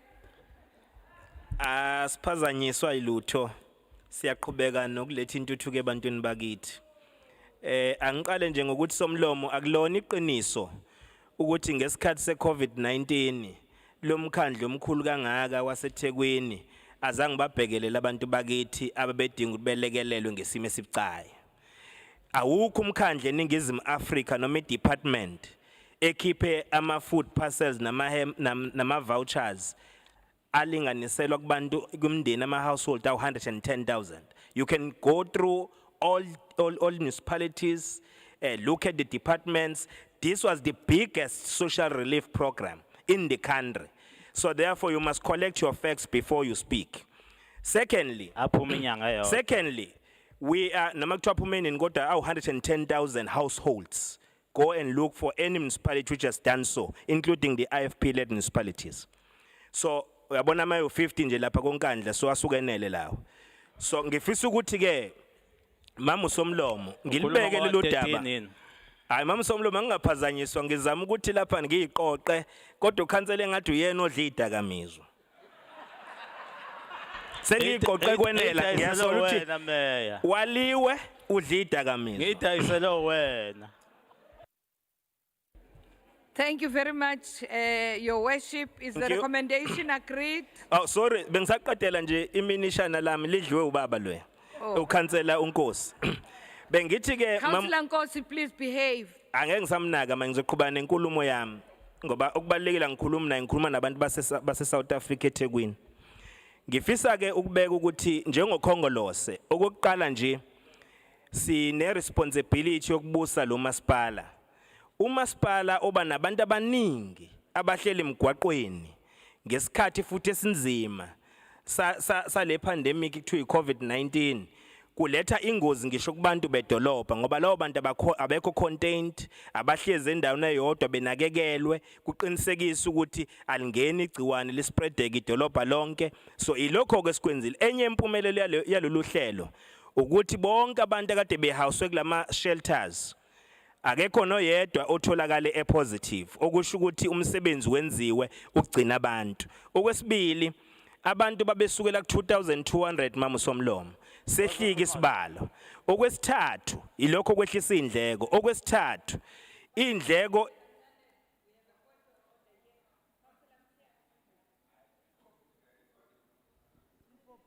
Asiphazanyiswa ilutho. Siyaqhubeka nokuletha intuthuko ebantwini bakithi. Angiqale nje ngokuthi somlomo akulona iqiniso ukuthi ngesikhathi se-COVID-19 lo mkhandlu omkhulu kangaka waseThekwini azange babhekelele abantu bakithi ababedinga ukubelekelelwe ngesimo esibucayi. Awukho umkhandlu eNingizimu Afrika noma i-department ekhiphe ama-food parcels nama-vouchers alinganiselwa kubantu kumndeni ama-household awu-110,000. You can go through all municipalities, look at the departments. This was the biggest social relief program in the country. So therefore you must collect your facts before you speak. Secondly, we are namakuthiwa 110,000 households. Go and look for any municipality which has done so, including the IFP-led municipalities. So uyabona mayo 15 nje lapha konkandla so asukenele lawo. So ngifisa ukuthi ke mama usomlomo ngilibeke lelo daba. Hayi mama usomlomo ngingaphazanyiswa ngizama ukuthi lapha ngiyiqoqe kodwa ukhansele ngathi uyena odla idakamizwa. Sengiyiqoqe kwenela ngiyasola ukuthi waliwe udla idakamizwa. Ngidayisele wena. Thank you very much, Your Worship. Is the Thank you. recommendation agreed? Oh, sorry, bengisaqedela nje iminishana lami lidliwe ubaba lo. Oh. Ukhansela uNkosi. Bengithi ke Councillor Nkosi, please behave. angeke ngisamnaka manje ngizoqhubana nenkulumo yami ngoba okubalekela ngikhuluma nabantu base South Africa eThekwini. Ngifisa ke ukubeka ukuthi njengokhongolose okokuqala nje sine responsibility yokubusa lo masipala. Umasipala oba nabantu abaningi abahleli emgwaqweni ngesikhathi futhi esinzima sale pandemic kuthiwa iCovid-19 kuletha ingozi ngisho kubantu bedolobha ngoba labo bantu abekho contained abahlezi endaweni eyodwa benakekelwe kuqinisekisa ukuthi alingeni igciwane lispreadeke idolobha lonke. So ilokho ke sikwenzile. Enye impumelelo yalolu hlelo ukuthi bonke abantu akade behouse kulama shelters akekho noyedwa otholakale epositive okusho ukuthi umsebenzi wenziwe ukugcina abantu. Okwesibili abantu babesukela ku 2200 mama somlomo sehlika isibalo. Okwesithathu ilokho kwehlisa indleko. Okwesithathu indleko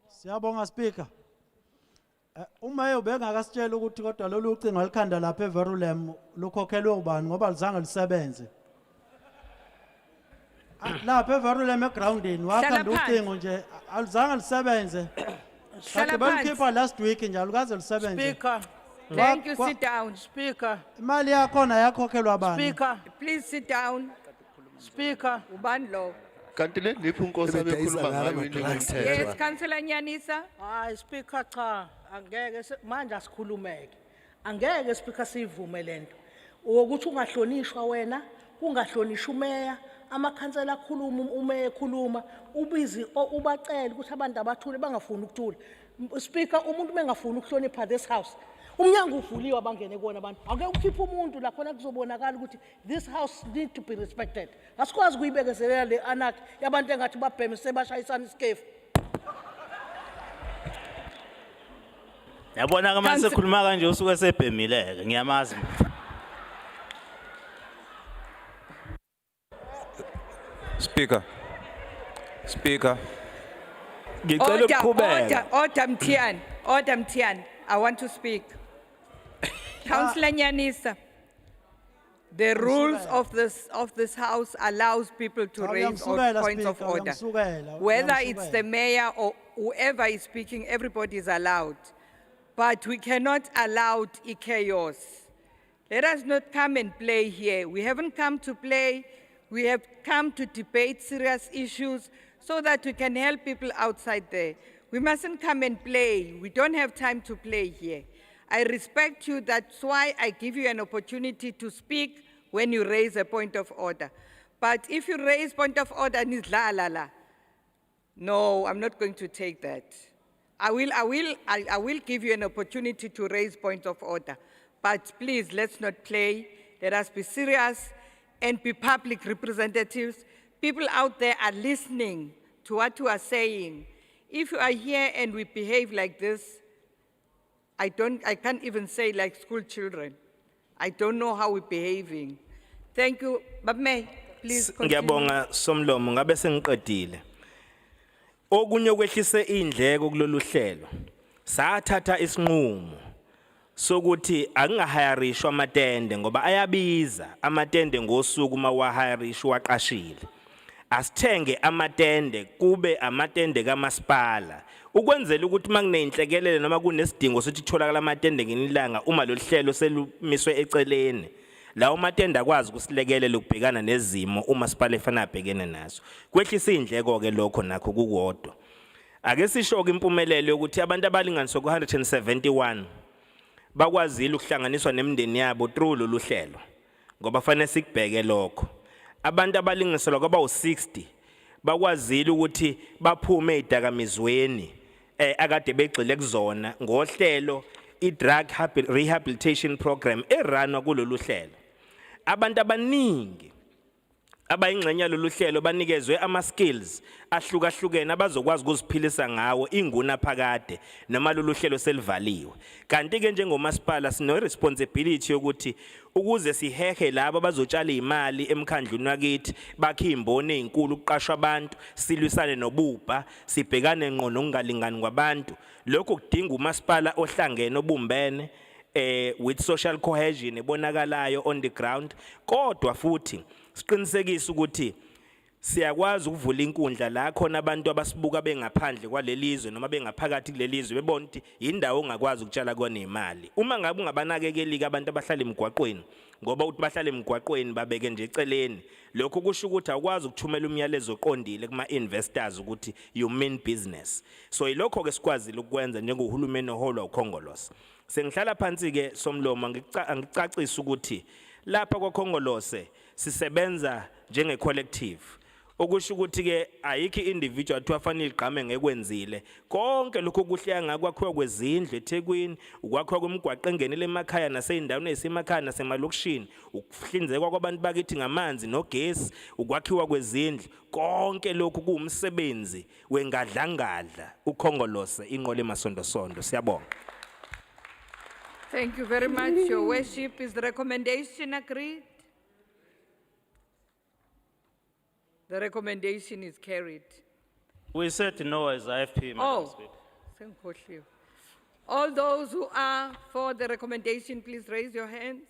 Siyabonga Speaker. Uma ubengakasitshela ukuthi kodwa lolu ucingo likhanda lapha eVerulem lukhokhelwe ubani ngoba lizange lisebenze. Lapha eVerulem egroundini wakhanda ucingo nje alizange lisebenze. Kanti belikhipha last week nje alukaze lisebenze. Speaker. Thank you, sit down. Speaker. Imali yakhona yakhokhelwa bani? Speaker. Please sit down. Speaker. Ubani lo? Kanti le liphi unkosi abekhuluma ngayo iningi Yes, Councillor Nyanisa. Hayi Speaker cha angeke manje asikhulumeke. Angeke Speaker sivume lento. Ukuthi ungahlonishwa wena, ungahlonishwa umeya, amakhansela akhuluma umeya ekhuluma, ubizi ubacela ukuthi abantu abathule bangafuni ukuthula. Speaker umuntu bengafuni ukuhlonipha this house. Umnyango uvuliwe abangene kuona abantu. Ake ukhipha umuntu la khona kuzobonakala ukuthi this house need to be respected. Asikwazi kuyibekezelela le anarchy yabantu engathi babheme sebashayisana isikefu. Yabona ke manje sikhuluma kanje usuke sebhemileke ngiyamazi. Speaker. Speaker. Ngicela ukuqhubeka. Order Mtian. Order Mtian. I want to speak. Councillor Nyanisa. The rules of this house allows people to raise points of order. Whether it's the mayor or whoever is speaking, everybody is allowed. But we cannot allow chaos. Let us not come and play here. We haven't come to play. We have come to debate serious issues so that we can help people outside there. We mustn't come and play. We don't have time to play here. I respect you, that's why I give you an opportunity to speak when you raise a point of order. But if you raise point of order, no, I'm not going to take that. I will give you an opportunity to raise point of order. But please, let's not play. Let us be serious and be public representatives. People out there are listening to what you are saying. If you are here and we behave like this, I can't even say like school children. I don't know how we're behaving. Thank you. But May, please continue. Ngiyabonga Somlomo ngabe sengiqedile. Okunye okwehlise indleko kulolu hlelo. Sathatha isinqumo sokuthi akungahayarishwa amatende ngoba ayabiza amatende ngosuku mawahayarishwa waqashile. Asithenge amatende kube amatende kamasipala. Ukwenzela ukuthi makunenhlekelele noma kunesidingo sokuthi itholakala amatende ngenilanga uma lo hlelo selumiswe eceleni. Lawo matende akwazi ukusilekelela ukubhekana nezimo umasipala efana abhekene nazo. Kwehlisa indleko ke lokho nakho kukodwa. Ake sisho ke impumelelo yokuthi abantu abalinganiswa ku 171 bakwazile ukuhlanganiswa nemindeni yabo through lolu hlelo. Ngoba fanele sikubheke lokho. Abantu abalinganiselwa kwaba u60 bakwazile ukuthi baphume ezidakamizweni akade begxile kuzona ngohlelo i-drug rehabilitation program eranwa kulolu hlelo. Abantu abaningi abayingxenye lolu hlelo banikezwe ama-skills ahlukahlukene abazokwazi ukuziphilisa ngawo inguna phakade noma lolu hlelo selivaliwe. Kanti-ke njengomasipala sino-responsibility yokuthi ukuze sihehe labo abazotshala imali emkhandlwini wakithi bakhe imboni ezinkulu ukuqashwa abantu silwisane nobubha sibhekane ngqo nokungalingani kwabantu. Lokho kudinga umasipala ohlangene obumbene with social cohesion ebonakalayo on the ground, kodwa futhi siqinisekise ukuthi siyakwazi ukuvula inkundla la khona abantu abasibuka bengaphandle kwalelizwe noma bengaphakathi kulelizwe bebona ukuthi indawo ongakwazi ukutshala kona imali. Uma ngabe ungabanakekeli abantu abahlala emgwaqweni ngoba uthi bahlala emgwaqweni babeke nje eceleni, lokho kusho ukuthi awukwazi ukuthumela umyalezo oqondile kuma investors ukuthi you mean business. So ilokho ke sikwazile ukwenza njengohulumeni oholwa ukhongolose. Sengihlala phansi ke Somlomo ngicacisa ukuthi lapha kwakhongolose sisebenza njenge collective. Okusho ukuthi ke ayikho individual athi afanele igqame ngekwenzile. Konke lokho kuhle ngakwakhiwa kwezindlu eThekwini, ukwakhiwa kwemigwaqo engenele emakhaya naseyindaweni ezisemakhaya nasemalokishini, ukuhlinzekwa kwabantu bakithi ngamanzi nogesi, ukwakhiwa kwezindlu, konke lokho kuumsebenzi wengadlangadla ukhongolose inqole emasondosondo. Siyabonga. Thank you very much, Your Worship. Is the recommendation agreed? The recommendation is carried. We said no as IFP, Madam Speaker. Sengikhohliwe. All those who are for the recommendation, please raise your hands.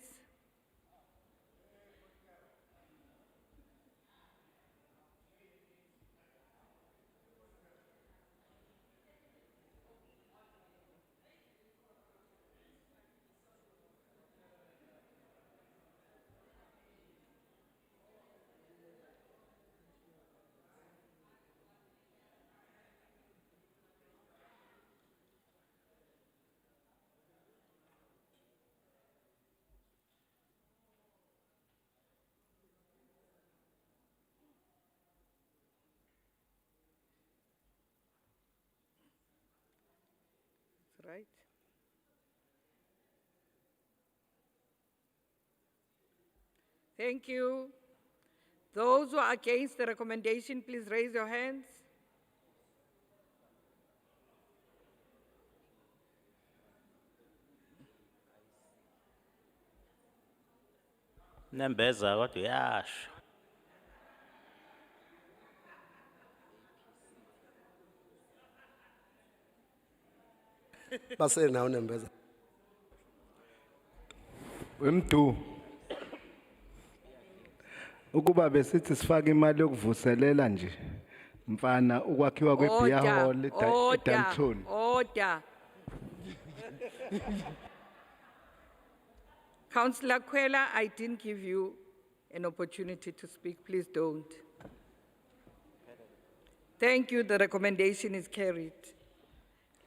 Right. Thank you. Those who are against the recommendation, please raise your hands. Nembeza kodwa uyasho. Base nawo Nembeza. Wemdu. Ukuba besithi sifaka imali yokuvuselela nje. Mfana ukwakhiwa kwebeer hall eDalton. Order. Councillor Kwela, I didn't give you an opportunity to speak. Please don't. Thank you. The recommendation is carried.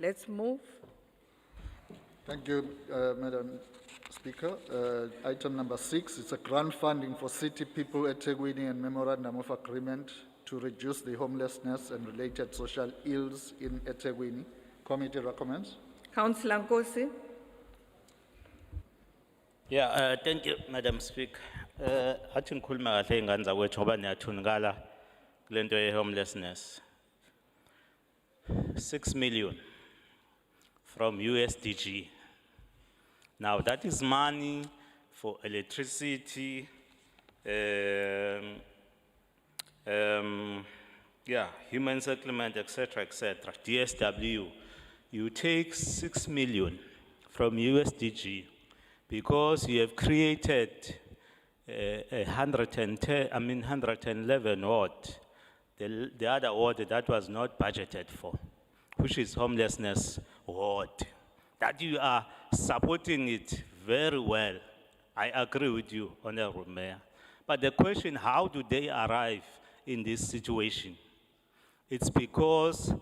Let's move. Thank you, Madam Speaker. Item number 6, it's a grant funding for city people at Tegwini and memorandum of agreement to reduce the homelessness and related social ills in eThekwini. Committee recommends. Councillor Nkosi. Yeah, thank you, Madam Speaker. Athi ngikhuluma kahle ingane zakwethu ngoba niyathunikala kulento ye-homelessness. 6 million from USDG. Now that is money for electricity, human settlement, etc., etc. DSW, you take 6 million from USDG because you have created 111 ward. The other ward that was not budgeted for, which is homelessness ward. That you are supporting it very well. I agree with you, Honorable Mayor. But the question, how do they arrive in this situation? It's because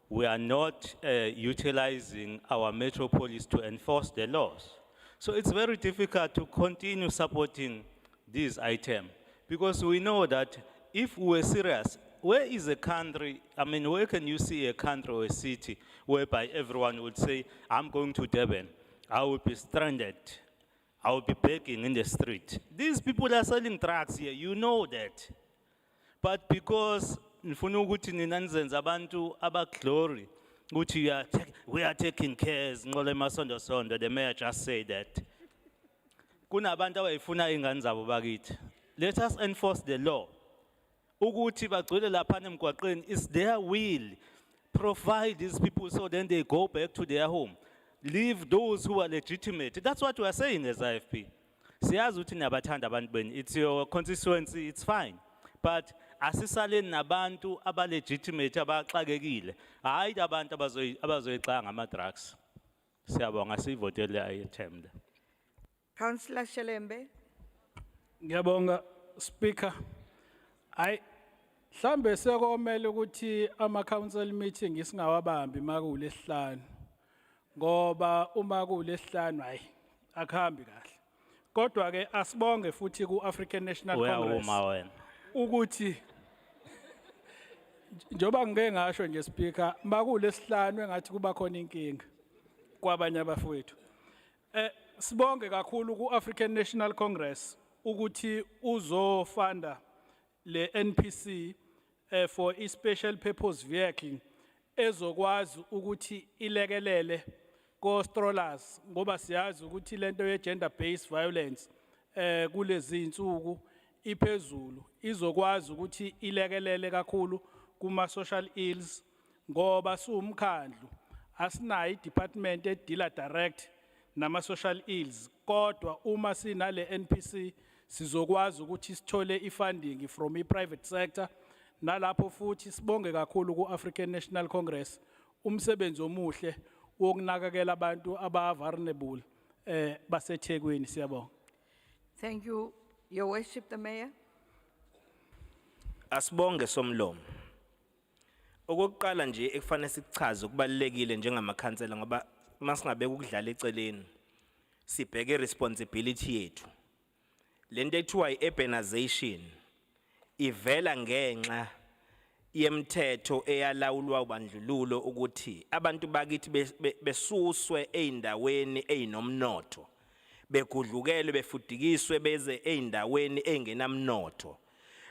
we are not utilizing our metropolis to enforce the laws. So it's very difficult to continue supporting this item because we know that if we were serious, where is a country, where can you see a country or a city whereby everyone would say, I'm going to Durban, I will be stranded, I will be begging in the street. These people are selling drugs here, you know that. but because nifuna ukuthi nina nizenze abantu abaglory ukuthi we are taking care nqola emasondo sondo, the mayor just said that. Kunabantu abayifuna ingane zabo bakithi. Let us enforce the law. Ukuthi bagcwele lapha emgwaqeni is their will. Provide these people so then they go back to their home. Leave those who are legitimate. That's what we are saying as IFP. Siyazi ukuthi niyabathanda abantu benu. It's your constituency, it's fine. But asisaleni nabantu abalegitimate abaxakekile. Hayi abantu abazoyixaka ngama-drugs. Siyabonga sivotele item. Councillor Shelembe. Ngiyabonga Speaker. Mhlambe sekomele ukuthi ama council meeting isingawabambi makulesihlanu. Ngoba uma kulesihlanu akhambi kahle. Kodwa ke asibonge futhi ku African National Congress. Ukuthi njoba ngeke ngasho nje Speaker, makulesihlanu engathi kuba khona inkinga kwabanye abafowethu. Sibonge kakhulu ku African National Congress ukuthi uzofunda le NPC for a special purpose vehicle ezokwazi ukuthi ilekelele ko strollers ngoba siyazi ukuthi lento ye gender based violence kulezi insuku iphezulu izokwazi ukuthi ilekelele kakhulu kuma social ills ngoba siwumkhandlu asinayo i-department edila direct nama social ills kodwa uma sinale NPC sizokwazi ukuthi sithole ifunding from i-private sector nalapho futhi sibonge kakhulu ku African National Congress umsebenzi omuhle wokunakekela abantu aba vulnerable baseThekwini. Siyabonga. Thank you, Your Worship the Mayor. Asibonge somlomo. Okokuqala nje ekufanele sikuchaze ukubalekile njengamakhansela ngoba masingabeka ukudlala eceleni sibheke responsibility yethu. Lento ethiwa i-urbanization ivela ngenxa yemthetho eyalawulwa ubandlululo ukuthi abantu bakithi besuswe eindaweni ezinomnotho begudlukele befudikiswe beze eindaweni engenamnotho.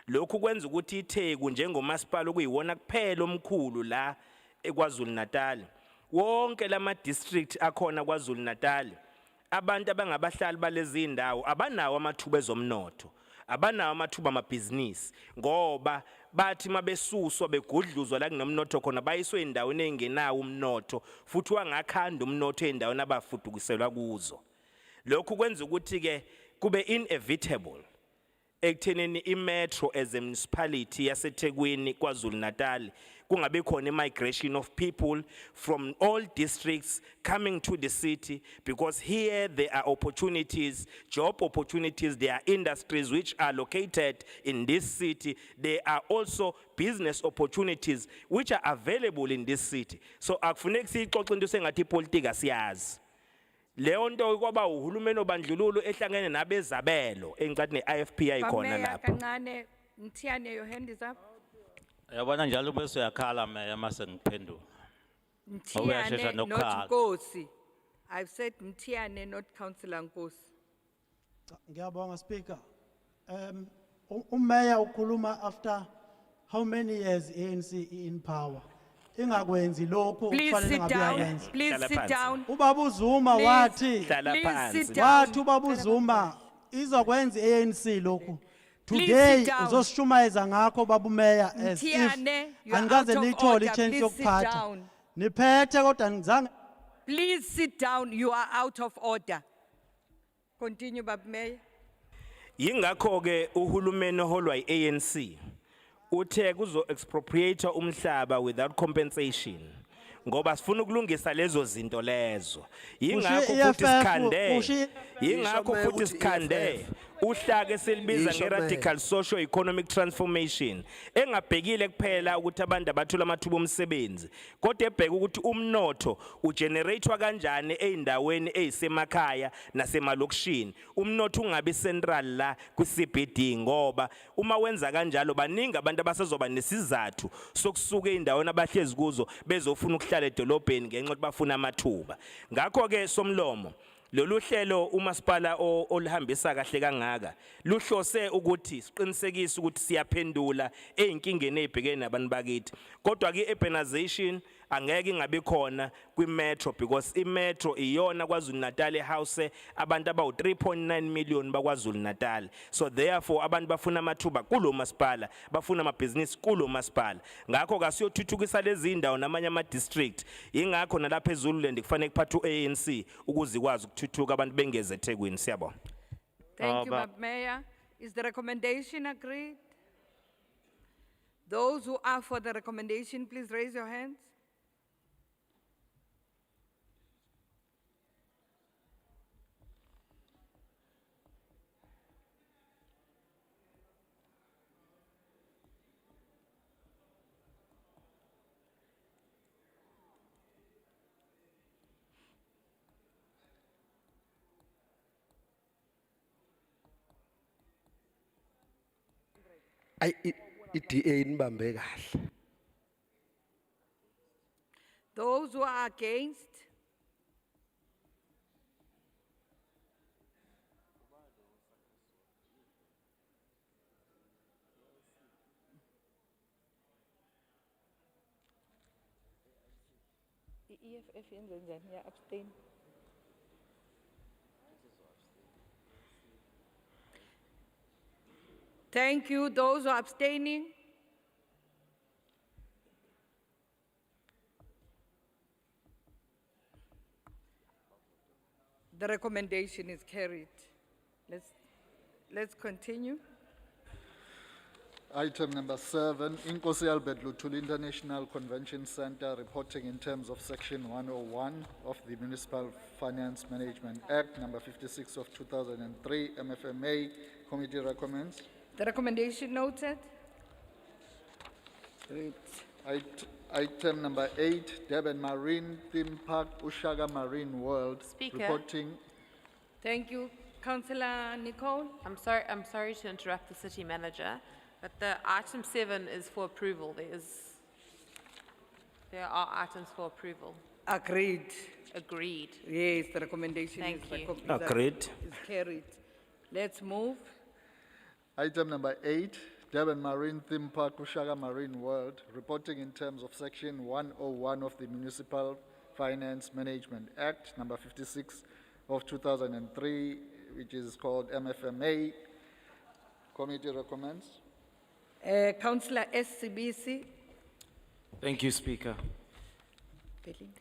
Lokhu kwenza ukuthi iTheku njengomasipala okuyiwona kuphela omkhulu la eKwaZulu Natal wonke lama district akhona kwaZulu Natal abantu abangabahlali balezi indawo abanawo amathuba ezomnotho abanawo amathuba amabhizinisi ngoba bathi mabesuswa begudluzwa la kunomnotho khona bayiswe endaweni engenawo umnotho futhi wangakhanda umnotho endaweni abafudukiselwa kuzo. Lokhu kwenza ukuthi ke kube inevitable ekuthenini imetro as a municipality yaseThekwini kwaZulu Natal kungabe khona migration of people from all districts coming to the city because here there are opportunities, job opportunities, there are industries which are located in this city. There are also business opportunities which are available in this city. So akufuneki sixoxe into sengathi ipolitiki asiyazi. Leyo nto kwaba uhulumeni obandlululo ehlangene nabezabelo engicathi neIFP ayikhona lapha. Kancane Mthiyane, your hand is up. Yabona njalo bese uyakhala meya mase ngiphendula. Mthiyane not Nkosi. I've said Mthiyane not Councillor Nkosi. Ngiyabonga Speaker. Umeya ukhuluma after how many years ANC in power? Ingakwenzi lokho Please sit down. Please sit down. Ubaba uZuma wathi wathi ubaba uZuma izokwenza ANC lokho. Today uzoshumayeza ngakho baba umeya as if angikaze nithole ichance yokuphatha. Niphethe kodwa ngizange. Please sit down. You are out of order. Continue, Baba Mayor. Yingakho ke uhulumeni oholwa iANC uthe kuzo expropriate umhlaba without compensation ngoba sifuna ukulungisa lezo zinto lezo. Yingakho futhi sikhande uhlaka eselibiza nge-radical socio-economic transformation engabhekile kuphela ukuthi abantu abathola amathuba omsebenzi kodwa ebheka ukuthi umnotho ugeneratewa kanjani eindaweni ezisemakhaya nasemalokishini. Umnotho ungabi central la ku-CBD ngoba uma wenza kanjalo baningi abantu abasezoba nesizathu sokusuka eindaweni abahlezi kuzo bezofuna ukuhlala edolobheni ngenxa ukuthi bafuna amathuba. Ngakho ke somlomo Lolu hlelo umasipala olihambisa kahle kangaka luhlose ukuthi siqinisekise ukuthi siyaphendula ezinkingeni ezibhekene nabantu bakithi. Kodwa ke urbanization angeke ingabe khona kwi-metro because i-metro iyona KwaZulu Natal ehouse abantu abawu 3.9 million bakwaZulu Natal. So therefore abantu bafuna amathuba kulo masipala, bafuna amabhizinisi kulo masipala. Ngakho kasiyothuthukisa lezi indawo namanye ama district. Ingakho nalapha eZululand kufanele kuphathe uANC ukuze ikwazi ukuthuthuka abantu bengeze eThekwini. Siyabonga. Thank you, Madam Mayor. Is the recommendation agreed? Those who are for the recommendation, please raise your hands. i-DA nibambe kahle. Those who are against? EFF yenza njani? Ya abstain. Thank you. Those who are abstaining? The recommendation is carried. Let's continue. Item number 7, Inkosi Albert Luthuli International Convention Center reporting in terms of Section 101 of the Municipal Finance Management Act, number 56 of 2003, MFMA. Committee recommends. The recommendation noted. Great. Item number 8, Durban Marine Theme Park, Ushaga Marine World. Speaker. Reporting. Thank you. Councillor Nicole? I'm sorry to interrupt the city manager, but the item 7 is for approval. There are items for approval. Agreed. Agreed. Yes, the recommendation Thank is you. Agreed. is carried. Let's move. Item number 8, Durban Marine Theme Park, Ushaga Marine World, reporting in terms of Section 101 of the Municipal Finance Management Act, number 56 of 2003, which is called MFMA. Committee recommends. Councillor SCBC? Thank you, Speaker. Belling.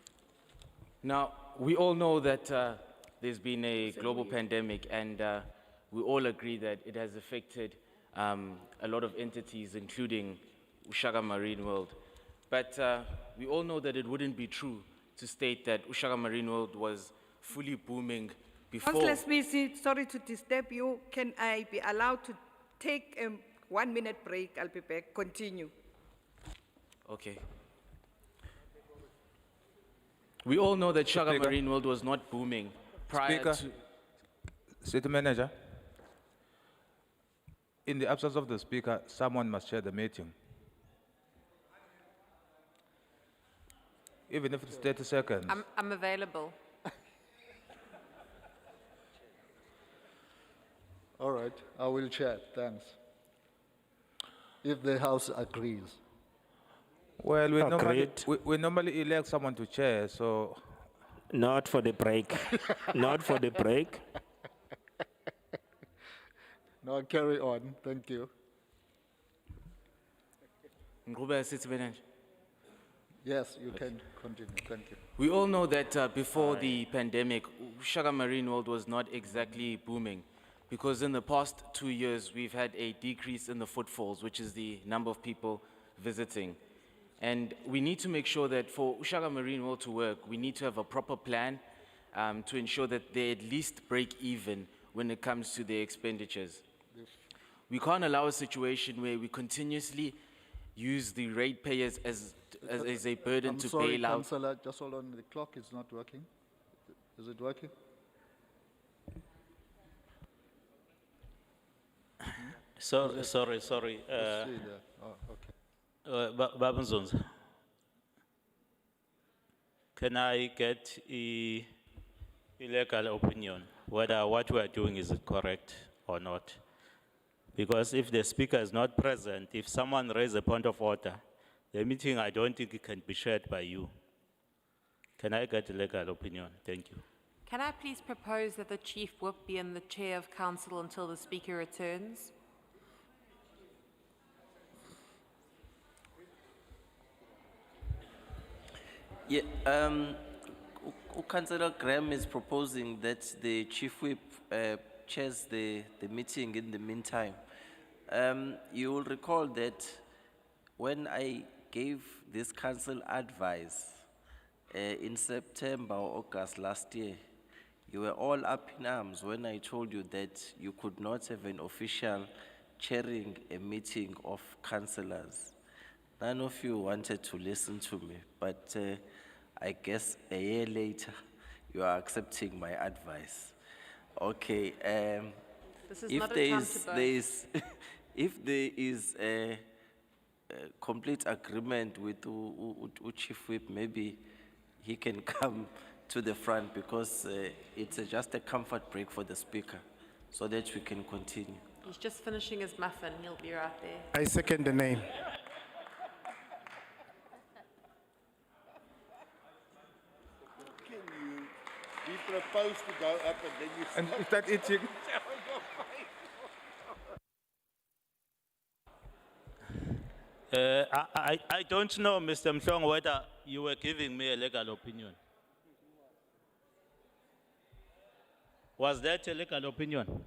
Now, we all know that there's been a global pandemic, and we all agree that it has affected a lot of entities, including Ushaga Marine World. But we all know that it wouldn't be true to state that Ushaga Marine World was fully booming before. Councillor SBC, sorry to disturb you. Can I be allowed to take a 1 minute break? I'll be back. Continue. Okay. We all know that Ushaga Speaker. Marine World was not booming prior Speaker. to. City Manager, in the absence of the Speaker, someone must chair the meeting. Even if it's 30 seconds. I'm available. All right, I will chair, thanks. If the House agrees. Well, Agreed. we normally elect someone to chair, so. Not for the break. Not for the break. No, carry on, thank you. Ngubela, City Manager. Yes, you can continue, thank you. We all know that before the pandemic, Ushaga Marine World was not exactly booming, because in the past 2 years, we've had a decrease in the footfalls, which is the number of people visiting. And we need to make sure that for Ushaga Marine World to work, we need to have a proper plan to ensure that they at least break even when it comes to their expenditures. We can't allow a situation where we continuously use the ratepayers as a burden to sorry, bail out. Councillor, just hold on, the clock is not working. Is it working? Sorry. Let's see there. Oh, okay. Baba Nzunza, can I get legal opinion, whether what we are doing is correct or not. Because if the speaker is not present, if someone raises a point of order, the meeting, I don't think it can be shared by you. Can I get a legal opinion? Thank you. Can I please propose that the Chief Whip be in the chair of council until the speaker returns? Yeah, Councillor Graham is proposing that the Chief Whip chairs the meeting in the meantime. You will recall that when I gave this council advice in September or August last year, you were all up in arms when I told you that you could not have an official chairing a meeting of councillors. None of you wanted to listen to me, but I guess a year later, you are accepting my advice. Okay, This is not a time to boast. if there is a complete agreement with Chief Whip, maybe he can come to the front because it's just a comfort break for the speaker so that we can continue. He's just finishing his muffin. He'll be right there. I second the name. We propose to go up and then you And start eating. I don't know, Mr. Mhlong, whether you were giving me a legal opinion. Was that a legal opinion?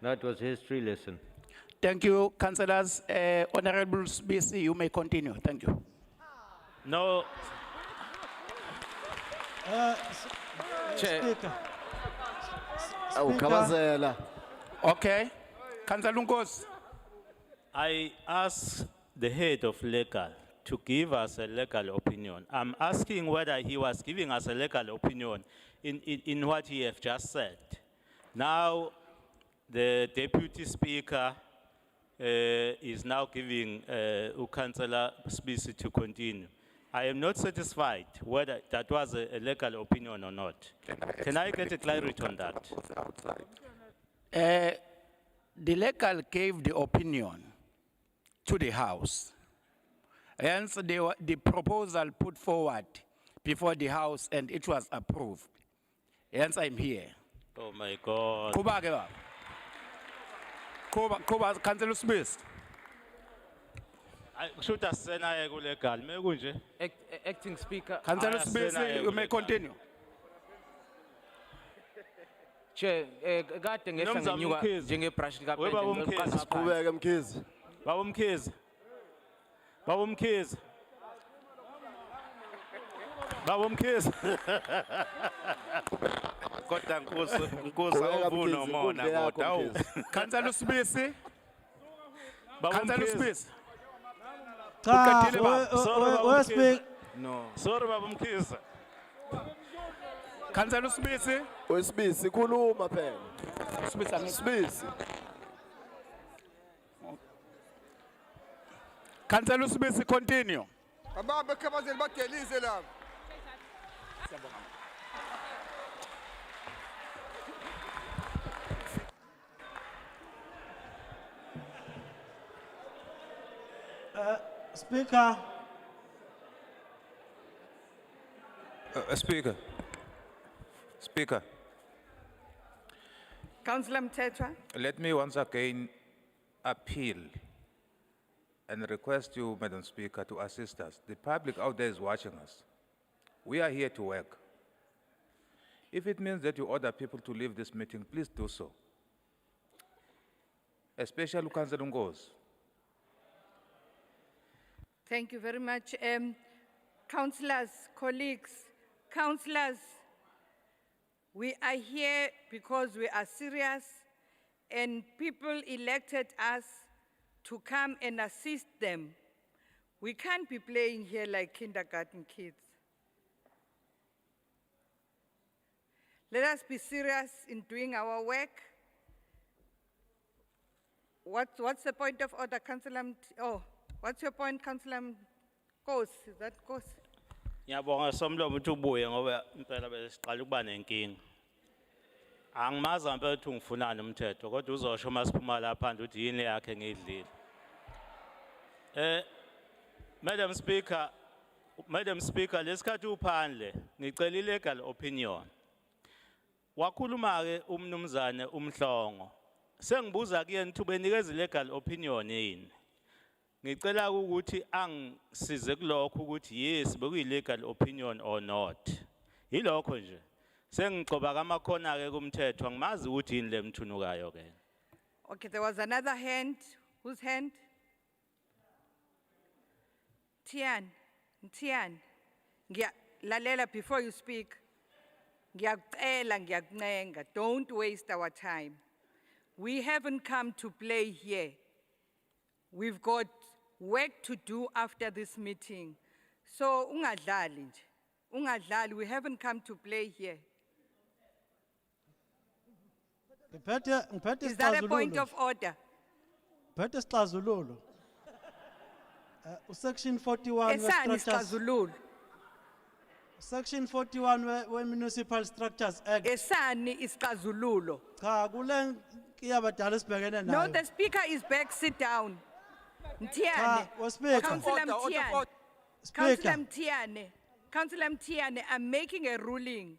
That was history lesson. Thank you, councillors. Honorable BC, you may continue. Thank you. No. Chair. Speaker. Okay. Councillor Lunkos. I asked the head of legal to give us a legal opinion. I'm asking whether he was giving us a legal opinion in what he have just said. Now, the deputy speaker is now giving Councillor Spisi to continue. I am not satisfied whether that was a legal opinion or not. Can I get a clarity on that? The legal gave the opinion to the House. Hence, the proposal put forward before the House and it was approved. Hence, I'm here. Oh my God. Kuba, Councillor Smith. Should I send a legal? Acting Speaker. Councillor Smith, you may continue. Chair, kade ngehla ngenyuka njengebrush likaPende. Qhubeka Mkhize. Baba Mkhize. Baba Mkhize. Baba Mkhize. Kodwa Nkosi awuvuna umona kodwa awu. Councillor Smith. Councillor Smith. No. Sorry, Baba Mkhize. Councillor Smith. Wesibisi khuluma phela. Smith. Councillor Smith, continue. Ababa khabazeli badelize lapha. Speaker. Speaker. Speaker, Councillor Mtetwa. let me once again appeal and request you, Madam Speaker, to assist us. The public out there is watching us. We are here to work. If it means that you order people to leave this meeting, please do so. Especially Councillor Ngozi. Thank you very much. Councillors, colleagues, councillors, we are here because we are serious and people elected us to come and assist them. We can't be playing here like kindergarten kids. Let us be serious in doing our work. What's the point of order, Councillor? Oh, what's your point, Councillor Kosi, is that Kosi? Ngiyabonga somlomo ukuthi ubuye ngoba impela besiqala ukuba nenkinga. Angimazi ngempela ukuthi ungifunani umthetho kodwa uzosho uma siphuma lapha nje ukuthi yini yakhe ngidlile. Madam Speaker, lesikhathi uphandle ngicela legal opinion. Wakhuluma ke umnumzane uMhlongo. Sengibuza kuyena ukuthi ubenikeza legal opinion yini. Ngicela ukuthi angisize kulokho ukuthi yes bekuyi legal opinion or not. Yilokho nje. Sengixoba kamakhona ke kumthetho angimazi ukuthi yini lemthunukayo ke. Okay, there was another hand. Whose hand? Tian, lalela before you speak. Ngiyakucela, ngiyakuncenga, don't waste our time. We haven't come to play here. We've got work to do after this meeting. So, ungadlali nje. Ungadlali, we haven't come to play here. Is that a point of order? Phethe isixazululo. Section 41 Esani isixazululo? Section 41 we Municipal Structures Act. Esani isixazululo? Cha kule iyabadala sibhekene nayo. No, the speaker is back, sit down. Mtiane. Cha, Speaker. Councillor Mtiane. Speaker. Councillor Mtiane, I'm making a ruling.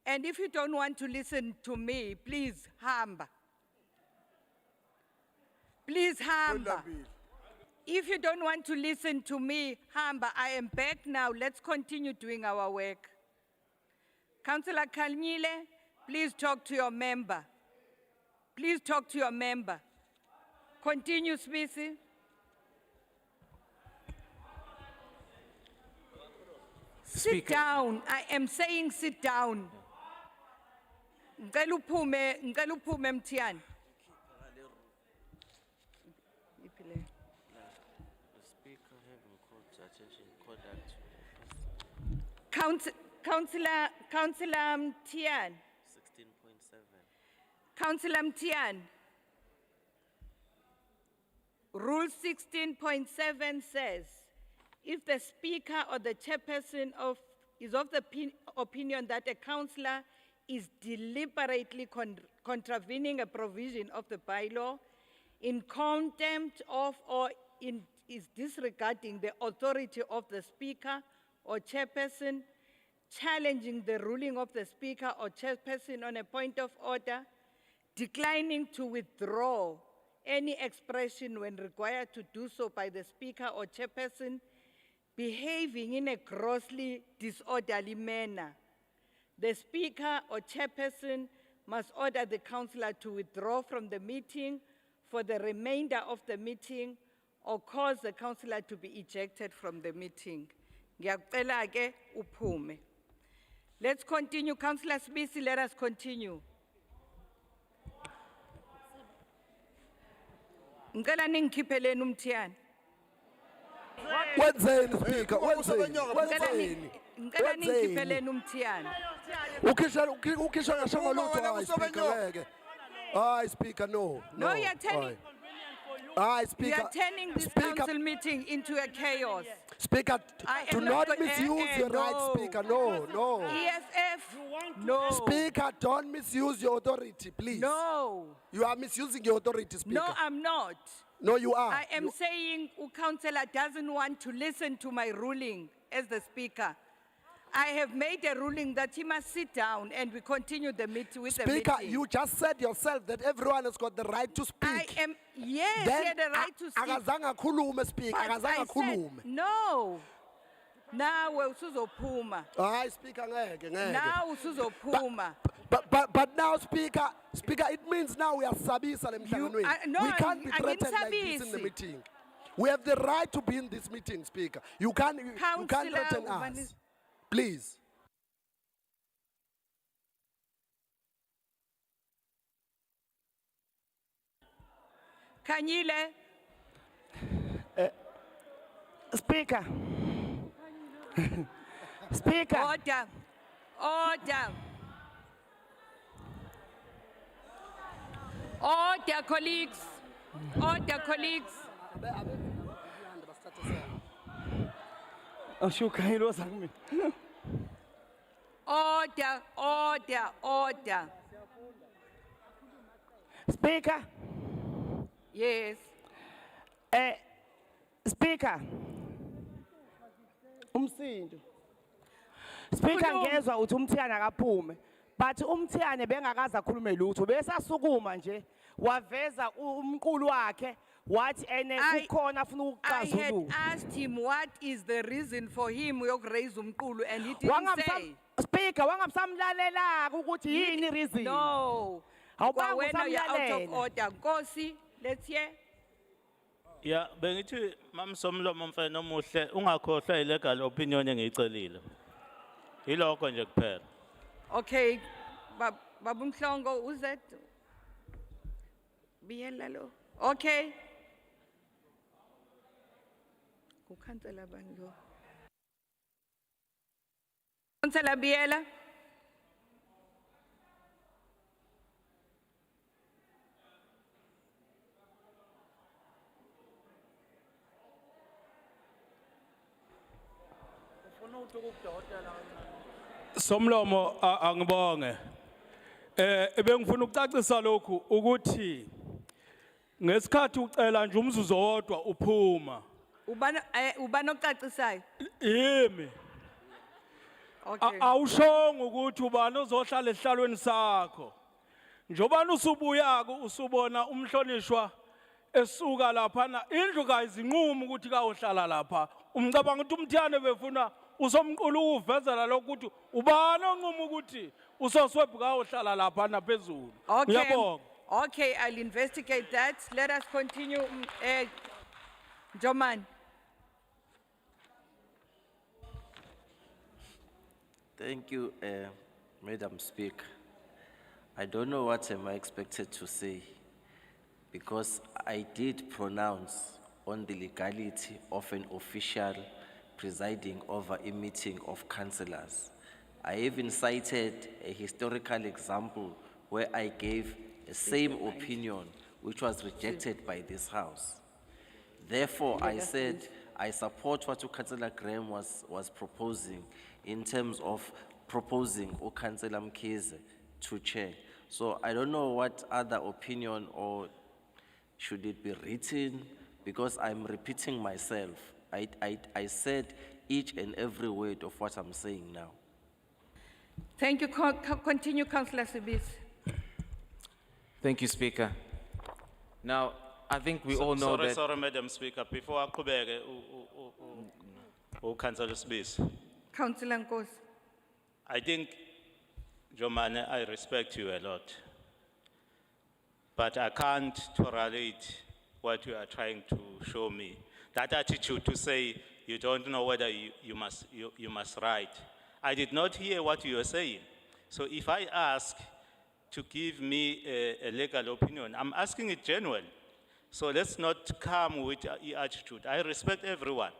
And if you don't want to listen to me, please hamba. Please hamba. If you don't want to listen to me, hamba, I am back now. Let's continue doing our work. Councillor Kalnile, please talk to your member. Please talk to your member. Continue, Smisi. Sit down. I am saying sit down. Ngicela uphume Mthiyane. Councillor Mthiyane. 16.7. Councillor Mthiyane. Rule 16.7 says, if the speaker or the chairperson is of the opinion that a councillor is deliberately contravening a provision of the bylaw in contempt of or is disregarding the authority of the speaker or chairperson, challenging the ruling of the speaker or chairperson on a point of order, declining to withdraw any expression when required to do so by the speaker or chairperson, behaving in a grossly disorderly manner, the speaker or chairperson must order the councillor to withdraw from the meeting for the remainder of the meeting or cause the councillor to be ejected from the meeting. Ngiyakucela ke uphume. Let's continue. Councillor Smisi, let us continue. Ngicela ningikhipheleni uMthiyane. Wenzeni speaker? Wenzeni? Ngicela ningikhipheleni uMthiyane. Ukhisha ngashongo lutho hayi speaker ngeke. Hayi speaker no. No, you're turning. Hayi speaker. You are turning this council meeting into a chaos. Speaker, I do am not not going- misuse your right, no. speaker. No, no. EFF, no. Speaker, don't misuse your authority, please. No. You are misusing your authority, speaker. No, I'm not. No, you are. I am saying councillor doesn't want to listen to my ruling as the speaker. I have made a ruling that he must sit down and we continue the meeting with the meeting. Speaker, you just said yourself that everyone has got the right to speak. I am, yes, Then he had the right to speak. akazange akhulume speaker, But akazange I akhulume. said, no. Nawe usuzophuma. Hayi speaker ngeke ngeke. Now usuzophuma. But now speaker, it means now we are sabisa lemhlanganweni. no, We can't be threatened like this in the angisabisi. meeting. We have the right to be in this meeting, speaker. You can't Councillor threaten us. Please. Kanyile. Speaker. Speaker. Order. Order. Order, colleagues. Order, colleagues. Ashuka hilo sakumi. Order, order, order. Speaker, Yes. Speaker. Umsindo. Speaker Khuluma. ngezwa uthi umthiyane akaphume. But umthiyane bengakaza akhulume lutho. Besasukuma nje waveza umqulu wakhe wathi ene kukhona afuna I had ukuxazulula. asked him what is the reason for him yokurayise umqulu and he didn't say. Speaker wangamsamlalelaka ukuthi yini reason. No. Awubanga Kwawena you're out of usamlalela. order. Nkosi, let's hear. Yeah, bengithi Mam Somlomo mfana omuhle ungakhohlwa ilegal opinion engiyicelile. Yilokho nje kuphela. Okay. Babumhlongo, who's that? Biyela lo. Okay. Ukhansela bani lo? Councillor Biyela. Somlomo angibonge. Ebengifuna ukucacisa lokhu ukuthi ngesikhathi ucela nje umzuzu owodwa uphuma. Ubani ocacisayo? Yimi. Okay. Awushongo ukuthi ubani ozohlala ehlalweni sakho. Njobani usubuyako usubona umhlonishwa esuka lapha na indlu kayizinqumo ukuthi kayohlala lapha. Umcabanga ukuthi umthiyane befuna usomqulu uvezela lokuthi ubani onquma ukuthi usoswebhu kayohlala lapha na phezulu. Okay. Ngiyabonga. Okay, I'll investigate that. Let us continue. Joman. Thank you, Madam Speaker. I don't know what am I expected to say because I did pronounce on the legality of an official presiding over a meeting of councillors. I even cited a historical example where I gave the same opinion which was rejected by this House. Therefore, I said I support what Councillor Graham was proposing in terms of proposing Councillor Mkhize to chair. So I don't know what other opinion or should it be written because I'm repeating myself. I said each and every word of what I'm saying now. Thank you. Continue, Councillor Sibisi. Thank you, Speaker. Now, I think we all know that... Sorry, Madam Speaker, before I go back, Councillor Smith. Councillor Nkosi. I think, Jomane, I respect you a lot. But I can't tolerate what you are trying to show me. That attitude to say you don't know whether you must write. I did not hear what you were saying. So if I ask to give me a legal opinion, I'm asking it genuine. So let's not come with an attitude. I respect everyone.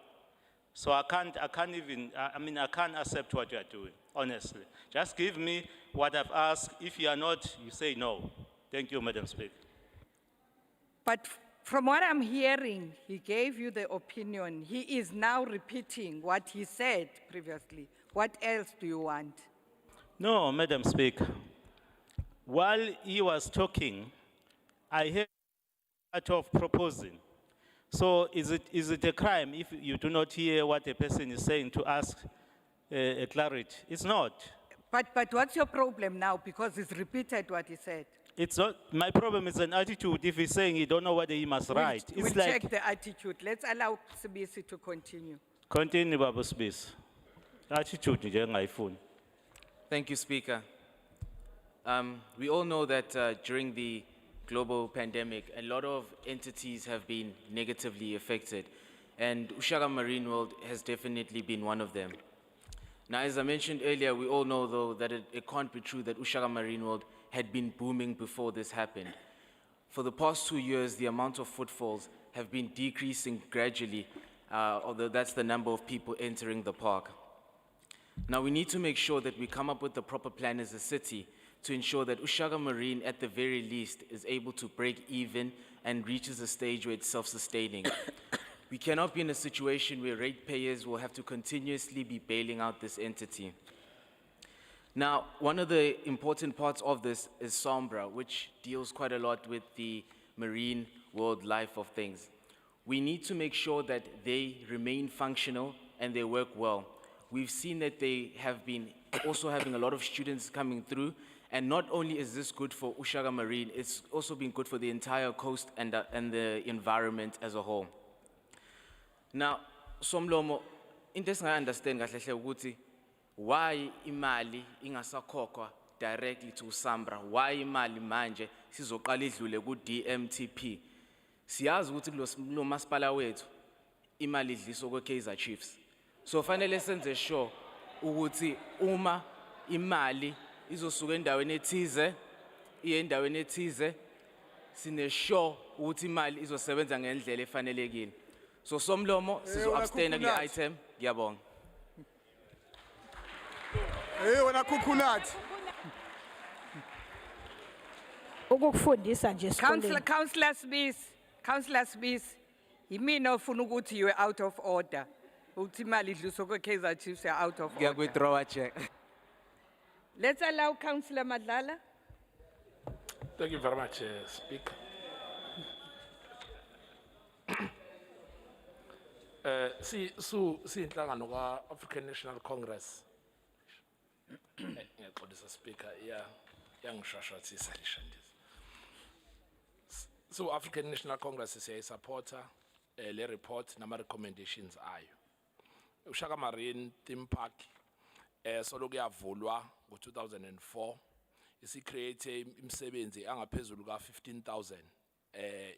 So I can't accept what you are doing, honestly. Just give me what I've asked. If you are not, you say no. Thank you, Madam Speaker. But from what I'm hearing, he gave you the opinion. He is now repeating what he said previously. What else do you want? No, Madam Speaker. While he was talking, I heard part of proposing. So is it a crime if you do not hear what a person is saying to ask a clarity? It's not. But what's your problem now? Because he's repeated what he said. It's not, my problem is an attitude if he's saying he don't know whether he must write. It's We'll like, check the attitude. Let's allow Sibisi to continue. continue, Babu Smith. Attitude, nje ngayifuni. Thank you, Speaker. We all know that during the global pandemic, a lot of entities have been negatively affected, and Ushaga Marine World has definitely been one of them. Now, as I mentioned earlier, we all know, though, that it can't be true that Ushaga Marine World had been booming before this happened. For the past 2 years, the amount of footfalls have been decreasing gradually, although that's the number of people entering the park. Now, we need to make sure that we come up with the proper plan as a city to ensure that Ushaga Marine, at the very least, is able to break even and reaches a stage where it's self-sustaining. We cannot be in a situation where ratepayers will have to continuously be bailing out this entity. Now, one of the important parts of this is SAMBRA, which deals quite a lot with the marine world life of things. We need to make sure that they remain functional and they work well. We've seen that they have been also having a lot of students coming through, and not only is this good for Ushaga Marine, it's also been good for the entire coast and the environment as a whole. Now, Somlomo, into esinga-understand kahle hle ukuthi why imali ingasakhokha directly to SAMBRA, why imali manje sizoqala idlule ku-DMTP. Siyazi ukuthi kulo masipala wethu imali idliswa kwe-Kaizer Chiefs. So fanele senze sure ukuthi uma imali izosuka endaweni ethize iye endaweni ethize, sine sure ukuthi imali izosebenza ngendlela efanelekile. So Somlomo sizo abstain kule item. Ngiyabonga. Wena coconut. Ukufundisa nje esikoleni. Councillor Smith, yimina ofuna ukuthi you are out of order. Uthi imali idluswa kwe-Kaizer Chiefs are out of order. Withdraw a check. Let's allow Councillor Madlala. Thank you very much, Speaker. Inhlangano ka-African National Congress. Ngiyaqolisa Speaker, yangishashwathisa lisha nje. So African National Congress siyayisupporta le report nama recommendations ayo. Ushaka Marine Theme Park solo kuyavulwa ngo-2004 isi-create imisebenzi angaphezulu ka-15,000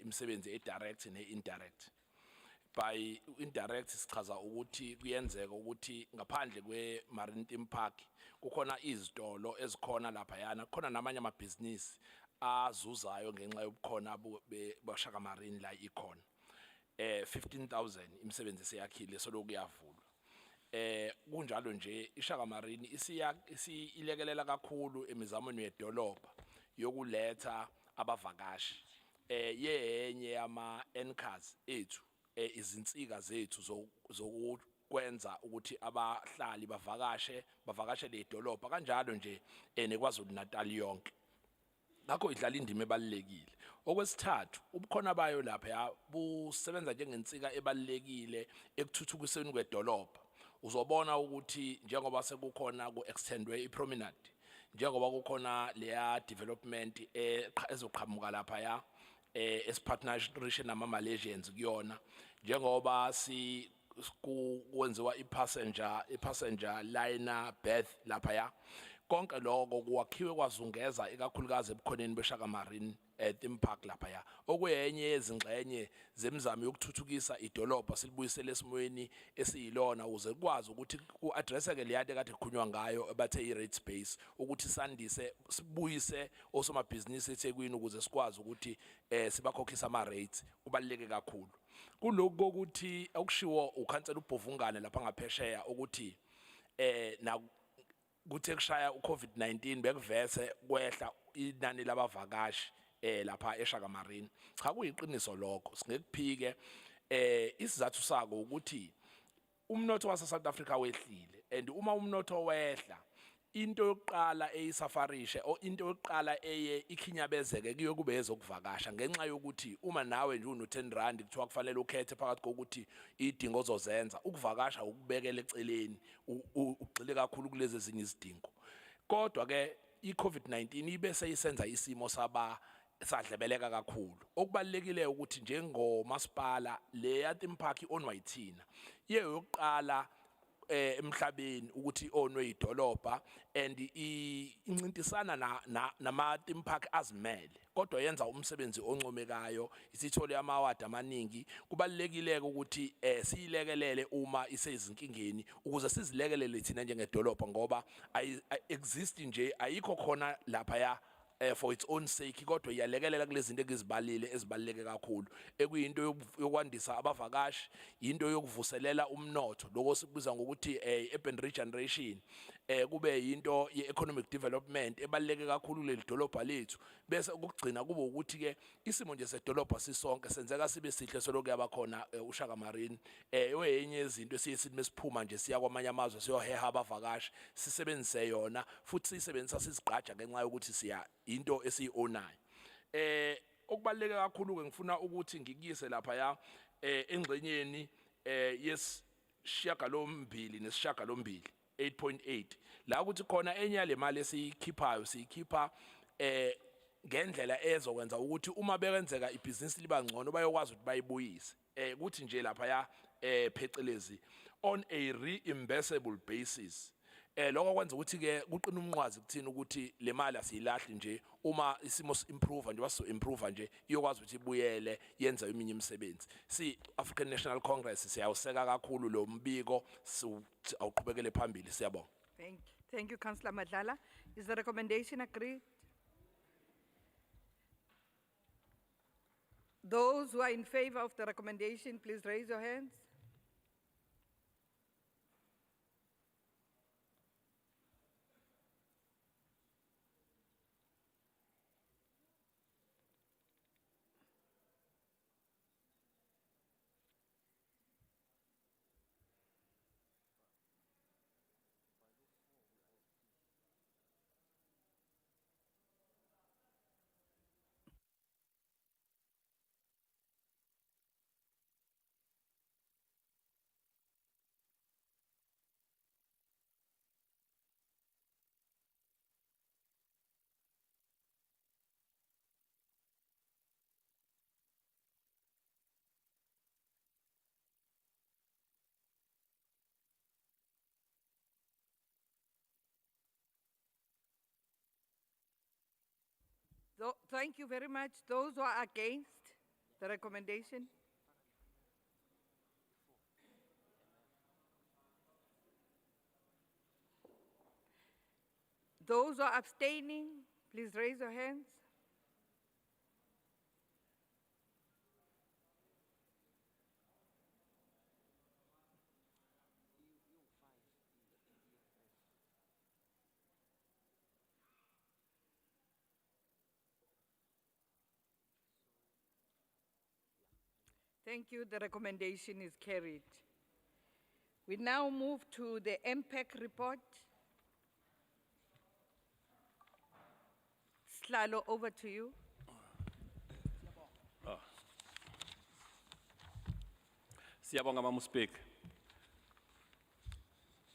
imisebenzi e-direct ne-indirect. By indirect sichaza ukuthi kuyenzeka ukuthi ngaphandle kwe-Marine Theme Park kukhona izitolo ezikhona lapha yana, kukhona namanye amabhizinisi azuzayo ngenxa yobukhona bashaka Marine la ikhona. 15,000 imisebenzi seyakhile solo kuyavulwa. Kunjalo nje iShaka Marine isilekelela kakhulu emizamweni yedolobha yokuletha abavakashi. Yenye yama anchors ethu izinsika zethu zokwenza ukuthi abahlali bavakashe le dolobha kanjalo nje nekwaZulu Natal yonke. Ngakho idlala indima ebalekile. Okwesithathu ubukhona bayo lapha busebenza njengensika ebalekile ekuthuthukiseni kwedolobha. Uzobona ukuthi njengoba sekukhona ku-extendwe i-promenade, njengoba kukhona leya development ezoqhamuka lapha esipartnership nama-Malaysians kuyona, njengoba kwenziwa i-passenger liner berth lapha konke lokho kwakhiwe kwazungeza ikakhulukazi ebukhoneni beShaka Marine Theme Park lapha okuyenye yezingxenye zemizamo yokuthuthukisa idolobha silibuyisele esimweni esiyilona ukuze kwazi ukuthi ku-addresseke le yade kade kukhulunywa ngayo abathe i-rate space ukuthi sandise sibuyise osomabhizinisi eThekwini ukuze sikwazi ukuthi sibakhokhisa ama-rates kubaluleke kakhulu. Kuloko kokuthi okushiwo ukhansela uBhovungane lapha ngaphesheya ukuthi na kuthe kushaya uCovid-19 bekuvese kwehla inani labavakashi lapha eShaka Marine. Cha kuyiqiniso lokho singekuphike isizathu sako ukuthi umnotho wase South Africa wehlile, and uma umnotho wehla into yokuqala eyisafarishe o into yokuqala ikhinyabezeke kuyo kube ezokuvakasha ngenxa yokuthi uma nawe nje uno-R10 kuthiwa kufanele ukhethe phakathi kokuthi idingo ozozenza ukuvakasha ukubekela eceleni ugxile kakhulu kulezi ezinye izidingo. Kodwa ke i-COVID-19 ibe seyisenza isimo sadlebeleka kakhulu. Okubalekile ukuthi njengomasipala le theme park onwa yithina yokuqala emhlabeni ukuthi onwe idolobha and incintisana nama theme park azimele kodwa yenza umsebenzi oncomekayo isithole ama-award amaningi. Kubalekile ukuthi siyilekelele uma isezinkingeni ukuze sizilekelele thina njengedolobha ngoba exist nje ayikho khona lapha for its own sake kodwa iyalekelela kulezi zinto ezibalile ezibaleke kakhulu ekuyinto yokwandisa abavakashi, into yokuvuselela umnotho lokho sikubiza ngokuthi urban regeneration, kube yinto ye-economic development ebaluleke kakhulu leli dolobha lethu bese ukugcina kube ukuthi ke isimo nje sedolobha sisonke senzeka sibe sihle soloku yabakhona uShaka Marine oyenye izinto esiyithi mesiphuma nje siya kwamanye amazwe siyoheha abavakashi sisebenzise yona futhi sisebenzisa sisigqaja ngenxa yokuthi siya into esiyonayo okubaluleke kakhulu ke ngifuna ukuthi ngikuyise lapha ya engxenyeni yesishiyagalombili nesishiyagalombili 8.8 la ukuthi khona enye yale mali esiyikhiphayo siyikhipha ngendlela ezokwenza ukuthi uma bekwenzeka ibhizinisi liba ngcono bayokwazi ukuthi bayibuyise ukuthi nje lapha ya phecelezi on a reimbursable basis lokho kwenza ukuthi ke kuqina umnqwazi kuthina ukuthi le mali asiyilahli nje uma isimo improve nje waso improve nje iyokwazi ukuthi ibuyele yenza eminye imisebenzi si African National Congress siyawuseka kakhulu lo mbiko awuqhubekele phambili siyabonga. Thank you, Councillor Madlala. Is the recommendation agreed? Those who are in favor of the recommendation, please raise your hands. Thank you very much. Those who are against the recommendation? Those who are abstaining, please raise your hands. Thank you. The recommendation is carried. We now move to the MPEC report. Slalo, over to you. Siyabonga, Madam Speaker.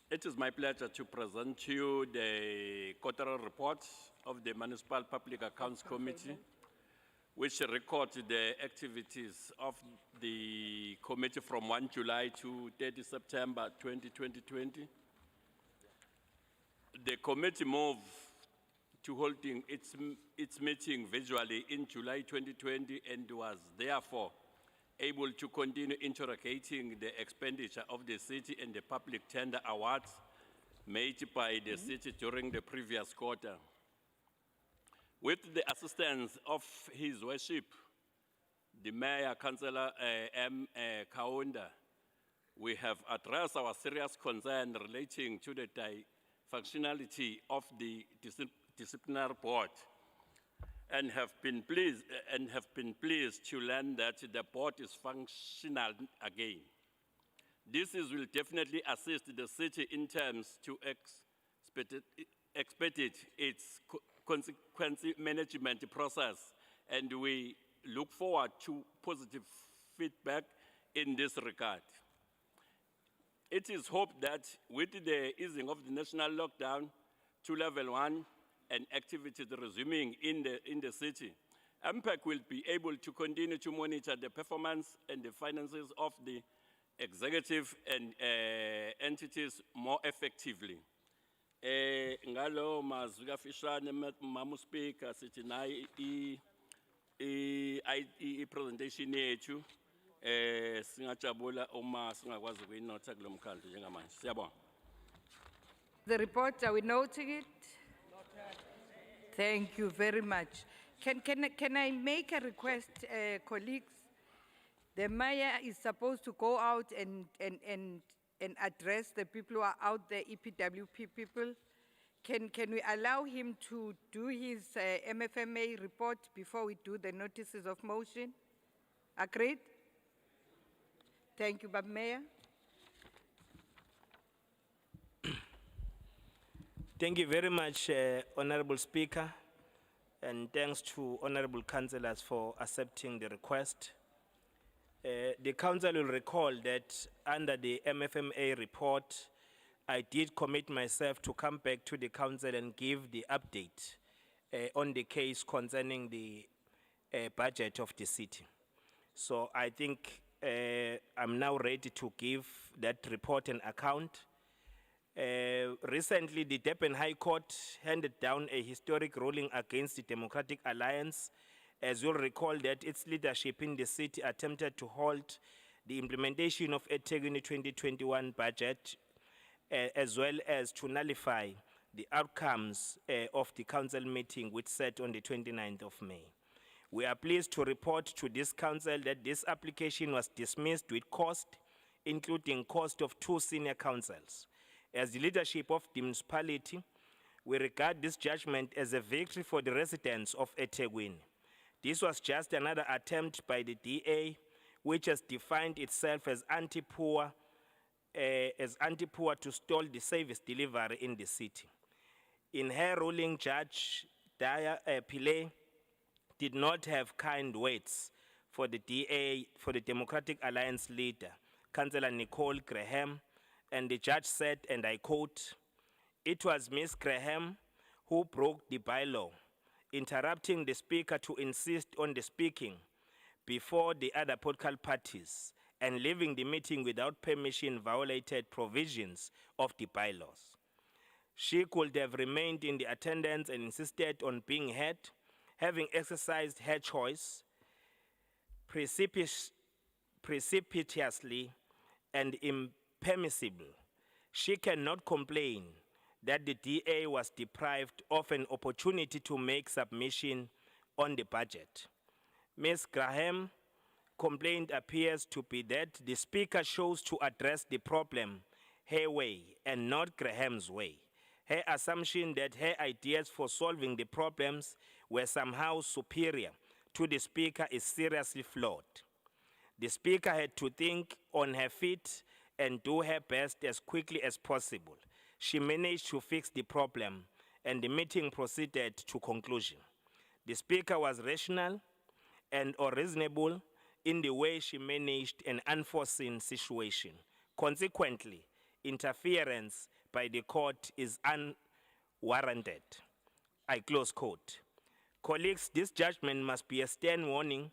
It is my pleasure to present to you the quarterly report of the Municipal Public Accounts Committee, which records the activities of the committee from 1 July to 30 September 2020. The committee moved to holding its meeting virtually in July 2020 and was therefore able to continue interrogating the expenditure of the city and the public tender awards made by the city during the previous quarter. With the assistance of His Worship, the Mayor, Councillor M. Kaunda, we have addressed our serious concern relating to the functionality of the disciplinary board and have been pleased to learn that the board is functional again. This will definitely assist the city in terms to expedite its consequence management process, and we look forward to positive feedback in this regard. It is hoped that with the easing of the national lockdown to level 1 and activities resuming in the city, MPEC will be able to continue to monitor the performance and the finances of the executive and entities more effectively. Ngalo mazwi kafishane Madam Speaker sithi nayi i-presentation yethu singajabula uma singakwazi ukuyinotha kulo mkhandlu njengamanje. Siyabonga. The report, are we noting it? Thank you very much. Can I make a request, colleagues? The mayor is supposed to go out and and address the people who are out there, EPWP people. Can we allow him to do his MFMA report before we do the notices of motion? Agreed? Thank you, Baba Mayor. Thank you very much, Honorable Speaker, and thanks to Honorable Councillors for accepting the request. The Council will recall that under the MFMA report, I did commit myself to come back to the Council and give the update on the case concerning the budget of the city. So I think I'm now ready to give that report an account. Recently, the Durban High Court handed down a historic ruling against the Democratic Alliance. As you'll recall that its leadership in the city attempted to halt the implementation of a 2021 budget, as well as to nullify the outcomes of the council meeting which set on the 29th of May. We are pleased to report to this council that this application was dismissed with cost, including cost of 2 senior councils. As the leadership of the municipality, we regard this judgment as a victory for the residents of eThekwini. This was just another attempt by the DA, which has defined itself as anti-poor to stall the service delivery in the city. In her ruling, Judge Daya Pillay did not have kind words for the DA, for the Democratic Alliance leader, Councillor Nicole Graham, and the judge said, and I quote, "It was Ms. Graham who broke the bylaw, interrupting the speaker to insist on the speaking before the other political parties, and leaving the meeting without permission violated provisions of the bylaws. She could have remained in the attendance and insisted on being heard, having exercised her choice precipitously and impermissible. She cannot complain that the DA was deprived of an opportunity to make submission on the budget. Ms. Graham's complaint appears to be that the speaker chose to address the problem her way and not Graham's way. Her assumption that her ideas for solving the problems were somehow superior to the speaker is seriously flawed. The speaker had to think on her feet and do her best as quickly as possible. She managed to fix the problem, and the meeting proceeded to conclusion. The speaker was rational and or reasonable in the way she managed an unforeseen situation. Consequently, interference by the court is unwarranted." I close quote. Colleagues, this judgment must be a stern warning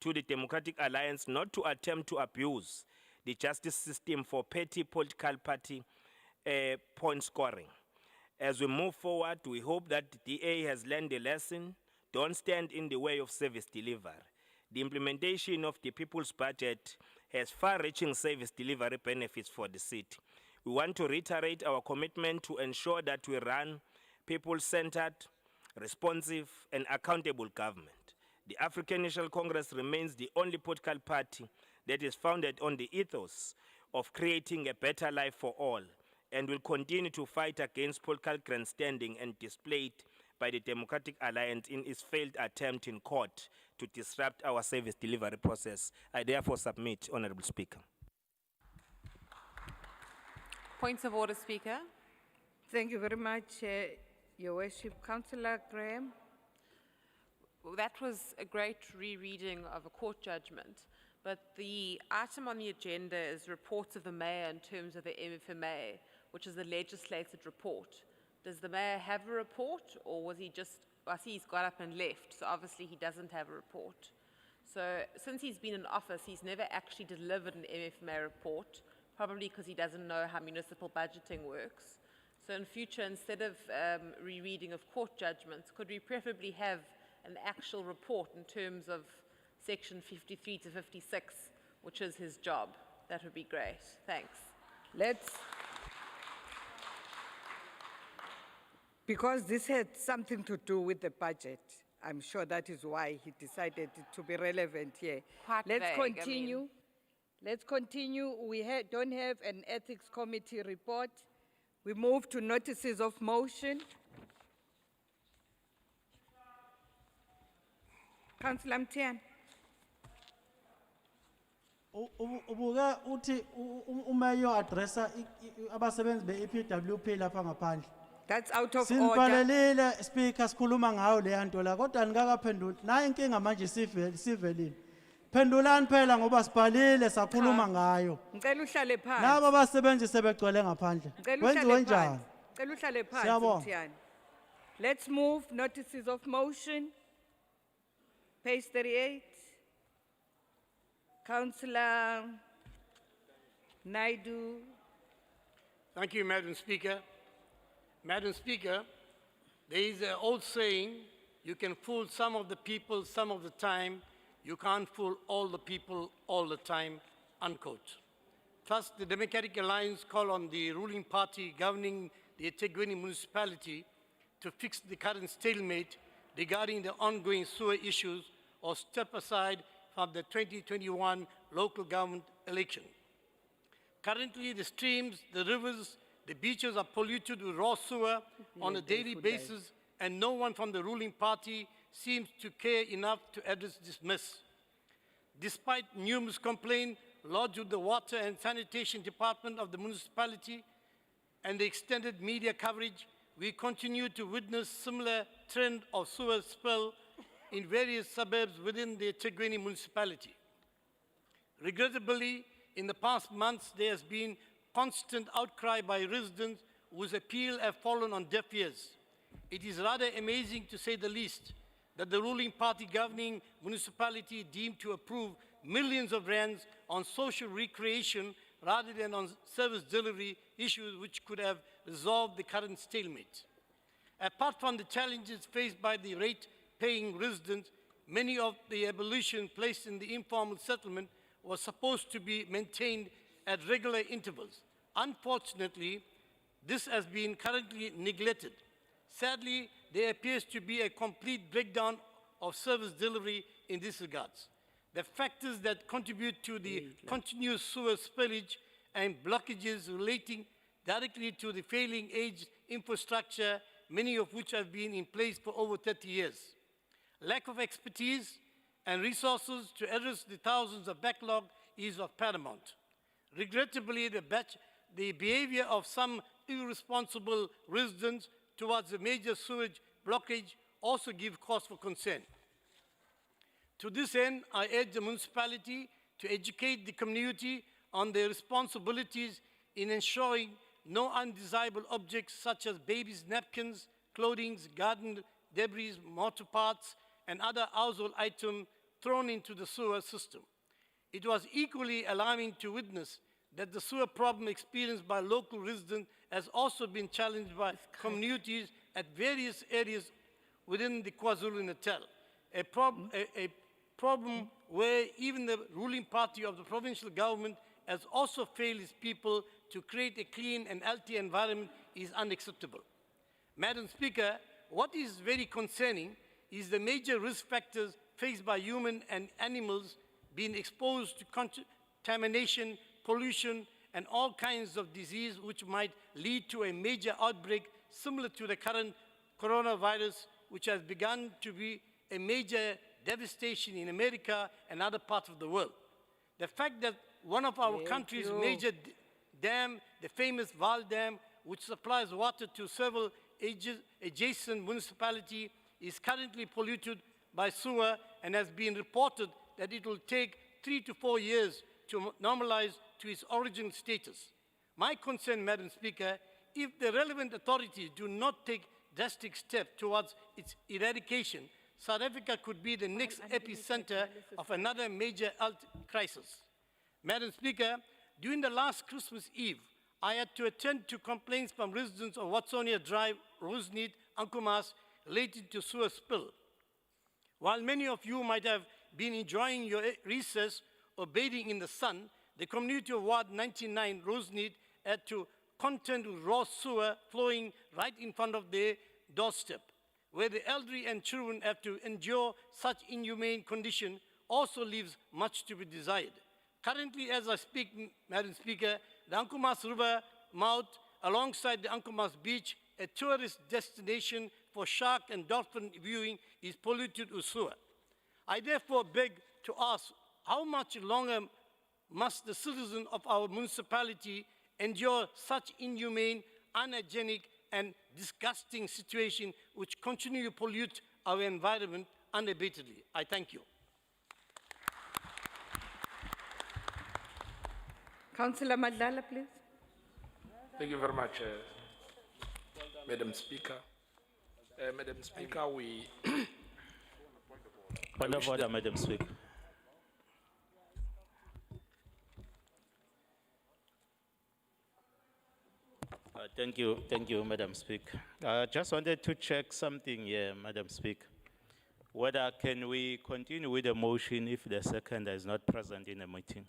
to the Democratic Alliance not to attempt to abuse the justice system for petty political party point scoring. As we move forward, we hope that the DA has learned a lesson. Don't stand in the way of service delivery. The implementation of the people's budget has far-reaching service delivery benefits for the city. We want to reiterate our commitment to ensure that we run people-centered, responsive, and accountable government. The African National Congress remains the only political party that is founded on the ethos of creating a better life for all, and will continue to fight against political grandstanding and displayed by the Democratic Alliance in its failed attempt in court to disrupt our service delivery process. I therefore submit, Honorable Speaker. Points of order, Speaker. Thank you very much, Your Worship. Councillor Graham. Well, that was a great rereading of a court judgment, but the item on the agenda is reports of the mayor in terms of the MFMA, which is the legislated report. Does the mayor have a report, or was he just, I see he's got up and left, so obviously he doesn't have a report. So since he's been in office, he's never actually delivered an MFMA report, probably because he doesn't know how municipal budgeting works. So in future, instead of rereading of court judgments, could we preferably have an actual report in terms of section 53 to 56, which is his job? That would be great. Thanks. Because this had something to do with the budget, I'm sure that is why he decided it to be relevant here. Quite Let's vague, continue. Let's continue. We don't have an ethics committee report. We move to notices of motion. Councillor Mtian. Ubuke uthi umayo addressa abasebenzi be-EPWP lapha ngaphandle. That's out of order. Sinibhalelile speaker sikhuluma ngayo le nto la kodwa nikakaphenduli. Nayi inkinga manje sivelile. Phendulani phela ngoba sibhalile sakhuluma ngayo. Ngicela uhlale phansi. Laba abasebenzi sebegcwele ngaphandle. Ngicela Kwenziwe uhlale njani? phansi. Ngicela uhlale phansi Siyabonga. Mtian. Let's move notices of motion. Page 38. Councillor Naidu. Thank you, Madam Speaker. Madam Speaker, there is an old saying, you can fool some of the people some of the time, you can't fool all the people all the time, unquote. Thus, the Democratic Alliance call on the ruling party governing the eThekwini municipality to fix the current stalemate regarding the ongoing sewer issues or step aside from the 2021 local government election. Currently, the streams, the rivers, the beaches are polluted with raw sewer on a daily basis, and no one from the ruling party seems to care enough to address this mess. Despite numerous complaints lodged with the Water and Sanitation Department of the municipality and the extended media coverage, we continue to witness similar trend of sewer spill in various suburbs within the eThekwini municipality. Regrettably, in the past months, there has been constant outcry by residents whose appeal have fallen on deaf ears. It is rather amazing, to say the least, that the ruling party governing municipality deemed to approve millions of rands on social recreation rather than on service delivery issues which could have resolved the current stalemate. Apart from the challenges faced by the rate-paying residents, many of the abolition placed in the informal settlement was supposed to be maintained at regular intervals. Unfortunately, this has been currently neglected. Sadly, there appears to be a complete breakdown of service delivery in this regard. The factors that contribute to the continuous sewer spillage and blockages relating directly to the failing aged infrastructure, many of which have been in place for over 30 years. Lack of expertise and resources to address the thousands of backlog is of paramount. Regrettably, the behavior of some irresponsible residents towards the major sewage blockage also give cause for concern. To this end, I urge the municipality to educate the community on their responsibilities in ensuring no undesirable objects such as babies' napkins, clothing, garden debris, motor parts, and other household items thrown into the sewer system. It was equally alarming to witness that the sewer problem experienced by local residents has also been challenged by communities at various areas within the KwaZulu-Natal. A problem where even the ruling party of the provincial government has also failed its people to create a clean and healthy environment is unacceptable. Madam Speaker, what is very concerning is the major risk factors faced by humans and animals being exposed to contamination, pollution, and all kinds of disease which might lead to a major outbreak similar to the current coronavirus, which has begun to be a major devastation in America and other parts of the world. The fact that one of our country's major dam, the famous Val Dam, which supplies water to several adjacent municipalities, is currently polluted by sewer and has been reported that it will take 3 to 4 years to normalize to its original status. My concern, Madam Speaker, if the relevant authorities do not take drastic steps towards its eradication, South Africa could be the next epicenter of another major health crisis. Madam Speaker, during the last Christmas Eve, I had to attend to complaints from residents of Watsonia Drive, Roseneath, Ankumas, related to sewer spill. While many of you might have been enjoying your recess or bathing in the sun, the community of Ward 99, Roseneath, had to contend with raw sewer flowing right in front of their doorstep. Where the elderly and children have to endure such inhumane condition also leaves much to be desired. Currently, as I speak, Madam Speaker, the Ankomas River mouth alongside the Ankomas Beach, a tourist destination for shark and dolphin viewing, is polluted with sewer. I therefore beg to ask, how much longer must the citizens of our municipality endure such inhumane, unhygienic, and disgusting situation which continue to pollute our environment unabatedly? I thank you. Councillor Madlala, please. Thank you very much, Madam Speaker. Madam Speaker, we Point of order, Madam Speaker. Thank you, Madam Speaker. I just wanted to check something here, Madam Speaker. Whether can we continue with the motion if the seconder is not present in the meeting?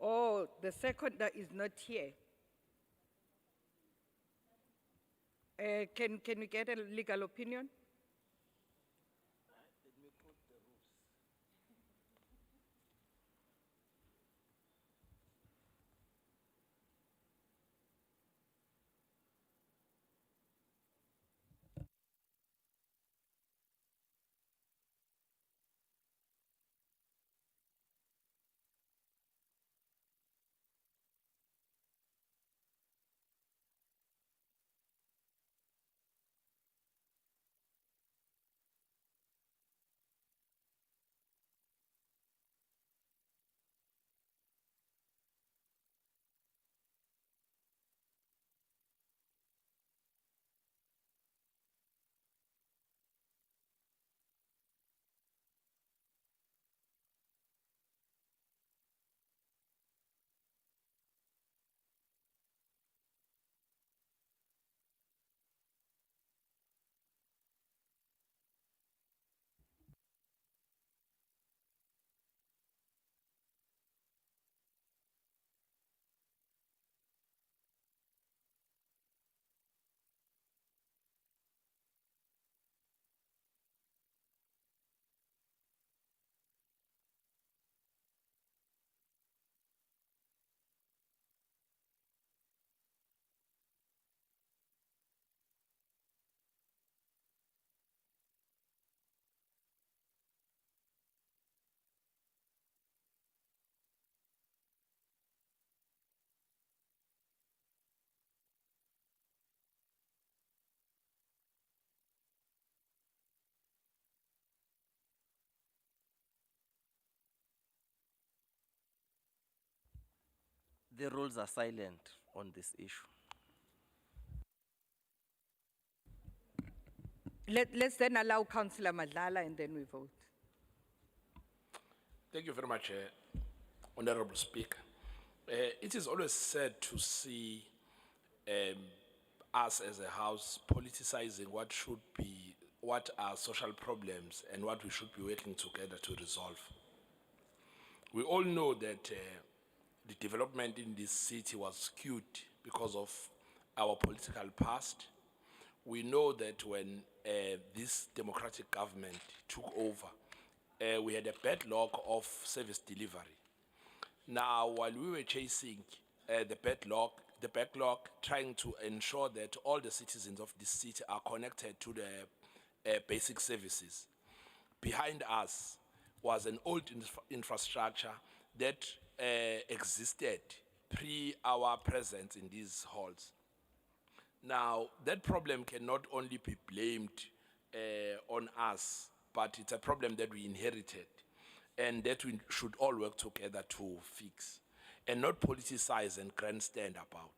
Oh, the seconder is not here. Can we get a legal opinion? The rules are silent on this issue. Let's then allow Councillor Madlala and then we vote. Thank you very much, Honorable Speaker. It is always sad to see us as a house politicizing what are social problems and what we should be working together to resolve. We all know that the development in this city was skewed because of our political past. We know that when this democratic government took over, we had a backlog of service delivery. Now, while we were chasing the backlog, trying to ensure that all the citizens of this city are connected to the basic services, behind us was an old infrastructure that existed pre our presence in these halls. Now, that problem cannot only be blamed on us, but it's a problem that we inherited and that we should all work together to fix and not politicize and grandstand about.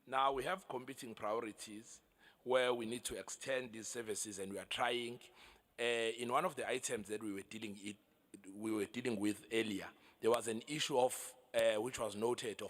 Now, we have competing priorities where we need to extend these services, and we are trying. In one of the items that we were dealing with earlier, there was an issue of which was noted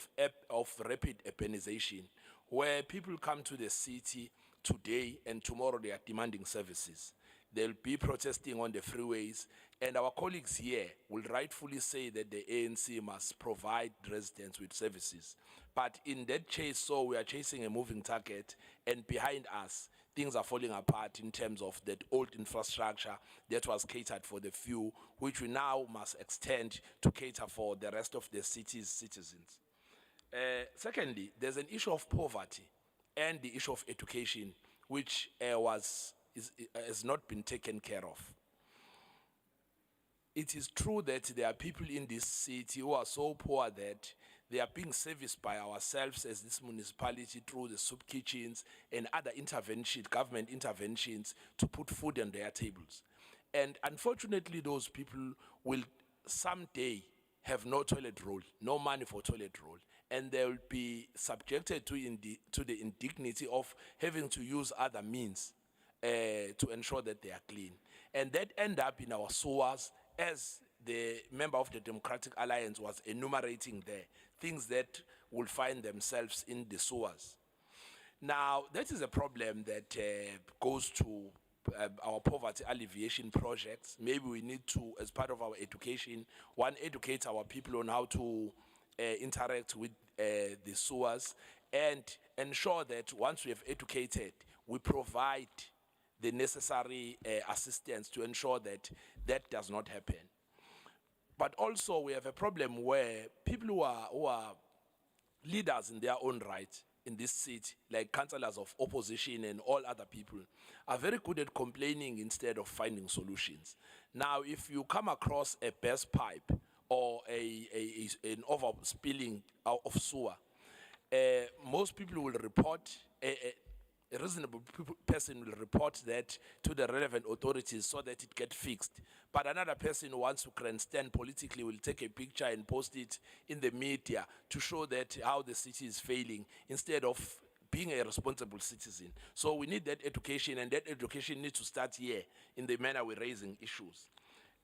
of rapid urbanization, where people come to the city today and tomorrow they are demanding services. They'll be protesting on the freeways, and our colleagues here will rightfully say that the ANC must provide residents with services. But in that chase, so we are chasing a moving target, and behind us, things are falling apart in terms of that old infrastructure that was catered for the few, which we now must extend to cater for the rest of the city's citizens. Secondly, there's an issue of poverty and the issue of education, which has not been taken care of. It is true that there are people in this city who are so poor that they are being serviced by ourselves as this municipality through the soup kitchens and other interventions, government interventions, to put food on their tables. And unfortunately, those people will someday have no toilet roll, no money for toilet roll, and they will be subjected to the indignity of having to use other means to ensure that they are clean. And that end up in our sewers, as the member of the Democratic Alliance was enumerating there, things that will find themselves in the sewers. Now, that is a problem that goes to our poverty alleviation projects. Maybe we need to, as part of our education, educate our people on how to interact with the sewers, and ensure that once we have educated, we provide the necessary assistance to ensure that that does not happen. But also we have a problem where people who are leaders in their own right in this city, like councillors of opposition and all other people, are very good at complaining instead of finding solutions. Now, if you come across a burst pipe or an overspilling of sewer, most people will report, a reasonable person will report that to the relevant authorities so that it gets fixed. But another person who wants to grandstand politically will take a picture and post it in the media to show that how the city is failing, instead of being a responsible citizen. So we need that education, and that education needs to start here in the manner we're raising issues.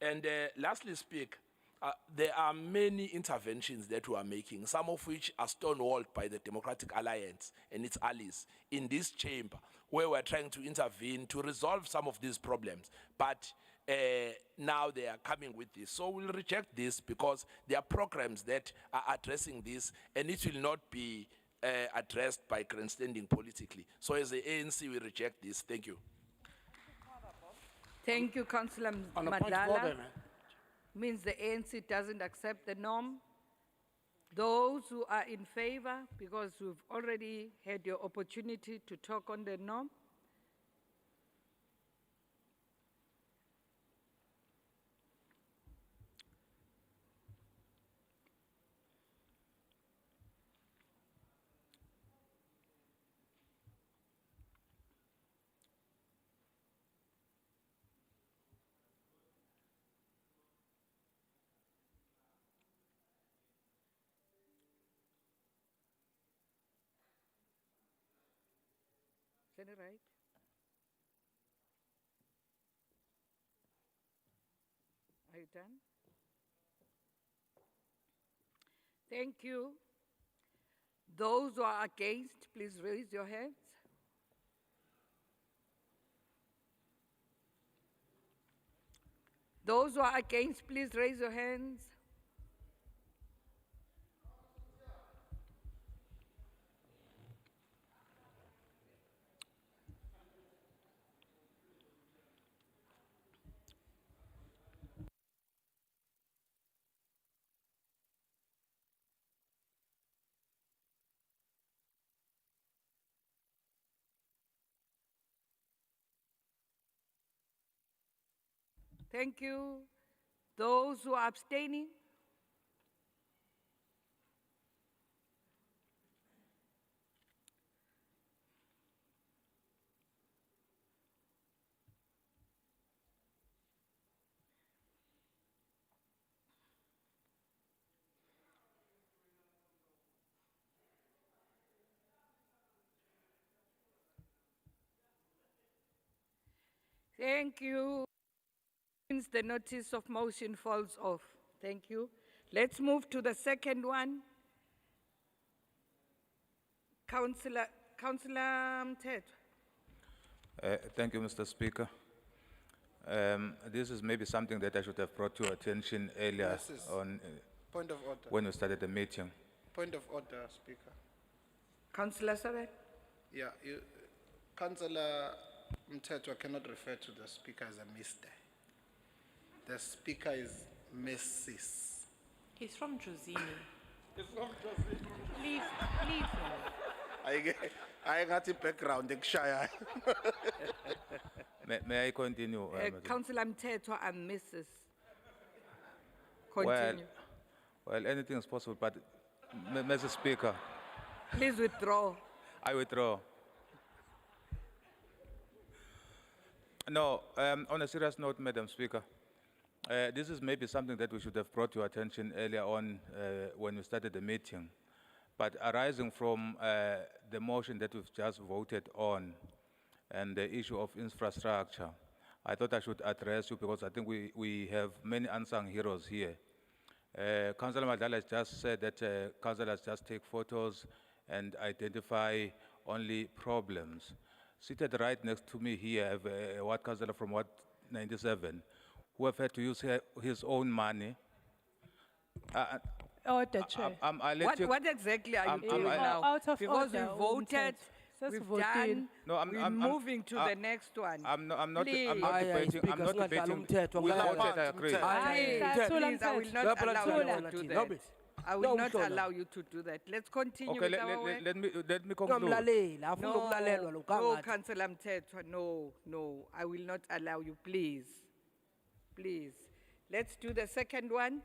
And lastly, there are many interventions that we are making, some of which are stonewalled by the Democratic Alliance and its allies in this chamber, where we're trying to intervene to resolve some of these problems. But now they are coming with this. So we'll reject this because there are programs that are addressing this, and it will not be addressed by grandstanding politically. So as the ANC, we reject this. Thank you. Thank you, Councillor On a point of Madlala. order, Means the ANC doesn't accept the norm. Those who are in favor, because you've already had your opportunity to talk on the norm. Is that right? Are you done? Thank you. Those who are against, please raise your hands. Those who are against, please raise your hands. Thank you. Those who are abstaining? Thank you. Since the notice of motion falls off. Thank you. Let's move to the second one. Councillor Mthethwa. Thank you, Mr. Speaker. This is maybe something that I should have brought to your attention earlier on Point of order. when we started the meeting. Point of order, Speaker. Councillor Sabet. Yeah, Councillor Mtetwa cannot refer to the speaker as a mister. The speaker is Mrs. He's from Drazini. Leave him. I got the background, Ekshaya. May I continue? Councillor Mtetwa and Mrs. Well, Continue. well, anything is possible, but Mr. Speaker, Please withdraw. I withdraw. No, on a serious note, Madam Speaker, this is maybe something that we should have brought to your attention earlier on when we started the meeting. But arising from the motion that we've just voted on and the issue of infrastructure, I thought I should address you because I think we have many unsung heroes here. Councillor Madala has just said that councillors just take photos and identify only problems. Seated right next to me here, I have a ward councillor from Ward 97 who have had to use his own money. Order, Chair. What exactly are you doing now? Out of Because we order, voted, Says we've voted. done, No, we're moving to the next one. I'm not Please. debating. I'm not debating. We voted, I agree. Please, I will not allow you to do that. I will not allow you to do that. Let's continue Okay, with our work. let me conclude. No, Councillor Mtetwa, no, I will not allow you, please. Please. Let's do the second one.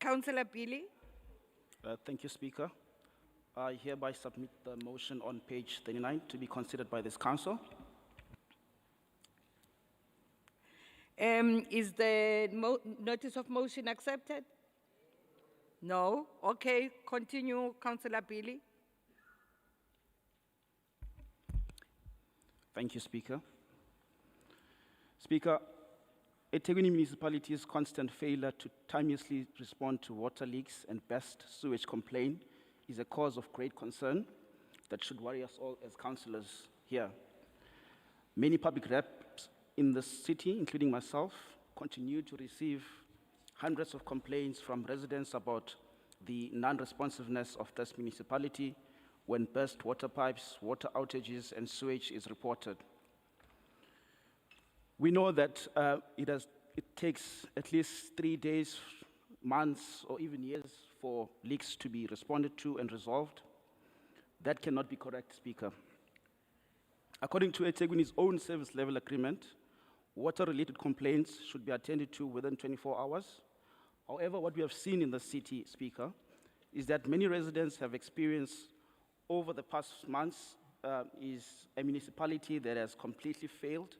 Councillor Pili. Thank you, Speaker. I hereby submit the motion on page 39 to be considered by this council. Is the notice of motion accepted? No? Okay, continue, Councillor Pili. Thank you, Speaker. Speaker, eThekwini municipality's constant failure to timeously respond to water leaks and best sewage complaint is a cause of great concern that should worry us all as councillors here. Many public reps in the city, including myself, continue to receive hundreds of complaints from residents about the non-responsiveness of this municipality when burst water pipes, water outages, and sewage is reported. We know that it takes at least 3 days, months, or even years for leaks to be responded to and resolved. That cannot be correct, Speaker. According to eThekwini's own service level agreement, water-related complaints should be attended to within 24 hours. However, what we have seen in the city, Speaker, is that many residents have experienced over the past months is a municipality that has completely failed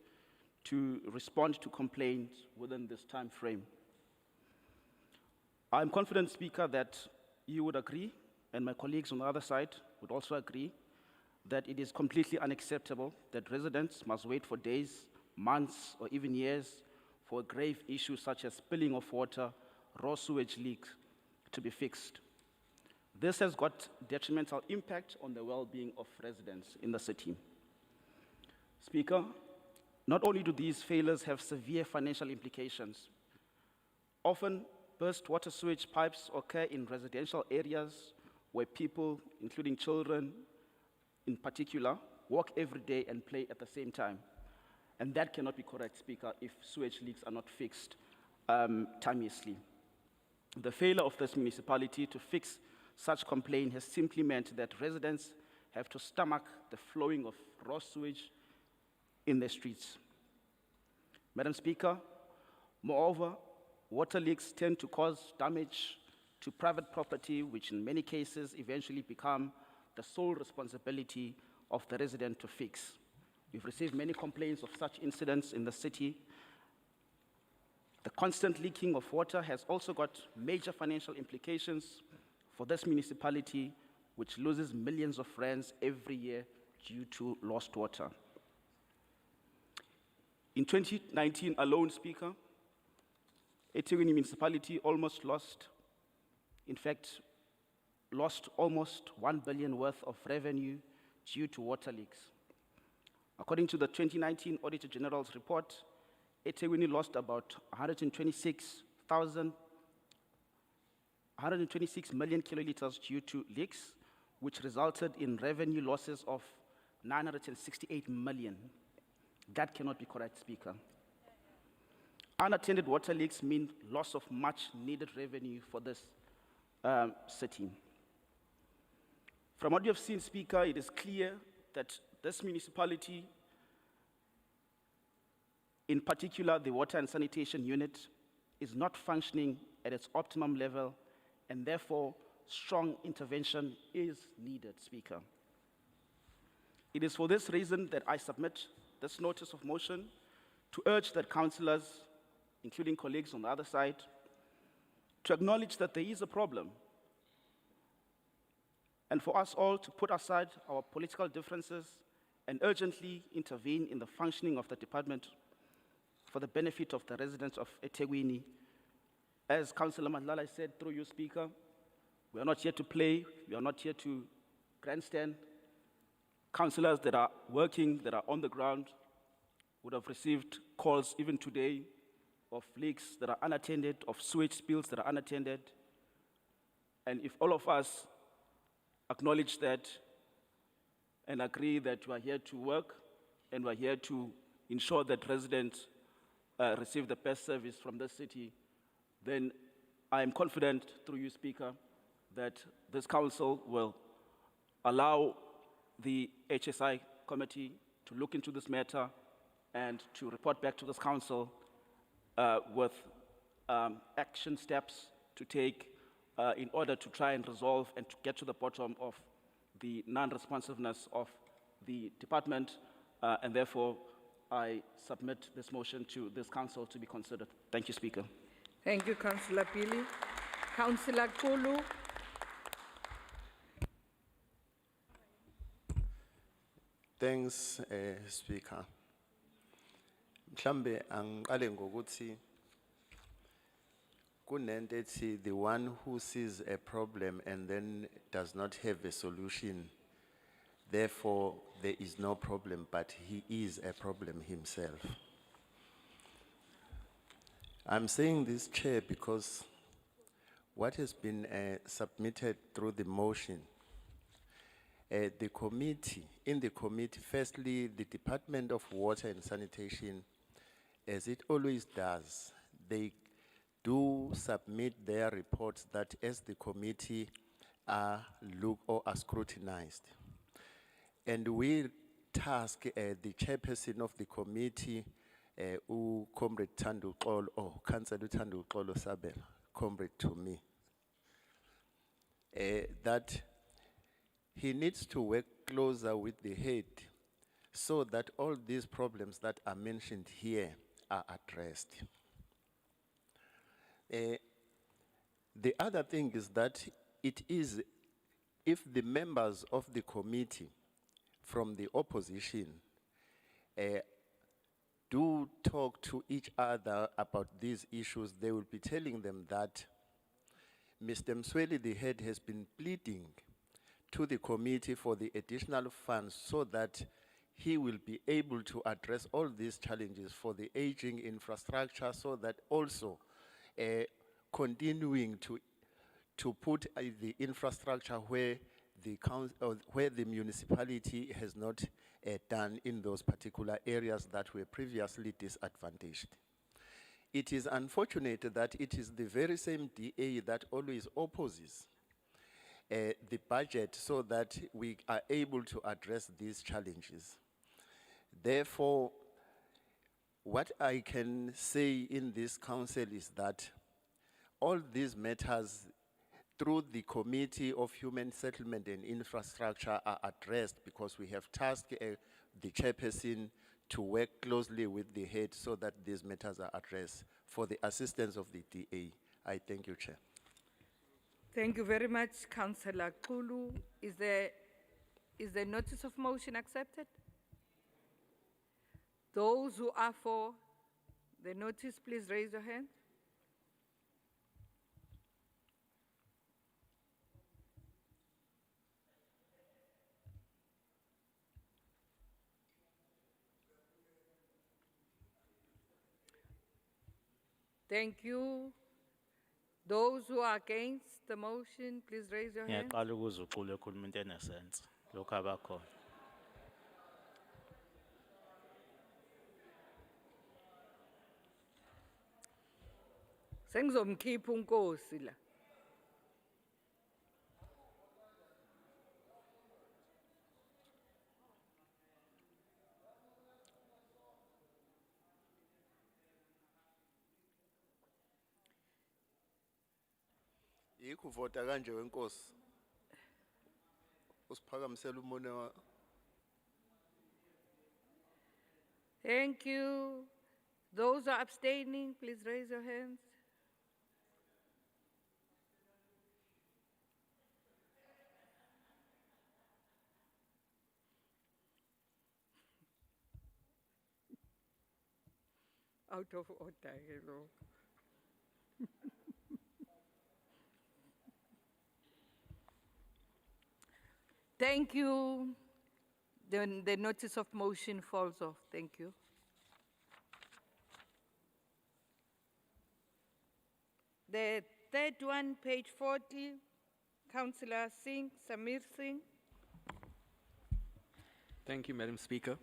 to respond to complaints within this time frame. I'm confident, Speaker, that you would agree, and my colleagues on the other side would also agree, that it is completely unacceptable that residents must wait for days, months, or even years for a grave issue such as spilling of water, raw sewage leaks to be fixed. This has got detrimental impact on the well-being of residents in the city. Speaker, not only do these failures have severe financial implications, often burst water sewage pipes occur in residential areas where people, including children in particular, walk every day and play at the same time. And that cannot be correct, Speaker, if sewage leaks are not fixed timeously. The failure of this municipality to fix such complaint has simply meant that residents have to stomach the flowing of raw sewage in the streets. Madam Speaker, moreover, water leaks tend to cause damage to private property, which in many cases eventually become the sole responsibility of the resident to fix. We've received many complaints of such incidents in the city. The constant leaking of water has also got major financial implications for this municipality, which loses millions of rands every year due to lost water. In 2019 alone, Speaker, eThekwini municipality almost lost almost 1 billion worth of revenue due to water leaks. According to the 2019 Auditor General's report, eThekwini lost about 126 million kiloliters due to leaks, which resulted in revenue losses of 968 million. That cannot be correct, Speaker. Unattended water leaks mean loss of much needed revenue for this city. From what you have seen, Speaker, it is clear that this municipality, in particular the water and sanitation unit, is not functioning at its optimum level, and therefore strong intervention is needed, Speaker. It is for this reason that I submit this notice of motion to urge that councillors, including colleagues on the other side, to acknowledge that there is a problem, and for us all to put aside our political differences and urgently intervene in the functioning of the department for the benefit of the residents of eThekwini. As Councillor Madlala said through you, Speaker, we are not here to play, we are not here to grandstand. Councillors that are working, that are on the ground, would have received calls even today of leaks that are unattended, of sewage spills that are unattended. And if all of us acknowledge that and agree that we are here to work and we are here to ensure that residents receive the best service from the city, then I am confident through you, Speaker, that this council will allow the HSI committee to look into this matter and to report back to this council with action steps to take in order to try and resolve and to get to the bottom of the non-responsiveness of the department, and therefore I submit this motion to this council to be considered. Thank you, Speaker. Thank you, Councillor Pili. Councillor Kulu. Thanks, Speaker. Mhlambe angiqale ngokuthi kunento ethi the one who sees a problem and then does not have a solution, therefore there is no problem, but he is a problem himself. I'm saying this, Chair, because what has been submitted through the motion, in the committee, firstly, the Department of Water and Sanitation, as it always does, they do submit their reports that as the committee are looked or are scrutinized. And we task the chairperson of the committee, Comrade Thandu Xolo, or Councillor Thandu Xolo Sabela, comrade to me, that he needs to work closer with the head so that all these problems that are mentioned here are addressed. The other thing is that it is, if the members of the committee from the opposition do talk to each other about these issues, they will be telling them that Mr. Msweli, the head, has been pleading to the committee for the additional funds so that he will be able to address all these challenges for the aging infrastructure, so that also continuing to put the infrastructure where the council, where the municipality has not done in those particular areas that were previously disadvantaged. It is unfortunate that it is the very same DA that always opposes the budget so that we are able to address these challenges. Therefore, what I can say in this council is that all these matters through the Committee of Human Settlement and Infrastructure are addressed, because we have tasked the chairperson to work closely with the head so that these matters are addressed for the assistance of the DA. I thank you, Chair. Thank you very much, Councillor Kulu. Is the notice of motion accepted? Those who are for the notice, please raise your hand. Thank you. Those who are against the motion, please raise your hand. Ngiyaqala ukuzuqula ekhuluma into enesense. Lokho abakhona. Sengizomkhipha unkosi la. Yikho uvota kanje wenkosi. Usiphakamisela umone wa. Thank you. Those who are abstaining, please raise your hands. Out of order, hello. Thank you. Then the notice of motion falls off. Thank you. The third one, page 40, Councillor Singh, Samir Singh. Thank you, Madam Speaker.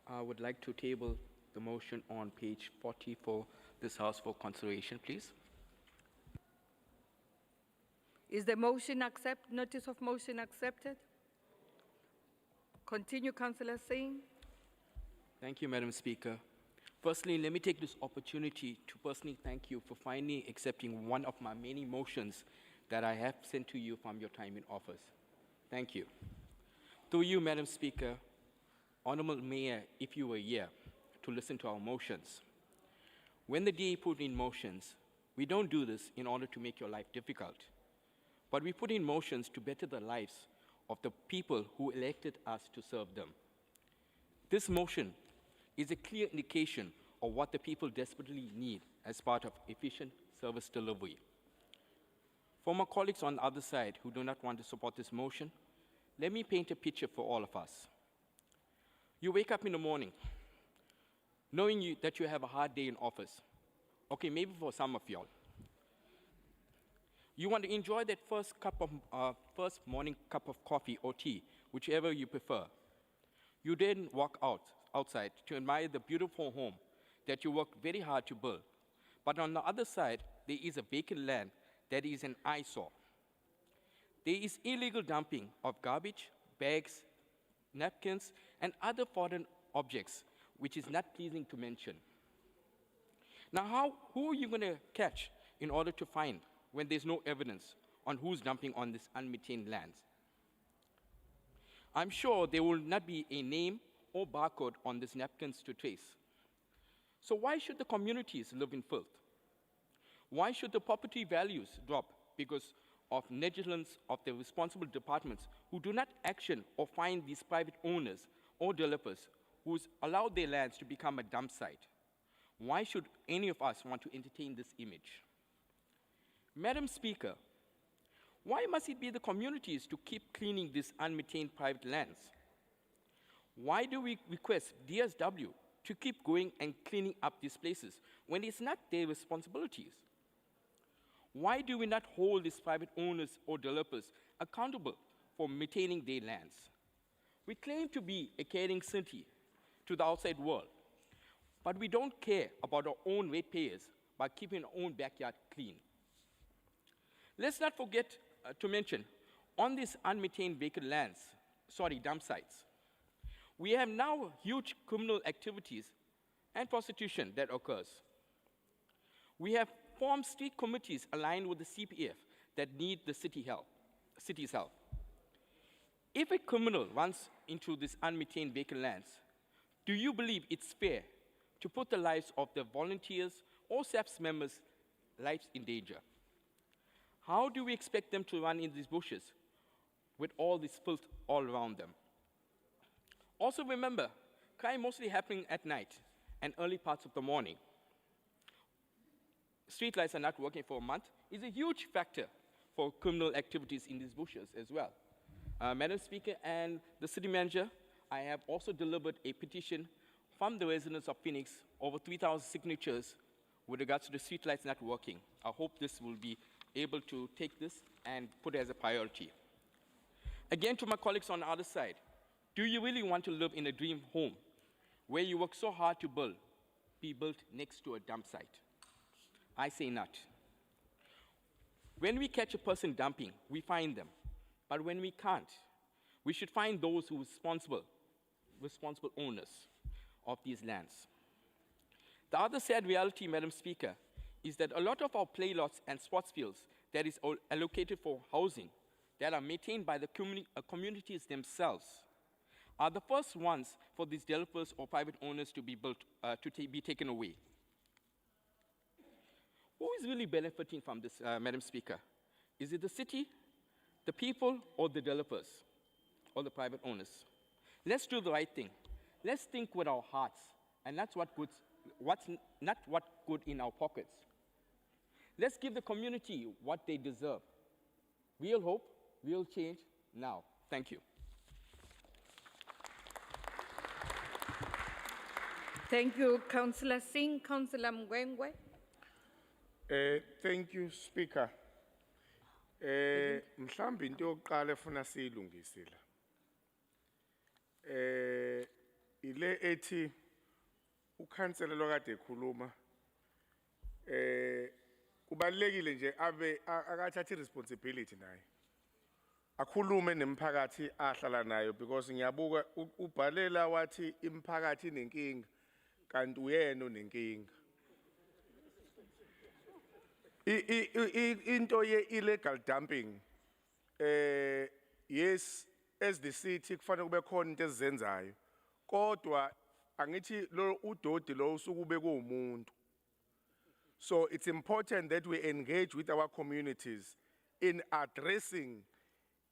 I would like to table the motion on page 40 for this House for consideration, please. Is the notice of motion accepted? Continue, Councillor Singh. Thank you, Madam Speaker. Firstly, let me take this opportunity to personally thank you for finally accepting one of my many motions that I have sent to you from your time in office. Thank you. Through you, Madam Speaker, Honorable Mayor, if you were here to listen to our motions. When the DA put in motions, we don't do this in order to make your life difficult, but we put in motions to better the lives of the people who elected us to serve them. This motion is a clear indication of what the people desperately need as part of efficient service delivery. For my colleagues on the other side who do not want to support this motion, let me paint a picture for all of us. You wake up in the morning knowing that you have a hard day in office. Okay, maybe for some of y'all. You want to enjoy that first morning cup of coffee or tea, whichever you prefer. You then walk outside to admire the beautiful home that you worked very hard to build. But on the other side, there is a vacant land that is an eyesore. There is illegal dumping of garbage, bags, napkins, and other foreign objects, which is not pleasing to mention. Now, who are you going to catch in order to find when there's no evidence on who's dumping on this unmaintained lands? I'm sure there will not be a name or barcode on these napkins to trace. So why should the communities live in filth? Why should the property values drop because of negligence of the responsible departments who do not action or find these private owners or developers who allowed their lands to become a dump site? Why should any of us want to entertain this image? Madam Speaker, why must it be the communities to keep cleaning these unmaintained private lands? Why do we request DSW to keep going and cleaning up these places when it's not their responsibilities? Why do we not hold these private owners or developers accountable for maintaining their lands? We claim to be a caring city to the outside world, but we don't care about our own ratepayers by keeping our own backyard clean. Let's not forget to mention, on these unmaintained vacant lands, dump sites, we have now huge criminal activities and prostitution that occurs. We have formed street committees aligned with the CPF that need the city's help. If a criminal runs into these unmaintained vacant lands, do you believe it's fair to put the lives of the volunteers or SAPS members' lives in danger? How do we expect them to run in these bushes with all this filth all around them? Also remember, crime mostly happening at night and early parts of the morning. Streetlights are not working for a month is a huge factor for criminal activities in these bushes as well. Madam Speaker and the City Manager, I have also delivered a petition from the residents of Phoenix, over 3,000 signatures, with regards to the streetlights not working. I hope this will be able to take this and put it as a priority. Again, to my colleagues on the other side, do you really want to live in a dream home where you work so hard to build, be built next to a dump site? I say not. When we catch a person dumping, we find them. But when we can't, we should find those who are responsible owners of these lands. The other sad reality, Madam Speaker, is that a lot of our playlots and sports fields that is allocated for housing, that are maintained by the communities themselves, are the first ones for these developers or private owners to be built, be taken away. Who is really benefiting from this, Madam Speaker? Is it the city, the people, or the developers, or the private owners? Let's do the right thing. Let's think with our hearts, and not what good in our pockets. Let's give the community what they deserve. Real hope, real change, now. Thank you. Thank you, Councillor Singh. Councillor Mgwengwe. Thank you, Speaker. Mhlambi into yokuqala efuna siyilungise la. Ile ethi ukhansela lokade ekhuluma kubalekile nje abe akathatha responsibility naye. Akhulume nemphakathi ahlala nayo because ngiyabuka ubhalela wathi imphakathi inenkinga kanti uyena onenkinga. Into ye illegal dumping yes as the city kufanele kube khona into ezenzayo kodwa angithi lo udodi lo usukube kuumuntu. So it's important that we engage with our communities in addressing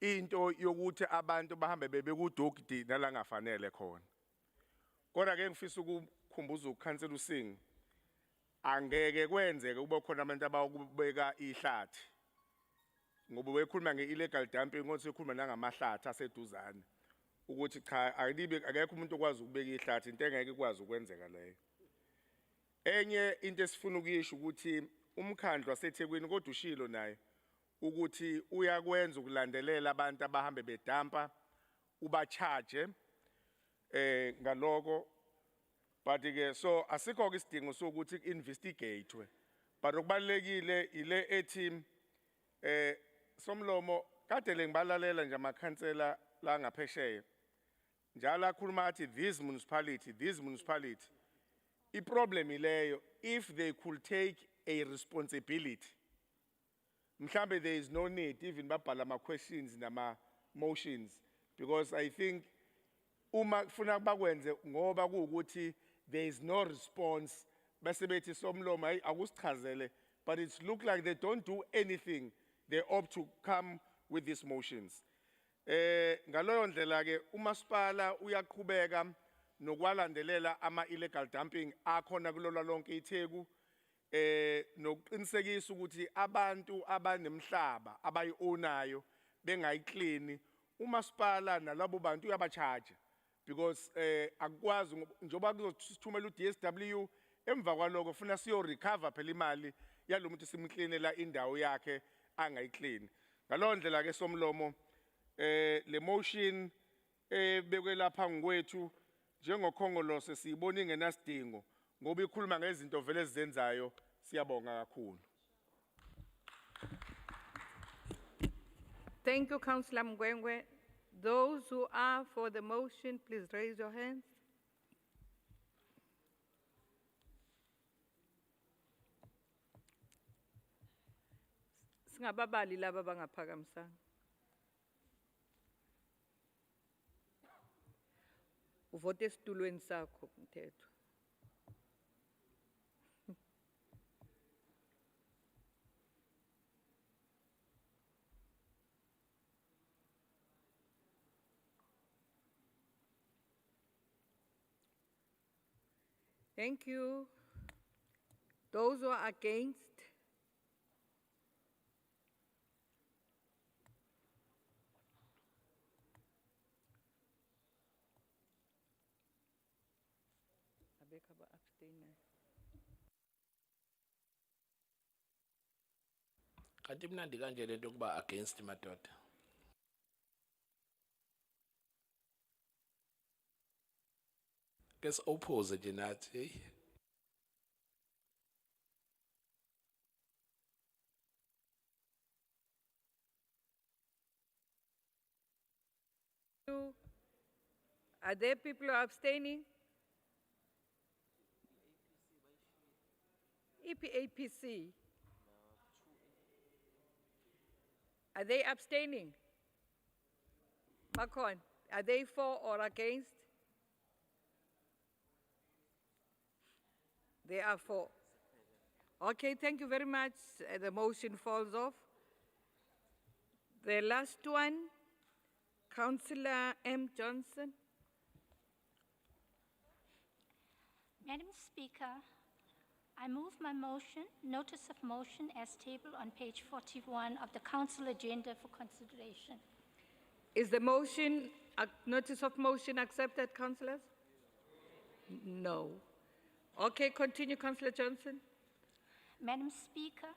into yokuthi abantu bahambe bebe kudogdi nalangafanele khona. Kodwa ke ngifisa ukukhumbuza ukhansela uSingh angeke kwenzeke kube khona abantu abakubeka ihlathi ngoba wekhuluma ngeillegal dumping ngothi ekhuluma nangamahlathi aseduzane ukuthi cha akekho umuntu okwazi ukubeka ihlathi into engeke ikwazi ukwenzeka leyo. Enye into esifuna ukuyisho ukuthi umkhandlu waseThekwini kodwa ushilo naye ukuthi uyakwenza ukulandelela abantu abahambe bedampa ubacharge ngaloko. But ke so asikho ke isidingo sokuthi investigate but okubalekile ile ethi somlomo kade lengibalalela nje amakhansela la ngaphesheya njalo akhuluma athi this municipality iproblem ileyo if they could take a responsibility mhlambe there is no need even babhala ama questions nama motions because I think uma kufuna bakwenze ngoba kuukuthi there is no response bese bethi somlomo hayi akusichazele but it look like they don't do anything. They opt to come with these motions. Ngaloyo ndlela ke umasipala uyaqhubeka nokwalandelela ama illegal dumping akhona kulona lonke iTheku nokuqinisekisa ukuthi abantu abanemhlaba abayionayo bengayiclean umasipala nalabo bantu uyabacharge because akwazi njoba kuzothumela uDSW emva kwaloko ufuna siyo recover phela imali yalomuntu simcleanela indawo yakhe angayiclean. Ngaloyo ndlela ke somlomo le motion bekwe lapha ngwethu njengokhongolose siyibona ingenasidingo ngoba ikhuluma ngezinto vele ezizenzayo. Siyabonga kakhulu. Thank you, Councillor Mgwengwe. Those who are for the motion, please raise your hands. Singababali laba bangaphakamisanga. Uvote esitulweni sakho Mthetho. Thank you. Those who are against? Abekho aba-abstainer. Kanti imnandi kanje lento yokuba against madoda. Kes oppose nje nathi, hey. Are there people who are abstaining? APC. Are they abstaining? Makon, are they for or against? They are for. Okay, thank you very much. The motion falls off. The last one, Councillor M. Johnson. Madam Speaker, I move my motion, notice of motion as tabled on page 41 of the council agenda for consideration. Is the motion, notice of motion accepted, councillors? No. Okay, continue, Councillor Johnson. Madam Speaker,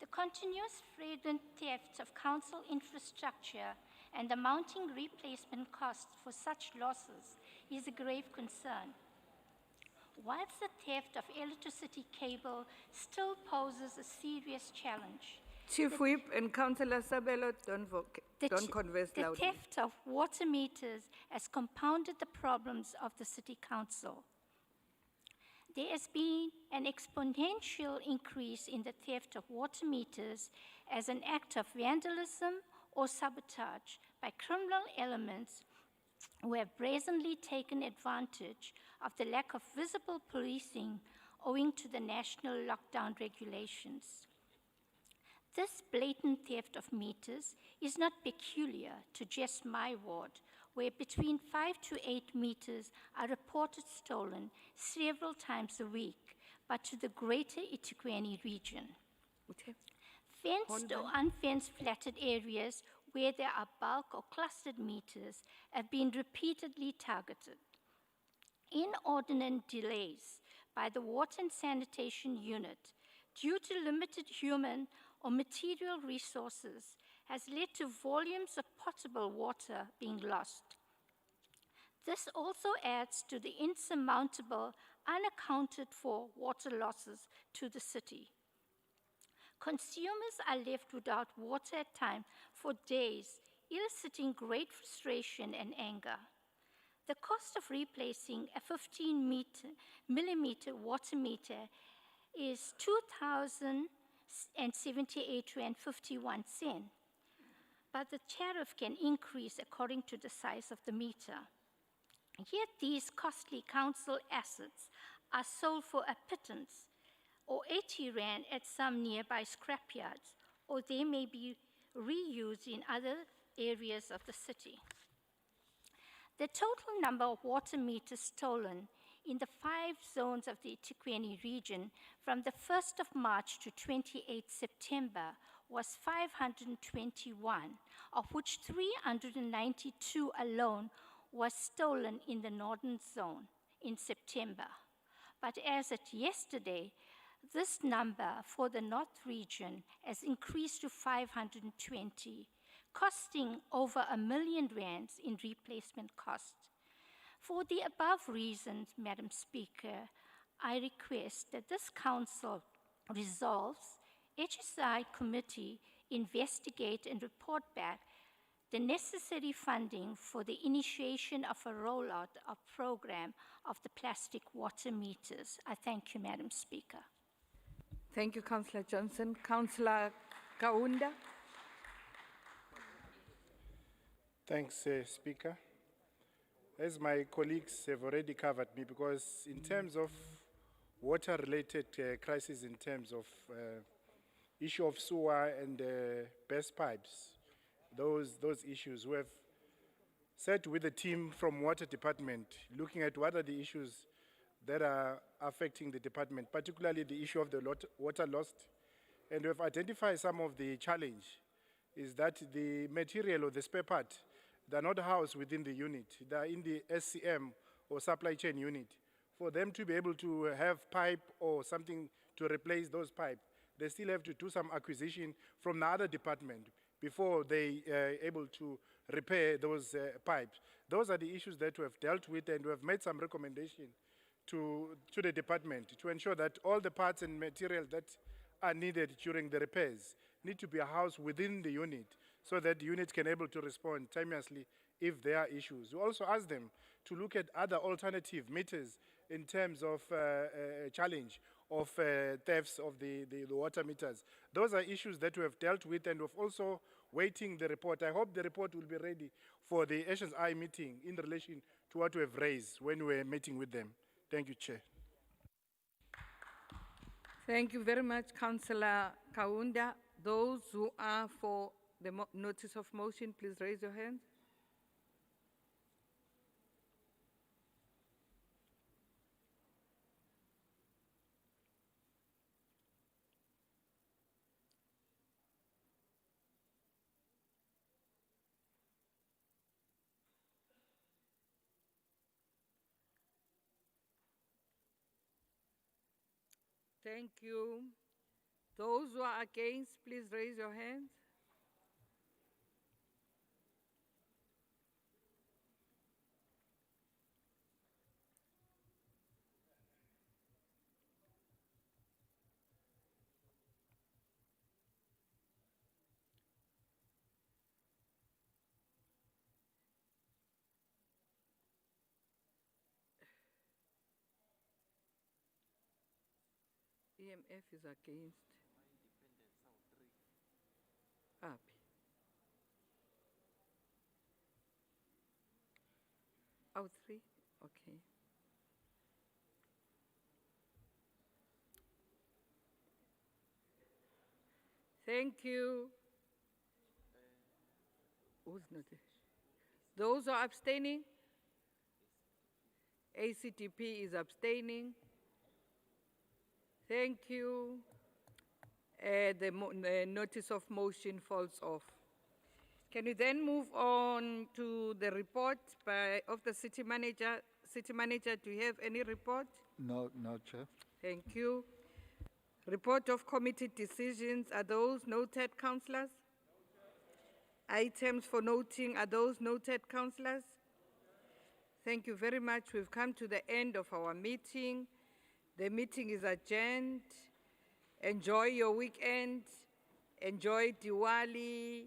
the continuous flagrant theft of council infrastructure and the mounting replacement costs for such losses is a grave concern. Whilst the theft of electricity cable still poses a serious challenge, Chief Whip and Councillor Sabelo, don't converse the loudly. theft of water meters has compounded the problems of the City Council. There has been an exponential increase in the theft of water meters as an act of vandalism or sabotage by criminal elements who have brazenly taken advantage of the lack of visible policing owing to the national lockdown regulations. This blatant theft of meters is not peculiar to just my ward, where between 5 to 8 meters are reported stolen several times a week, but to the greater eThekwini region. Fenced or unfenced flatted areas where there are bulk or clustered meters have been repeatedly targeted. Inordinate delays by the Water and Sanitation Unit due to limited human or material resources has led to volumes of potable water being lost. This also adds to the insurmountable, unaccounted for water losses to the city. Consumers are left without water at times for days, eliciting great frustration and anger. The cost of replacing a 15 millimeter water meter is 2,078 Rand 51 cents, but the tariff can increase according to the size of the meter. Yet these costly council assets are sold for a pittance, or 80 Rand at some nearby scrapyards, or they may be reused in other areas of the city. The total number of water meters stolen in the 5 zones of the eThekwini region from the 1st of March to 28 September was 521, of which 392 alone was stolen in the northern zone in September. But as at yesterday, this number for the North region has increased to 520, costing over R1 million in replacement costs. For the above reasons, Madam Speaker, I request that this council resolves HSI committee investigate and report back the necessary funding for the initiation of a rollout of program of the plastic water meters. I thank you, Madam Speaker. Thank you, Councillor Johnson. Councillor Kaunda. Thanks, Speaker. As my colleagues have already covered me, because in terms of water-related crisis, in terms of issue of sewer and burst pipes, those issues, we have sat with the team from Water Department, looking at what are the issues that are affecting the department, particularly the issue of the water lost. And we have identified some of the challenge is that the material or the spare part, they're not housed within the unit. They're in the SCM or supply chain unit. For them to be able to have pipe or something to replace those pipes, they still have to do some acquisition from the other department before they able to repair those pipes. Those are the issues that we have dealt with, and we have made some recommendation to the department to ensure that all the parts and materials that are needed during the repairs need to be housed within the unit so that the unit can able to respond timelessly if there are issues. We also ask them to look at other alternative meters in terms of challenge of thefts of the water meters. Those are issues that we have dealt with, and we've also waiting the report. I hope the report will be ready for the HSI meeting in relation to what we have raised when we were meeting with them. Thank you, Chair. Thank you very much, Councillor Kaunda. Those who are for the notice of motion, please raise your hand. Thank you. Those who are against, please raise your hands. EMF is against. Up. Oh, 3? Okay. Thank you. Who's not there? Those who are abstaining? ACTP is abstaining. Thank you. The notice of motion falls off. Can we then move on to the report of the city manager? City manager, do you have any report? No, Chair. Thank you. Report of committee decisions, are those noted, councillors? Items for noting, are those noted, councillors? Thank you very much. We've come to the end of our meeting. The meeting is adjourned. Enjoy your weekend. Enjoy Diwali.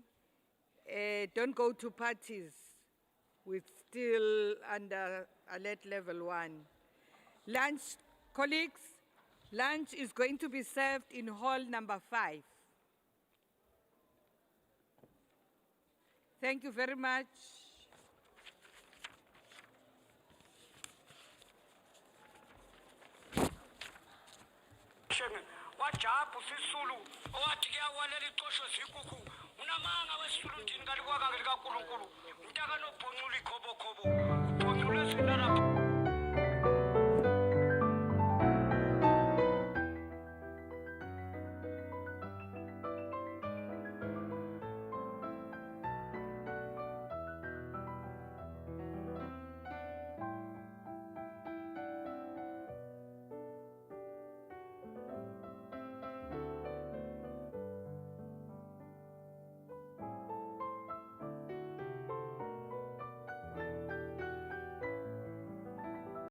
Don't go to parties with still under alert level 1. Lunch, colleagues, lunch is going to be served in hall number 5. Thank you very much. Wajabu sisulu owathike awalela ixosho zikuku unamanga wesisulu ndini kali kwakangeli kaNkulunkulu mntaka nobhonxula ikhobokhobo